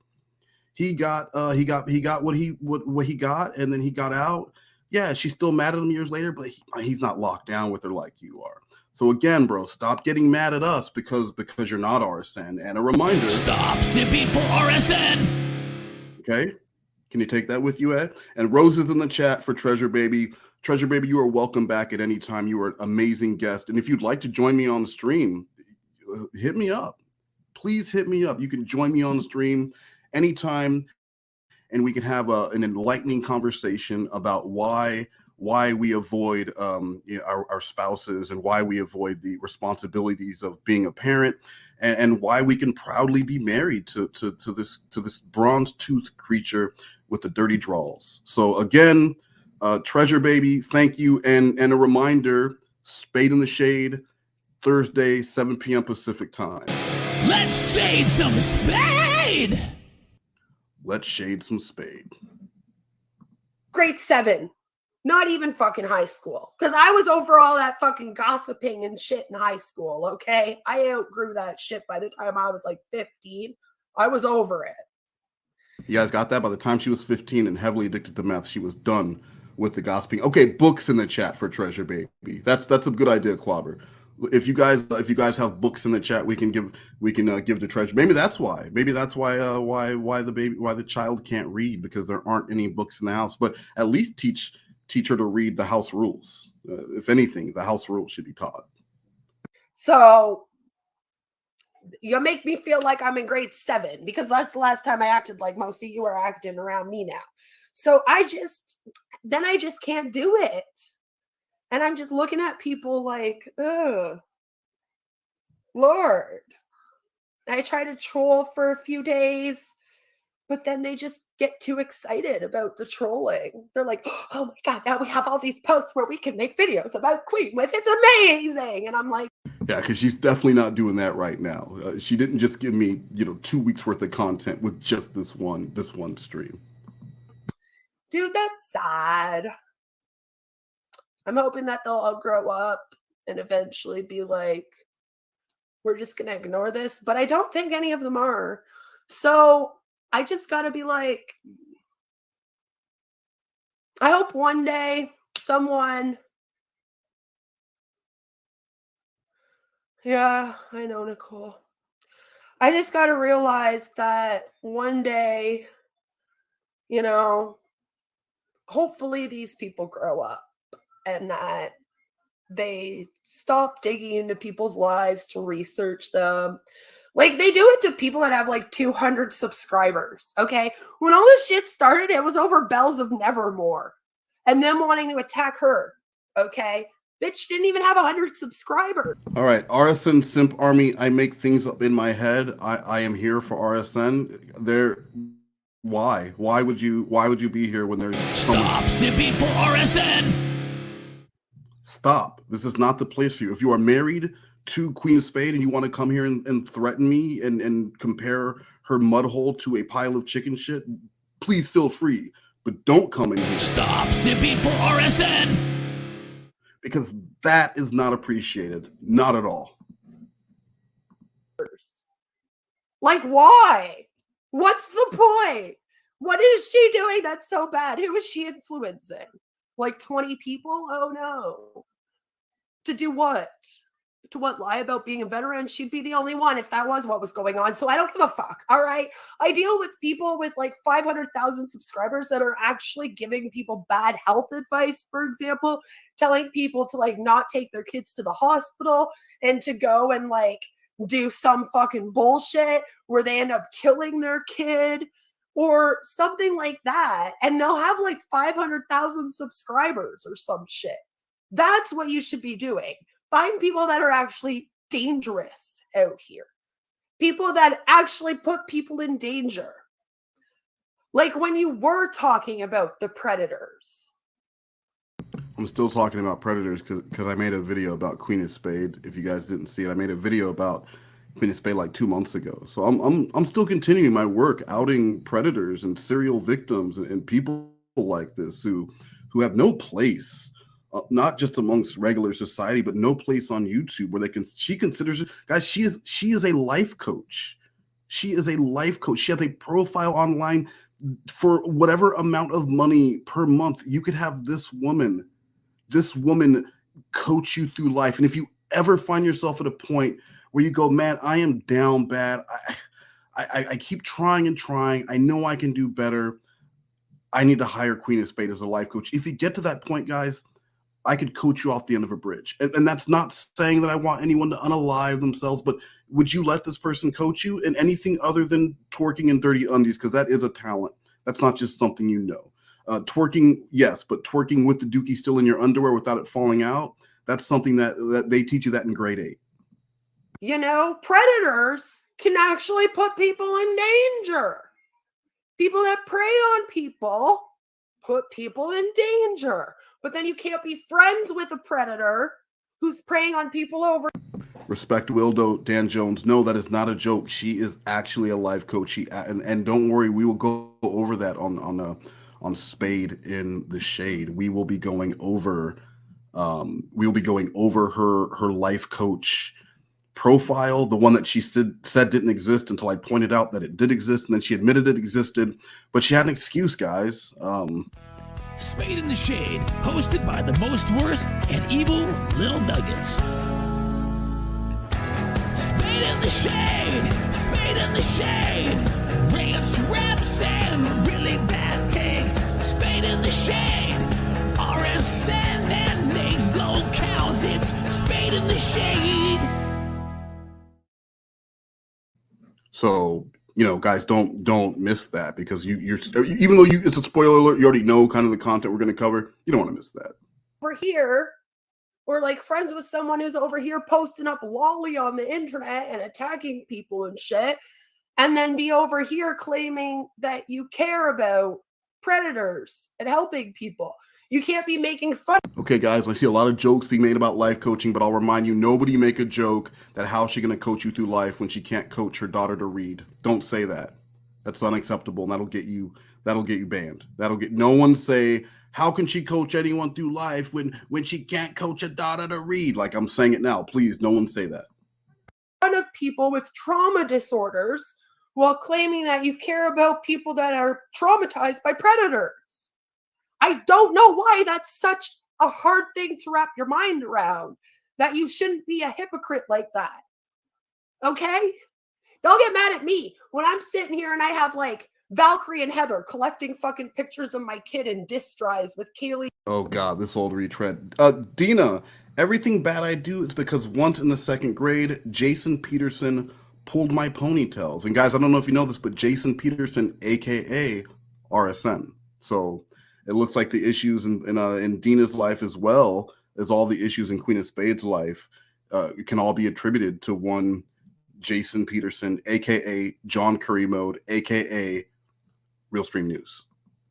He got what he got, and then he got out. Yeah, she's still mad at him years later, but he's not locked down with her like you are. So again, bro, stop getting mad at us because you're not RSN. And a reminder: stop sipping for RSN. Okay, can you take that with you, Ed? And Rose is in the chat for Treasure Baby. Treasure Baby, you are welcome back at any time. You are an amazing guest, and if you'd like to join me on the stream, hit me up. Please hit me up. You can join me on the stream anytime, and we can have an enlightening conversation about why we avoid our spouses, and why we avoid the responsibilities of being a parent, and why we can proudly be married to this bronze tooth creature with the dirty draws. So again, Treasure Baby, thank you, and a reminder: Spade in the Shade, Thursday, 7 p.m. Pacific time. Let's shade some Spade. Let's shade some Spade. Grade 7. Not even fucking high school. Because I was over all that fucking gossiping and shit in high school, okay? I outgrew that shit by the time I was like 15. I was over it. You guys got that? By the time she was 15 and heavily addicted to meth, she was done with the gossiping. Okay, books in the chat for Treasure Baby. That's a good idea, Clobber. If you guys have books in the chat, we can give to Treasure. Maybe that's why the child can't read, because there aren't any books in the house. But at least teach her to read the house rules. If anything, the house rules should be taught. So you make me feel like I'm in grade 7, because that's the last time I acted like most of you are acting around me now. So I just can't do it. And I'm just looking at people like, oh, Lord. I try to troll for a few days, but then they just get too excited about the trolling. They're like, oh my God, now we have all these posts where we can make videos about Queen with. It's amazing. And I'm like, yeah, because she's definitely not doing that right now. She didn't just give me, 2 weeks worth of content with just this one stream. Dude, that's sad. I'm hoping that they'll all grow up and eventually be like, we're just going to ignore this. But I don't think any of them are. So I just got to be like, I hope one day someone, yeah, I know, Nicole. I just got to realize that one day, hopefully these people grow up and that they stop digging into people's lives to research them. Like, they do it to people that have like 200 subscribers, okay? When all this shit started, it was over Bells of Nevermore and them wanting to attack her, okay? Bitch didn't even have 100 subscribers. All right, RSN Simp Army, I make things up in my head. I am here for RSN. Why? Why would you be here when there's Stop sipping for RSN. Stop. This is not the place for you. If you are married to Queen of Spade and you want to come here and threaten me and compare her mud hole to a pile of chicken shit, please feel free. But don't come in here. Stop sipping for RSN. Because that is not appreciated. Not at all. Like, why? What's the point? What is she doing that's so bad? Who is she influencing? Like 20 people? Oh no. To do what? To what? Lie about being a veteran? She'd be the only one if that was what was going on. So I don't give a fuck. All right. I deal with people with like 500,000 subscribers that are actually giving people bad health advice, for example, telling people to like not take their kids to the hospital and to go and like do some fucking bullshit where they end up killing their kid or something like that. And they'll have like 500,000 subscribers or some shit. That's what you should be doing. Find people that are actually dangerous out here. People that actually put people in danger. Like when you were talking about the predators. I'm still talking about predators because I made a video about Queen of Spade. If you guys didn't see it, I made a video about Queen of Spade like 2 months ago. So I'm still continuing my work outing predators and serial victims and people like this who have no place, not just amongst regular society, but no place on YouTube where they can. She considers, guys, she is a life coach. She is a life coach. She has a profile online for whatever amount of money per month. You could have this woman coach you through life. And if you ever find yourself at a point where you go, man, I am down bad. I keep trying and trying. I know I can do better. I need to hire Queen of Spade as a life coach. If you get to that point, guys, I could coach you off the end of a bridge. And that's not saying that I want anyone to unalive themselves, but would you let this person coach you in anything other than twerking in dirty undies? Because that is a talent. That's not just something you know. Twerking, yes, but twerking with the dookie still in your underwear without it falling out, that's something that they teach you that in grade 8. You know, predators can actually put people in danger. People that prey on people put people in danger. But then you can't be friends with a predator who's preying on people over. Respect Wildo, Dan Jones. No, that is not a joke. She is actually a life coach. And don't worry, we will go over that on Spade in the Shade. We will be going over her life coach profile, the one that she said didn't exist until I pointed out that it did exist, and then she admitted it existed, but she had an excuse, guys. Spade in the Shade, hosted by the most worst and evil little nuggets. Spade in the Shade, Spade in the Shade, rants, raps, and really bad takes. Spade in the Shade, RSN and Nate's Lolcows. It's Spade in the Shade. So, you know, guys, don't miss that, because you're even though it's a spoiler alert, you already know kind of the content we're going to cover. You don't want to miss that. Over here, or like friends with someone who's over here posting up lolly on the internet and attacking people and shit, and then be over here claiming that you care about predators and helping people. You can't be making fun. Okay, guys, I see a lot of jokes being made about life coaching, but I'll remind you, nobody make a joke that how's she going to coach you through life when she can't coach her daughter to read. Don't say that. That's unacceptable, and that'll get you banned. No one say, how can she coach anyone through life when she can't coach a daughter to read? Like I'm saying it now. Please, no one say that. Fun of people with trauma disorders while claiming that you care about people that are traumatized by predators. I don't know why that's such a hard thing to wrap your mind around, that you shouldn't be a hypocrite like that. Okay? Don't get mad at me when I'm sitting here and I have like Valkyrie and Heather collecting fucking pictures of my kid in diss drives with Kaylee. Oh God, this old retread. Dina, everything bad I do is because once in the 2nd grade, Jason Peterson pulled my ponytails. And guys, I don't know if you know this, but Jason Peterson, aka RSN. So it looks like the issues in Dina's life, as well as all the issues in Queen of Spades' life, can all be attributed to one Jason Peterson, aka John Curry Mode, aka Real Stream News.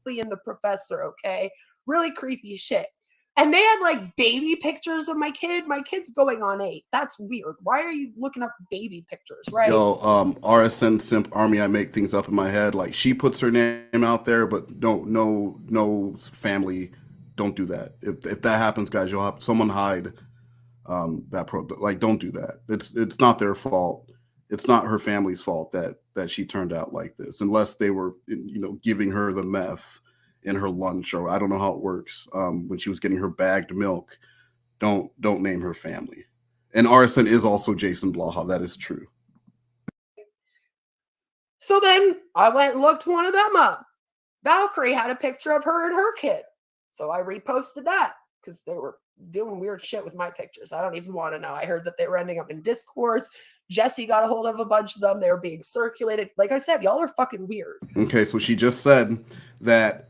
And the professor, okay? Really creepy shit. And they had like baby pictures of my kid. My kid's going on 8. That's weird. Why are you looking up baby pictures, right? Yo, RSN Simp Army, I make things up in my head. Like, she puts her name out there, but no family, don't do that. If that happens, guys, you'll have someone hide that like, don't do that. It's not their fault. It's not her family's fault that she turned out like this, unless they were, giving her the meth in her lunch, or I don't know how it works. When she was getting her bagged milk, don't name her family. And RSN is also Jason Blaha. That is true. So then I went and looked one of them up. Valkyrie had a picture of her and her kid. So I reposted that because they were doing weird shit with my pictures. I don't even want to know. I heard that they were ending up in Discords. Jesse got a hold of a bunch of them. They were being circulated. Like I said, y'all are fucking weird. Okay, so she just said that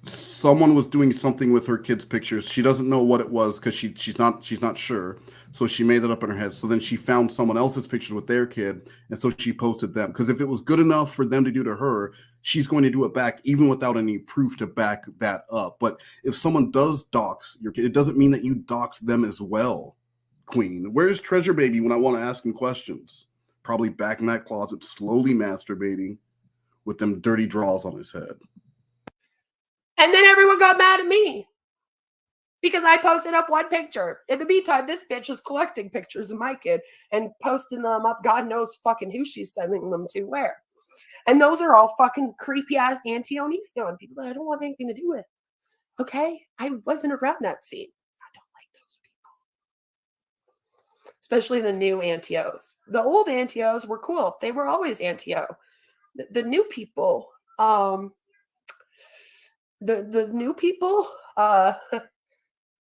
someone was doing something with her kids' pictures. She doesn't know what it was because she's not sure. So she made that up in her head. So then she found someone else's pictures with their kid, and so she posted them. Because if it was good enough for them to do to her, she's going to do it back, even without any proof to back that up. But if someone does dox your kid, it doesn't mean that you dox them as well, Queen. Where's Treasure Baby when I want to ask him questions? Probably back in that closet, slowly masturbating with them dirty draws on his head. And then everyone got mad at me because I posted up one picture. In the meantime, this bitch is collecting pictures of my kid and posting them up. God knows fucking who she's sending them to where. And those are all fucking creepy ass anti-Onision people that I don't want anything to do with. Okay? I wasn't around that scene. I don't like those people. Especially the new anti-Os. The old anti-Os were cool. They were always anti-O. The new people, the new people,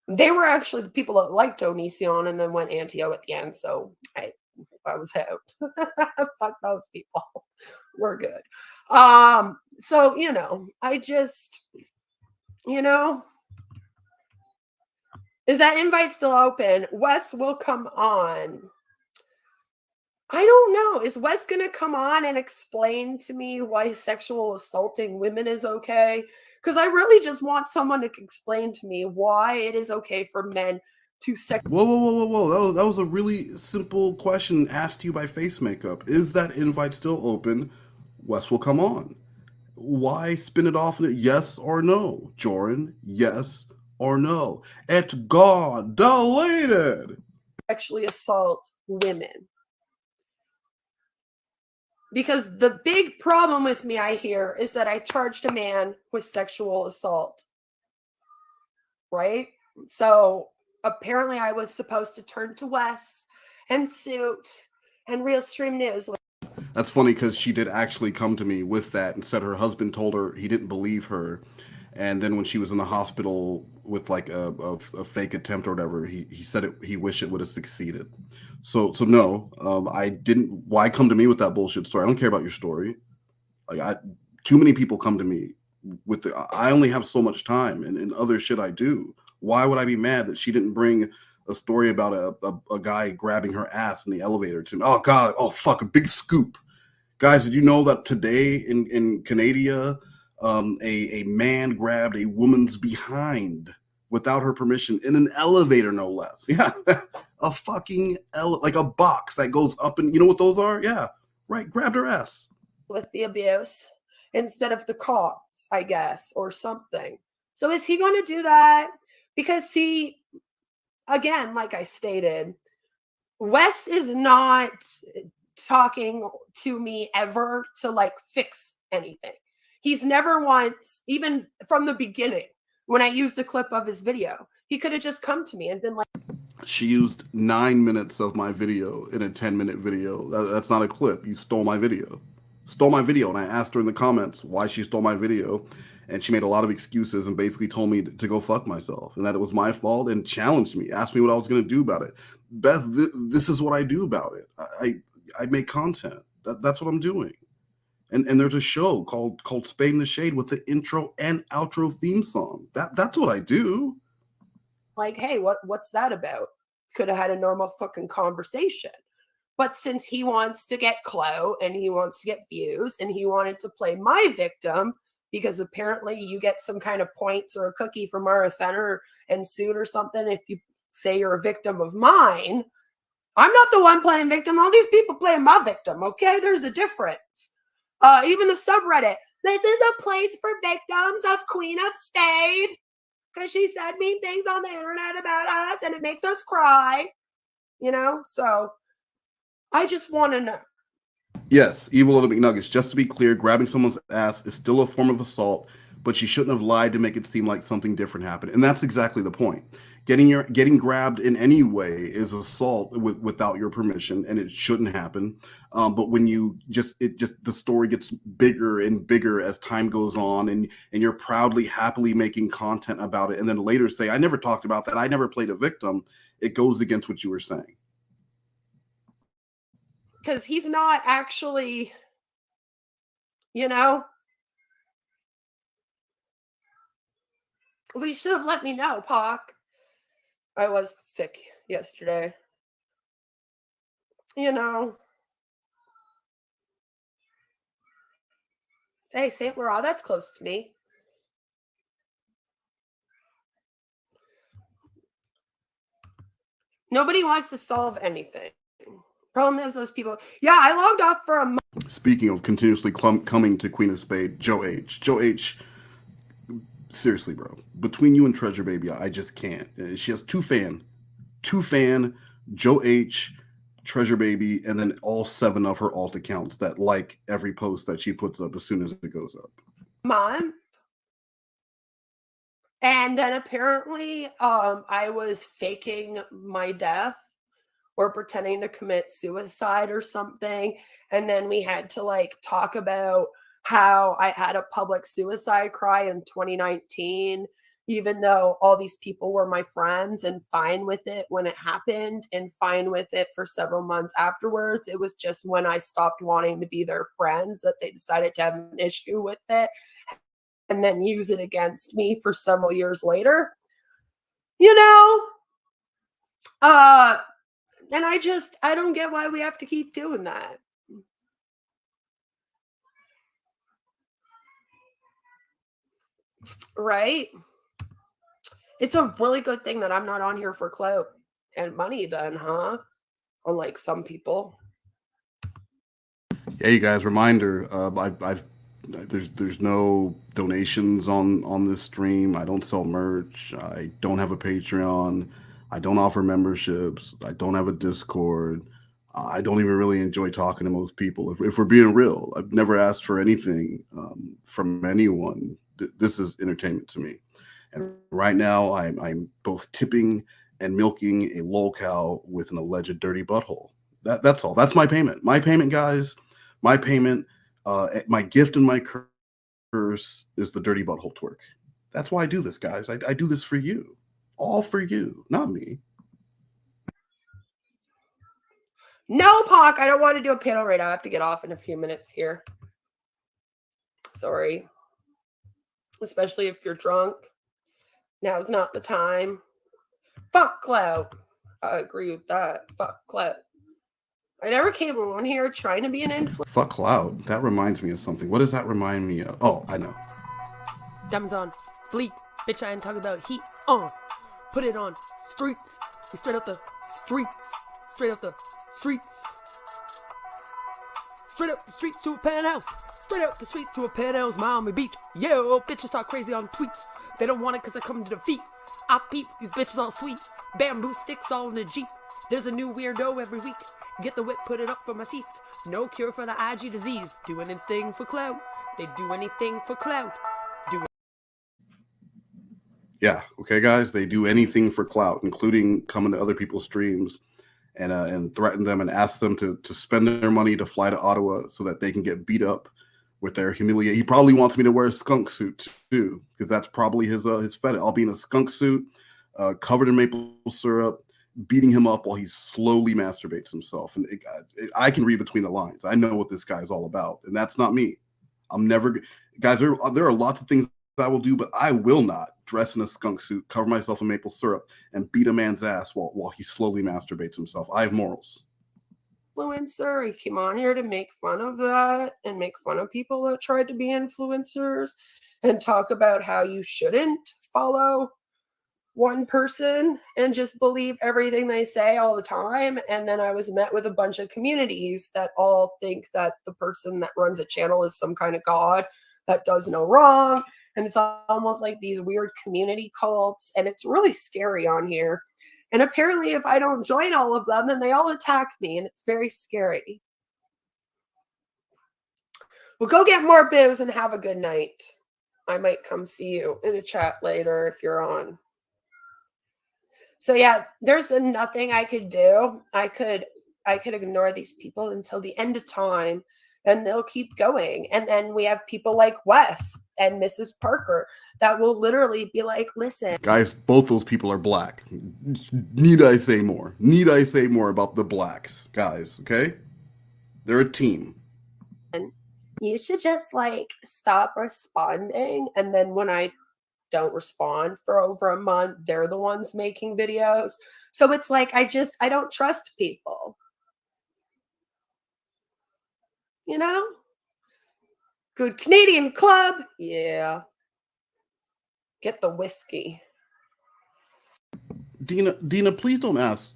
they were actually the people that liked Onision and then went anti-O at the end. So I was out. Fuck those people. We're good. So, you know, I just, you know, is that invite still open? Wes will come on. I don't know. Is Wes going to come on and explain to me why sexual assaulting women is okay? Because I really just want someone to explain to me why it is okay for men to Whoa. That was a really simple question asked to you by Face Makeup. Is that invite still open? Wes will come on. Why spin it off? Yes or no? Joran, yes or no? It's gone. Deleted. Sexually assault women. Because the big problem with me, I hear, is that I charged a man with sexual assault. Right? So apparently I was supposed to turn to Wes and Suit and Realstream News. That's funny because she did actually come to me with that and said her husband told her he didn't believe her. And then when she was in the hospital with like a fake attempt or whatever, he said he wished it would have succeeded. So no, I didn't. Why come to me with that bullshit story? I don't care about your story. Like too many people come to me with I only have so much time and other shit I do. Why would I be mad that she didn't bring a story about a guy grabbing her ass in the elevator to me? Oh God, oh fuck, a big scoop. Guys, did you know that today in Canada, a man grabbed a woman's behind without her permission in an elevator, no less. Yeah, a fucking like a box that goes up, and you know what those are? Yeah, right. Grabbed her ass with the abuse instead of the cops, I guess, or something. So is he going to do that? Because see, again, like I stated, Wes is not talking to me ever to like fix anything. He's never once, even from the beginning, when I used a clip of his video, he could have just come to me and been like, she used 9 minutes of my video in a 10-minute video. That's not a clip. You stole my video. And I asked her in the comments why she stole my video, and she made a lot of excuses and basically told me to go fuck myself and that it was my fault and challenged me, asked me what I was going to do about it. Beth, this is what I do about it. I make content. That's what I'm doing. And there's a show called Spade in the Shade with the intro and outro theme song. That's what I do. Like, hey, what's that about? Could have had a normal fucking conversation. But since he wants to get clout and he wants to get views and he wanted to play my victim, because apparently you get some kind of points or a cookie from Mara Center and Suit or something if you say you're a victim of mine. I'm not the one playing victim. All these people playing my victim, okay? There's a difference. Even the subreddit. This is a place for victims of Queen of Spade because she said mean things on the internet about us and it makes us cry. You know? So I just want to know. Yes, Evil Little McNuggets. Just to be clear, grabbing someone's ass is still a form of assault, but she shouldn't have lied to make it seem like something different happened. And that's exactly the point. Getting grabbed in any way is assault without your permission, and it shouldn't happen. But when the story gets bigger and bigger as time goes on, and you're proudly, happily making content about it, and then later say, "I never talked about that. I never played a victim." It goes against what you were saying. Because he's not actually, you know. Well, you should have let me know, Pac. I was sick yesterday. You know. Hey, St. Laurent, that's close to me. Nobody wants to solve anything. Problem is those people. Yeah, I logged off for a month. Speaking of continuously coming to Queen of Spade, Joe H. Joe H. Seriously, bro. Between you and Treasure Baby, I just can't. She has two fan, Joe H, Treasure Baby, and then all 7 of her alt accounts that like every post that she puts up as soon as it goes up. Month. And then apparently I was faking my death or pretending to commit suicide or something. And then we had to like talk about how I had a public suicide cry in 2019, even though all these people were my friends and fine with it when it happened and fine with it for several months afterwards. It was just when I stopped wanting to be their friends that they decided to have an issue with it and then use it against me for several years later. You know? And I don't get why we have to keep doing that. Right? It's a really good thing that I'm not on here for clout and money then, huh? Unlike some people. Yeah, you guys, reminder, there's no donations on this stream. I don't sell merch. I don't have a Patreon. I don't offer memberships. I don't have a Discord. I don't even really enjoy talking to most people. If we're being real, I've never asked for anything from anyone. This is entertainment to me. And right now, I'm both tipping and milking a lolcow with an alleged dirty butthole. That's all. That's my payment. My payment, guys. My payment. My gift and my curse is the dirty butthole twerk. That's why I do this, guys. I do this for you. All for you, not me. No, Pac, I don't want to do a panel right now. I have to get off in a few minutes here. Sorry. Especially if you're drunk. Now's not the time. Fuck clout. I agree with that. Fuck clout. I never came on here trying to be an influencer. Fuck cloud. That reminds me of something. What does that remind me of? Oh, I know. Diamonds on. Fleet. Bitch, I ain't talking about heat on. Put it on. Streets. We straight up the streets. Straight up the streets. Straight up the streets to a penthouse. Straight up the streets to a penthouse, Miami Beach. Yo, bitches talk crazy on tweets. They don't want it because I come to defeat. I peep, these bitches all sweet. Bamboo sticks all in a Jeep. There's a new weirdo every week. Get the whip, put it up for my seats. No cure for the IG disease. Do anything for clout. They do anything for clout. Yeah, okay, guys. They do anything for clout, including coming to other people's streams and threaten them and ask them to spend their money to fly to Ottawa so that they can get beat up with their humiliation. He probably wants me to wear a skunk suit too, because that's probably his fetish. I'll be in a skunk suit, covered in maple syrup, beating him up while he slowly masturbates himself. And I can read between the lines. I know what this guy is all about, and that's not me. I'm never, guys. There are lots of things I will do, but I will not dress in a skunk suit, cover myself in maple syrup, and beat a man's ass while he slowly masturbates himself. I have morals. Influencer. He came on here to make fun of that and make fun of people that tried to be influencers and talk about how you shouldn't follow one person and just believe everything they say all the time. And then I was met with a bunch of communities that all think that the person that runs a channel is some kind of god that does no wrong. And it's almost like these weird community cults. And it's really scary on here. And apparently if I don't join all of them, then they all attack me. And it's very scary. Well, go get more biz and have a good night. I might come see you in a chat later if you're on. So yeah, there's nothing I could do. I could ignore these people until the end of time and they'll keep going. And then we have people like Wes and Mrs. Parker that will literally be like, listen. Guys, both those people are black. Need I say more? Need I say more about the blacks, guys, okay? They're a team. You should just like stop responding. And then when I don't respond for over a month. They're the ones making videos. So it's like, I don't trust people. You know? Good Canadian club. Yeah. Get the whiskey. Dina, please don't ask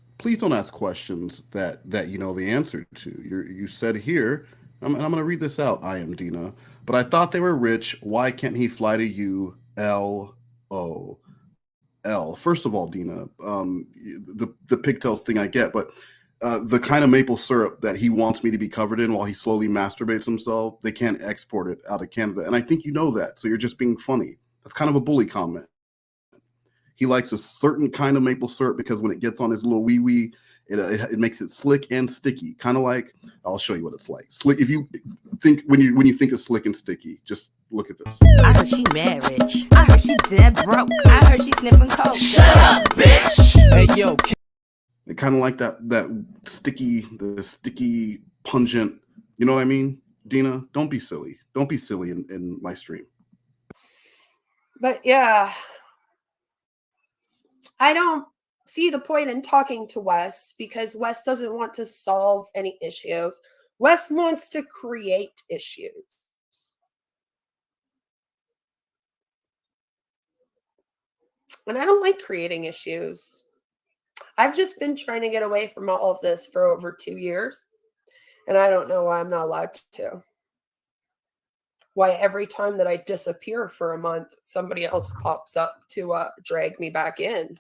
questions that you know the answer to. You said here, and I'm going to read this out. I am Dina, but I thought they were rich. Why can't he fly to you? LOL. First of all, Dina, the pigtails thing I get, but the kind of maple syrup that he wants me to be covered in while he slowly masturbates himself, they can't export it out of Canada, and I think you know that. So you're just being funny. That's kind of a bully comment. He likes a certain kind of maple syrup because when it gets on his little wee-wee, it makes it slick and sticky. Kind of like, I'll show you what it's like. Slick. If you think when you think of slick and sticky, just look at this. I heard she mad rich. I heard she dead broke. I heard she sniffing coke. Shut up, bitch. Hey, yo. It kind of like the sticky, pungent. You know what I mean, Dina? Don't be silly. Don't be silly in my stream. But yeah. I don't see the point in talking to Wes because Wes doesn't want to solve any issues. Wes wants to create issues. And I don't like creating issues. I've just been trying to get away from all of this for over 2 years. And I don't know why I'm not allowed to. Why every time that I disappear for a month, somebody else pops up to drag me back in.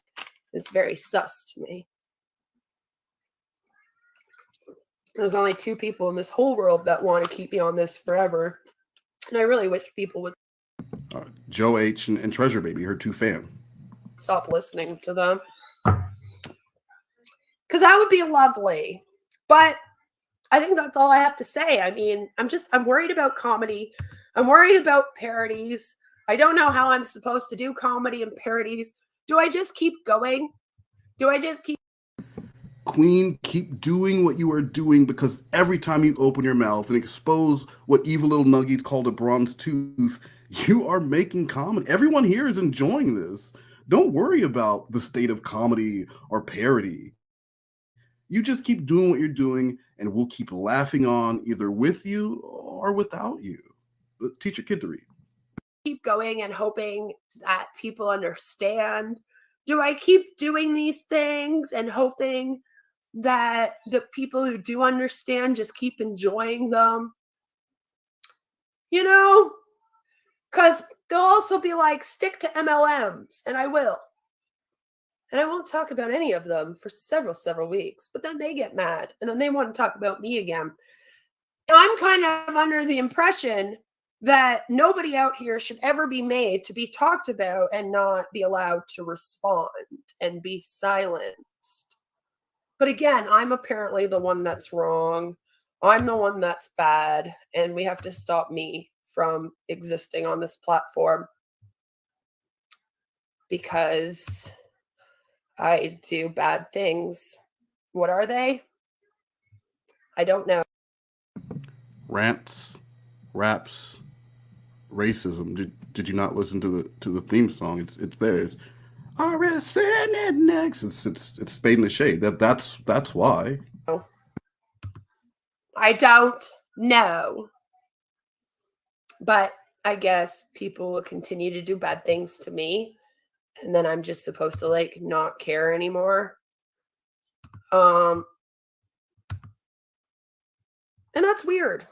It's very sus to me. There's only 2 people in this whole world that want to keep me on this forever. And I really wish people would Joe H and Treasure Baby, her 2 fan. Stop listening to them. Because that would be lovely. But I think that's all I have to say. I mean, I'm worried about comedy. I'm worried about parodies. I don't know how I'm supposed to do comedy and parodies. Do I just keep going? Do I just keep... Queen, keep doing what you are doing because every time you open your mouth and expose what evil little nuggies called a bronze tooth, you are making comedy. Everyone here is enjoying this. Don't worry about the state of comedy or parody. You just keep doing what you're doing and we'll keep laughing on either with you or without you. But teach your kid to read. Keep going and hoping that people understand? Do I keep doing these things and hoping that the people who do understand just keep enjoying them? You know? Because they'll also be like, stick to MLMs, and I will. And I won't talk about any of them for several weeks, but then they get mad, and then they want to talk about me again. And I'm kind of under the impression that nobody out here should ever be made to be talked about and not be allowed to respond and be silenced. But again, I'm apparently the one that's wrong. I'm the one that's bad, and we have to stop me from existing on this platform because I do bad things. What are they? I don't know. Rants, raps, racism. Did you not listen to the theme song? It's there. It's RSN next. It's Spade in the Shade. That's why. I don't know. But I guess people will continue to do bad things to me. And then I'm just supposed to like not care anymore. And that's weird.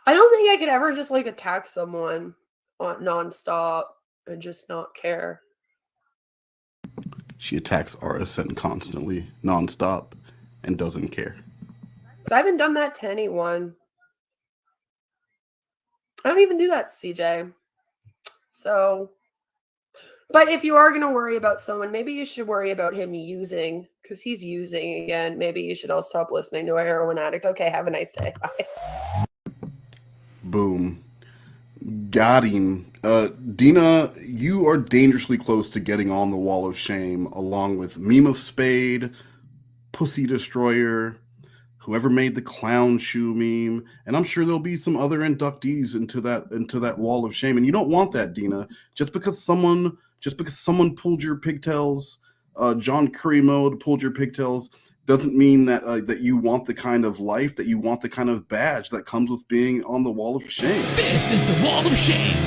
I don't think I could ever just like attack someone nonstop and just not care. She attacks RSN constantly, nonstop, and doesn't care. Because I haven't done that to anyone. I don't even do that to CJ. So, but if you are going to worry about someone, maybe you should worry about him using, because he's using again. Maybe you should all stop listening to a heroin addict. Okay, have a nice day. Bye. Boom. Got him. Dina, you are dangerously close to getting on the wall of shame, along with Meme of Spade, Pussy Destroyer, whoever made the clown shoe meme, and I'm sure there'll be some other inductees into that wall of shame. And you don't want that, Dina. Just because someone pulled your pigtails, John Curry mode pulled your pigtails, doesn't mean that that you want the kind of life, that you want the kind of badge that comes with being on the wall of shame. This is the wall of shame.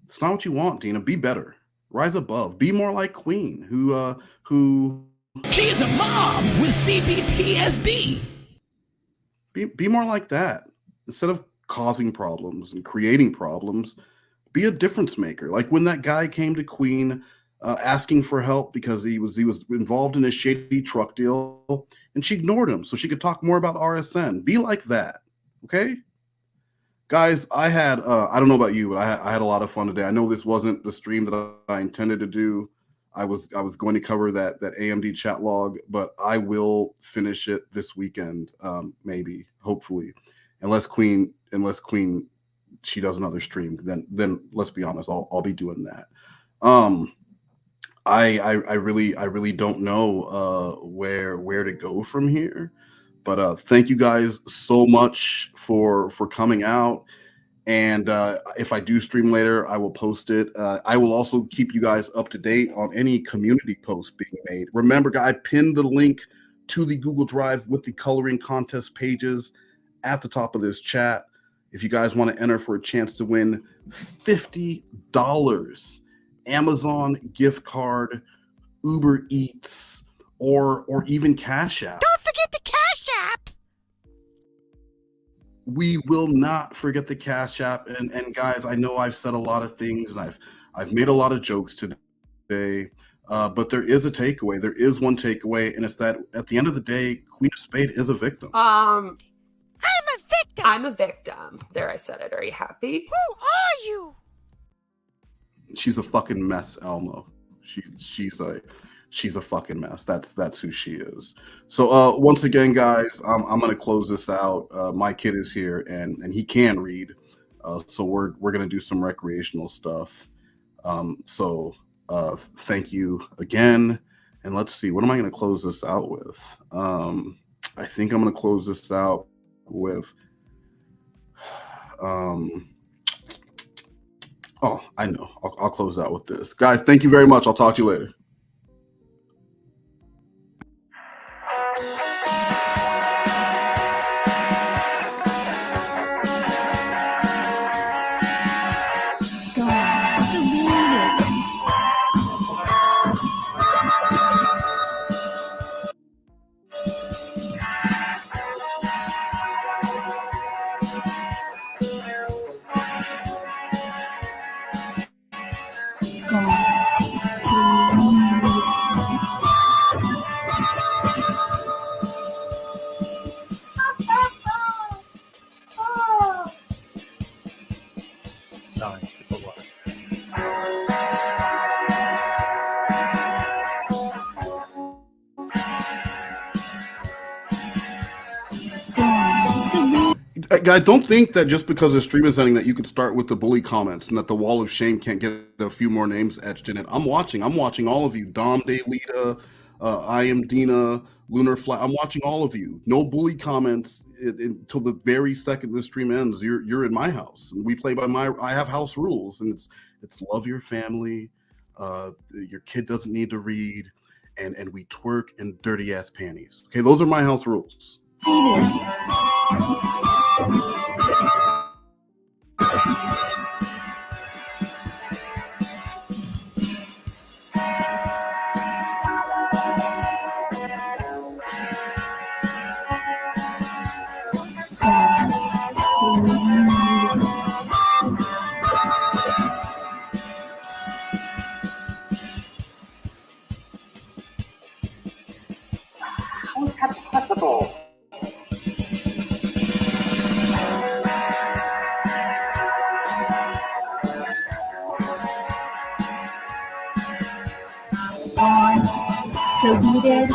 It's not what you want, Dina. Be better. Rise above. Be more like Queen, who She is a mom with CPTSD. Be more like that. Instead of causing problems and creating problems, be a difference maker. Like when that guy came to Queen asking for help because he was involved in a shady truck deal, and she ignored him so she could talk more about RSN. Be like that, okay? Guys, I had I don't know about you, but I had a lot of fun today. I know this wasn't the stream that I intended to do. I was going to cover that AMD chat log, but I will finish it this weekend, maybe, hopefully, unless Queen she does another stream. Then let's be honest, I'll be doing that. I really don't know where to go from here, but thank you guys so much for coming out. And if I do stream later, I will post it. I will also keep you guys up to date on any community posts being made. Remember, guys, I pinned the link to the Google Drive with the coloring contest pages at the top of this chat. If you guys want to enter for a chance to win $50 Amazon gift card, Uber Eats, or even Cash App. Don't forget the Cash App. We will not forget the Cash App. And guys, I know I've said a lot of things and I've made a lot of jokes today, but there is a takeaway. There is one takeaway, and it's that at the end of the day, Queen of Spade is a victim. I'm a victim. I'm a victim. There, I said it. Are you happy? Who are you? She's a fucking mess, Elmo. She's a fucking mess. That's who she is. So once again, guys, I'm gonna close this out. My kid is here and he can read, so we're gonna do some recreational stuff. So thank you again, and let's see, what am I gonna close this out with? I think I'm gonna close this out with oh, I know. I'll close out with this. Guys, thank you very much. I'll talk to you later. Sorry, sip of water. Guys, don't think that just because the stream is ending that you could start with the bully comments and that the wall of shame can't get a few more names etched in it. I'm watching all of you. Dom De Lita, I am Dina, Lunar Flat. I'm watching all of you. No bully comments until the very second this stream ends. You're in my house, and we play by I have house rules, and it's love your family. Your kid doesn't need to read, and we twerk in dirty ass panties. Okay, those are my house rules. Deleted.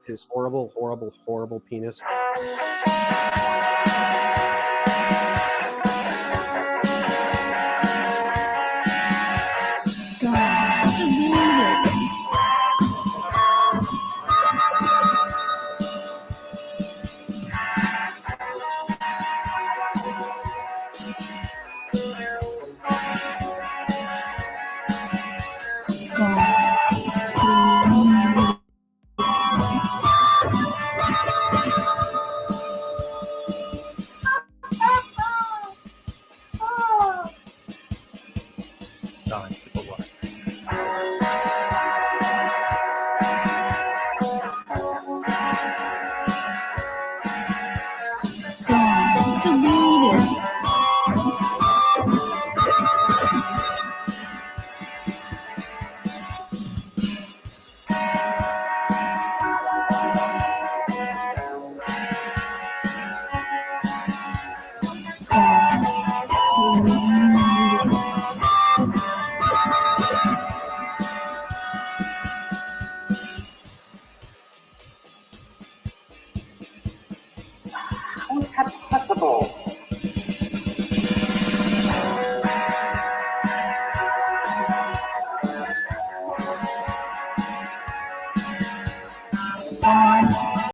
His horrible, horrible, horrible penis.